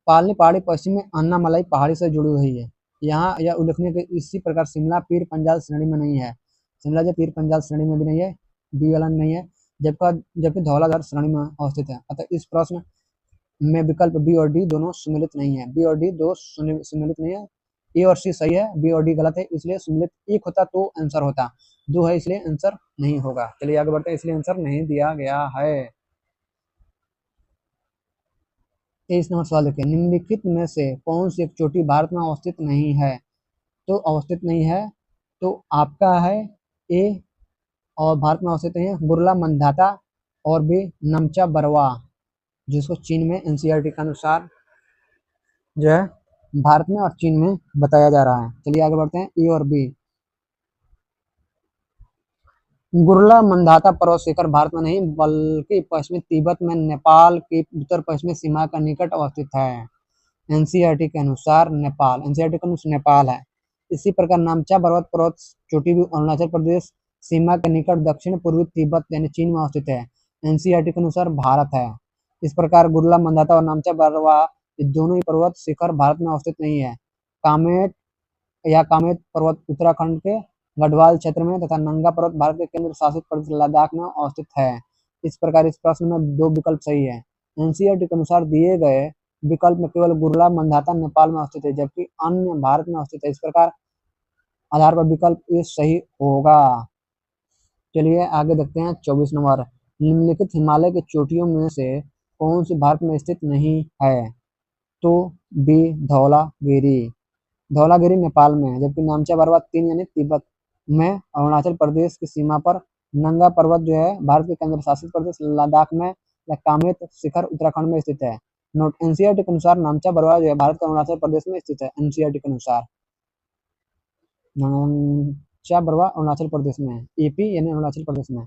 पालनी पहाड़ी पश्चिम में अन्नामलाई पहाड़ी से जुड़ी हुई है। यहाँ यह उल्लेखनीय कि इसी प्रकार शिमला पीर पंजाल श्रेणी में नहीं है। शिमला जो पीर पंजाल श्रेणी में भी नहीं है, बी वाला नहीं है, जबकि धौलाधार श्रेणी में अवस्थित है। अतः इस प्रश्न में विकल्प बी और डी दोनों सम्मिलित नहीं है। बी और डी दो सम्मिलित नहीं है। ए और सी सही है, बी और डी गलत है, इसलिए सम्मिलित एक होता तो आंसर होता, दो है इसलिए आंसर नहीं होगा। चलिए आगे बढ़ते हैं, इसलिए आंसर नहीं दिया गया है। 23 नंबर सवाल देखिए, निम्नलिखित में से कौन सी एक चोटी भारत में अवस्थित नहीं है? तो अवस्थित नहीं है तो आपका है ए, और भारत में अवस्थित नहीं है, बुरला मंदाता और बी नमचा बरवा, जिसको चीन में एनसीईआरटी के अनुसार जो है भारत में और चीन में बताया जा रहा है। चलिए आगे बढ़ते हैं, ए और बी। गुरला मंदाता पर्वत शिखर भारत में नहीं बल्कि पश्चिमी तिब्बत में नेपाल की उत्तर पश्चिमी सीमा का निकट अवस्थित है। एनसीईआरटी के अनुसार नेपाल, एनसीईआरटी के अनुसार नेपाल है। इसी प्रकार नामचा पर्वत चोटी भी अरुणाचल प्रदेश सीमा के निकट दक्षिण पूर्वी तिब्बत यानी चीन में अवस्थित है। एनसीईआरटी के अनुसार भारत है। इस प्रकार गुरला मंदाता और नामचा बरवा ये दोनों ही पर्वत शिखर भारत में अवस्थित नहीं है। कामेट पर्वत उत्तराखंड के गढ़वाल क्षेत्र में तथा नंगा पर्वत भारत के केंद्र शासित प्रदेश लद्दाख में अवस्थित है। इस प्रकार इस प्रश्न में दो विकल्प सही है। एनसीईआरटी के अनुसार दिए गए विकल्प में केवल गुरला मंदाता नेपाल में अवस्थित है, जबकि अन्य भारत में अवस्थित है। इस प्रकार आधार पर विकल्प ए सही होगा। चलिए आगे देखते हैं 24 नंबर, निम्नलिखित हिमालय की चोटियों में से कौन सी भारत में स्थित नहीं है? तो बी धौलागिरी, धौलागिरी नेपाल में है, जबकि नामचा बरवा 3 यानी तिब्बत में अरुणाचल प्रदेश की सीमा पर, नंगा पर्वत जो है भारत के केंद्र शासित प्रदेश लद्दाख में, या कामेत शिखर उत्तराखंड में स्थित है। नोट, एनसीईआरटी के अनुसार नामचा बरवा जो है भारत के अरुणाचल प्रदेश में स्थित है। एनसीईआरटी के अनुसार नामचा बरवा अरुणाचल प्रदेश में है, ईपी यानी अरुणाचल प्रदेश में।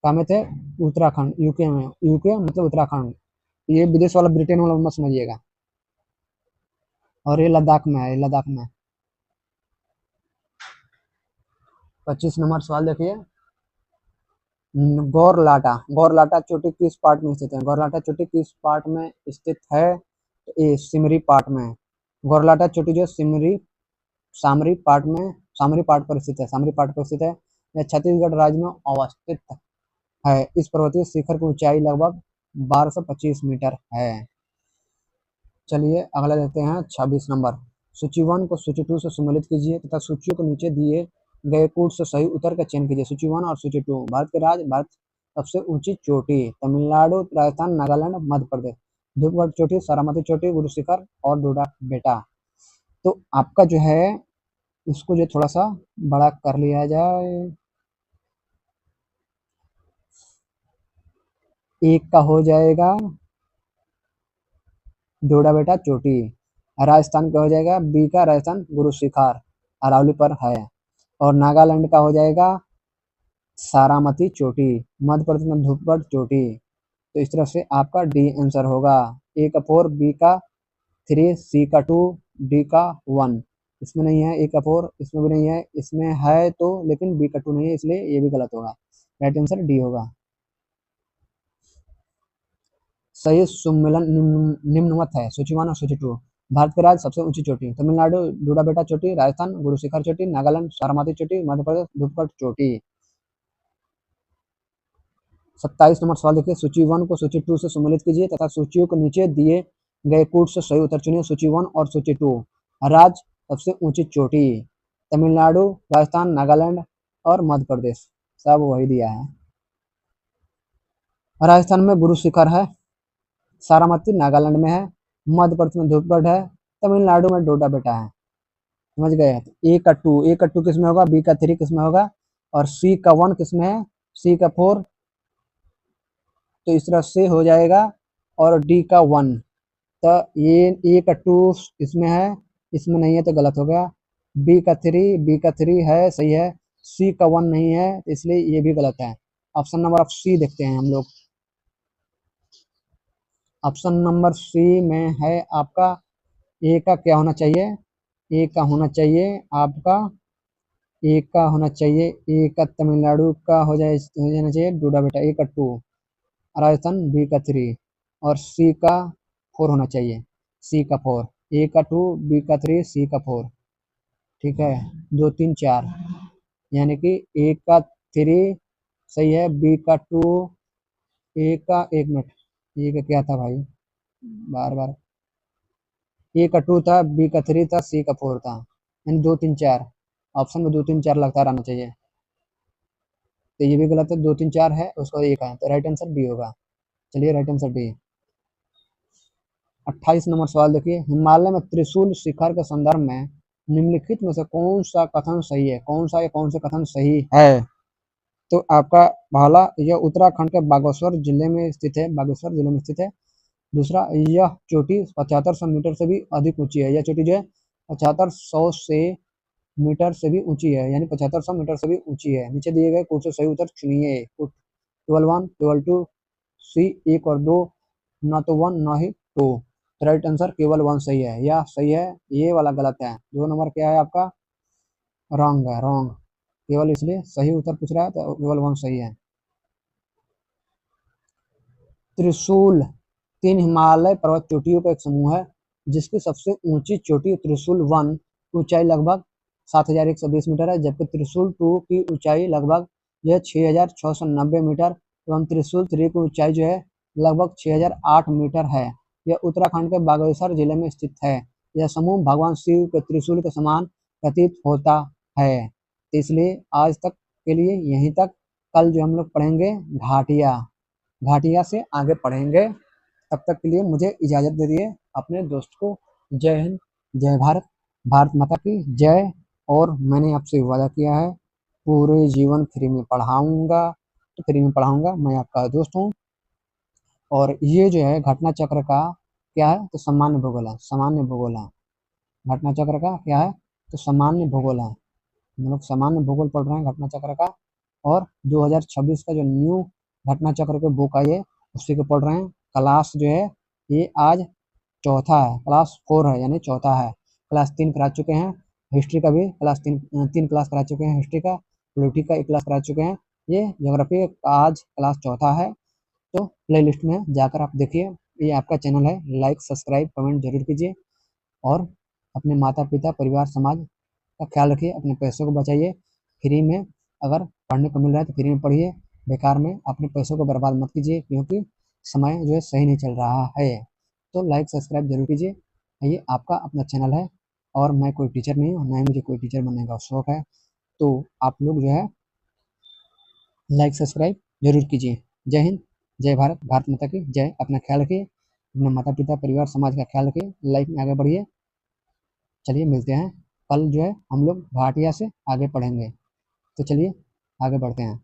कामेत है उत्तराखंड, यूके में, यूके मतलब उत्तराखंड। ये विदेश वाला ब्रिटेन वाला मत समझिएगा। और ये लद्दाख में है, लद्दाख में। 25 नंबर सवाल देखिए, गौरलाटा चोटी किस पार्ट में स्थित है? गौरलाटा चोटी किस पार्ट में स्थित है? तो ये सिमरी पार्ट में। गौरलाटा चोटी जो सामरी पार्ट पर स्थित है, सामरी पार्ट पर स्थित है। यह छत्तीसगढ़ राज्य में अवस्थित है। इस पर्वतीय शिखर की ऊंचाई लगभग 1225 मीटर है। चलिए अगला देखते हैं 26 नंबर, सूची 1 को सूची 2 से सम्मिलित कीजिए तथा सूचियों के नीचे दिए गए कूट से सही उत्तर का चयन कीजिए। सूची 1 और सूची 2, भारत के राज्य, भारत सबसे ऊंची चोटी, तमिलनाडु, राजस्थान, नागालैंड, मध्य प्रदेश। धूपगढ़ चोटी, सारामती चोटी, गुरु शिखर और डोडा बेटा। तो आपका जो है इसको जो थोड़ा सा बड़ा कर लिया जाए, एक का हो जाएगा डोडा बेटा चोटी। राजस्थान का हो जाएगा बी का राजस्थान गुरु शिखर अरावली पर है। और नागालैंड का हो जाएगा सारामती चोटी। मध्य प्रदेश में धूपगढ़ चोटी। तो इस तरह से आपका डी आंसर होगा। ए का 4, बी का 3, सी का 2, डी का 1। इसमें नहीं है ए का 4, इसमें भी नहीं है, इसमें है तो लेकिन बी का 2 नहीं है, इसलिए ये भी गलत होगा। राइट आंसर डी होगा। सही सम्मेलन निम्नवत है, सूची 1 और सूची 2। भारत के राज्य सबसे ऊंची चोटी: तमिलनाडु डूडा बेटा चोटी, राजस्थान गुरु शिखर चोटी, नागालैंड सारामती चोटी, मध्य प्रदेश धूपगढ़ चोटी। 27 नंबर सवाल देखिए, सूची 1 को सूची 2 से सम्मिलित कीजिए तथा सूचियों के नीचे दिए गए कूट से सही उत्तर चुनिए। सूची 1 और सूची 2। राज्य सबसे ऊंची चोटी: तमिलनाडु, राजस्थान, नागालैंड और मध्य प्रदेश। सब वही दिया है। राजस्थान में गुरु शिखर है, सारामती नागालैंड में है, मध्य प्रदेश में धूपगढ़ है, तमिलनाडु में डोडा बेटा है। समझ गए? ए का 2, ए का 2 किस में होगा, बी का 3 किस में होगा, और सी का 1 किस में है, सी का 4, तो इस तरह से हो जाएगा, और डी का 1। तो ये ए का 2 इसमें है, इसमें नहीं है तो गलत हो गया। बी का 3 है, सही है। सी का 1 नहीं है, इसलिए ये भी गलत है। ऑप्शन नंबर ऑफ सी देखते हैं हम लोग। ऑप्शन नंबर सी में है आपका ए का क्या होना चाहिए, ए का होना चाहिए आपका, ए का होना चाहिए, ए का तमिलनाडु का हो जाना चाहिए डोडा बेटा, ए का 2, राजस्थान बी का 3, और सी का 4 होना चाहिए, सी का 4। ए का 2, बी का 3, सी का 4। ठीक है, 2 3 4, यानी कि ए का 3 सही है, बी का 2, ए का 1 मिनट, ए का क्या था भाई, बार बार, ए का 2 था, बी का 3 था, सी का 4 था, यानी 2 3 4। ऑप्शन में 2 3 4 लगता रहना चाहिए, तो ये भी गलत है। 2 3 4 है, उसका एक है, तो राइट आंसर बी होगा। चलिए राइट आंसर डी। 28 नंबर सवाल देखिए, हिमालय में त्रिशूल शिखर के संदर्भ में निम्नलिखित में से कौन सा कथन सही है, कौन सा या कौन से कथन सही है? तो आपका पहला, यह उत्तराखंड के बागेश्वर जिले में स्थित है, बागेश्वर जिले में स्थित है। दूसरा, यह चोटी 7500 मीटर से भी अधिक ऊंची है, यह चोटी जो है 7500 से मीटर से भी ऊंची है, यानी 7500 मीटर से भी ऊंची है। नीचे दिए गए कूट से सही उत्तर चुनिए। कूट केवल 1, केवल 2, सी 1 और 2, ना तो 1 ना ही 2। राइट आंसर केवल 1 सही है, या सही है, ये वाला गलत है। 2 नंबर क्या है आपका, रॉन्ग है, रॉन्ग। केवल इसलिए सही उत्तर पूछ रहा है तो केवल 1 सही है। त्रिशूल 3 हिमालय पर्वत चोटियों का एक समूह है, जिसकी सबसे ऊंची चोटी त्रिशूल 1 की ऊंचाई लगभग 7120 मीटर है, जबकि त्रिशूल 2 की ऊंचाई लगभग जो है 6690 मीटर, एवं त्रिशूल 3 की ऊंचाई जो है लगभग 6008 मीटर है। यह उत्तराखंड के बागेश्वर जिले में स्थित है। यह समूह भगवान शिव के त्रिशूल के समान प्रतीत होता है। इसलिए आज तक के लिए यहीं तक। कल जो हम लोग पढ़ेंगे घाटिया, घाटिया से आगे पढ़ेंगे। तब तक के लिए मुझे इजाज़त दे दिए। अपने दोस्त को जय हिंद, जय भारत, भारत माता की जय। और मैंने आपसे वादा किया है पूरे जीवन फ्री में पढ़ाऊँगा, तो फ्री में पढ़ाऊँगा। मैं आपका दोस्त हूँ। और ये जो है घटना चक्र का क्या है, तो सामान्य भूगोल है, सामान्य भूगोल है। घटना चक्र का क्या है, तो सामान्य भूगोल है। हम लोग सामान्य भूगोल पढ़ रहे हैं घटना चक्र का। और 2026 का जो न्यू घटना चक्र के बुक आई है उसी को पढ़ रहे हैं। क्लास जो है ये आज चौथा है, क्लास 4 है, यानी चौथा है। क्लास 3 करा चुके हैं, हिस्ट्री का भी क्लास 3 क्लास करा चुके हैं, हिस्ट्री का, पॉलिटी का 1 क्लास करा चुके हैं। ये ज्योग्राफी आज क्लास चौथा है। तो प्ले लिस्ट में जाकर आप देखिए। ये आपका चैनल है, लाइक सब्सक्राइब कमेंट जरूर कीजिए। और अपने माता पिता परिवार समाज का ख्याल रखिए, अपने पैसों को बचाइए। फ्री में अगर पढ़ने को मिल रहा है तो फ्री में पढ़िए, बेकार में अपने पैसों को बर्बाद मत कीजिए, क्योंकि समय जो है सही नहीं चल रहा है। तो लाइक सब्सक्राइब जरूर कीजिए। ये आपका अपना चैनल है, और मैं कोई टीचर नहीं हूँ, ना ही मुझे कोई टीचर बनने का शौक है। तो आप लोग जो है लाइक सब्सक्राइब जरूर कीजिए। जय हिंद, जय भारत, भारत माता की जय। अपना ख्याल रखिए, अपने माता पिता परिवार समाज का ख्याल रखिए, लाइफ में आगे बढ़िए। चलिए मिलते हैं। कल जो है हम लोग घाटिया से आगे पढ़ेंगे। तो चलिए आगे बढ़ते हैं।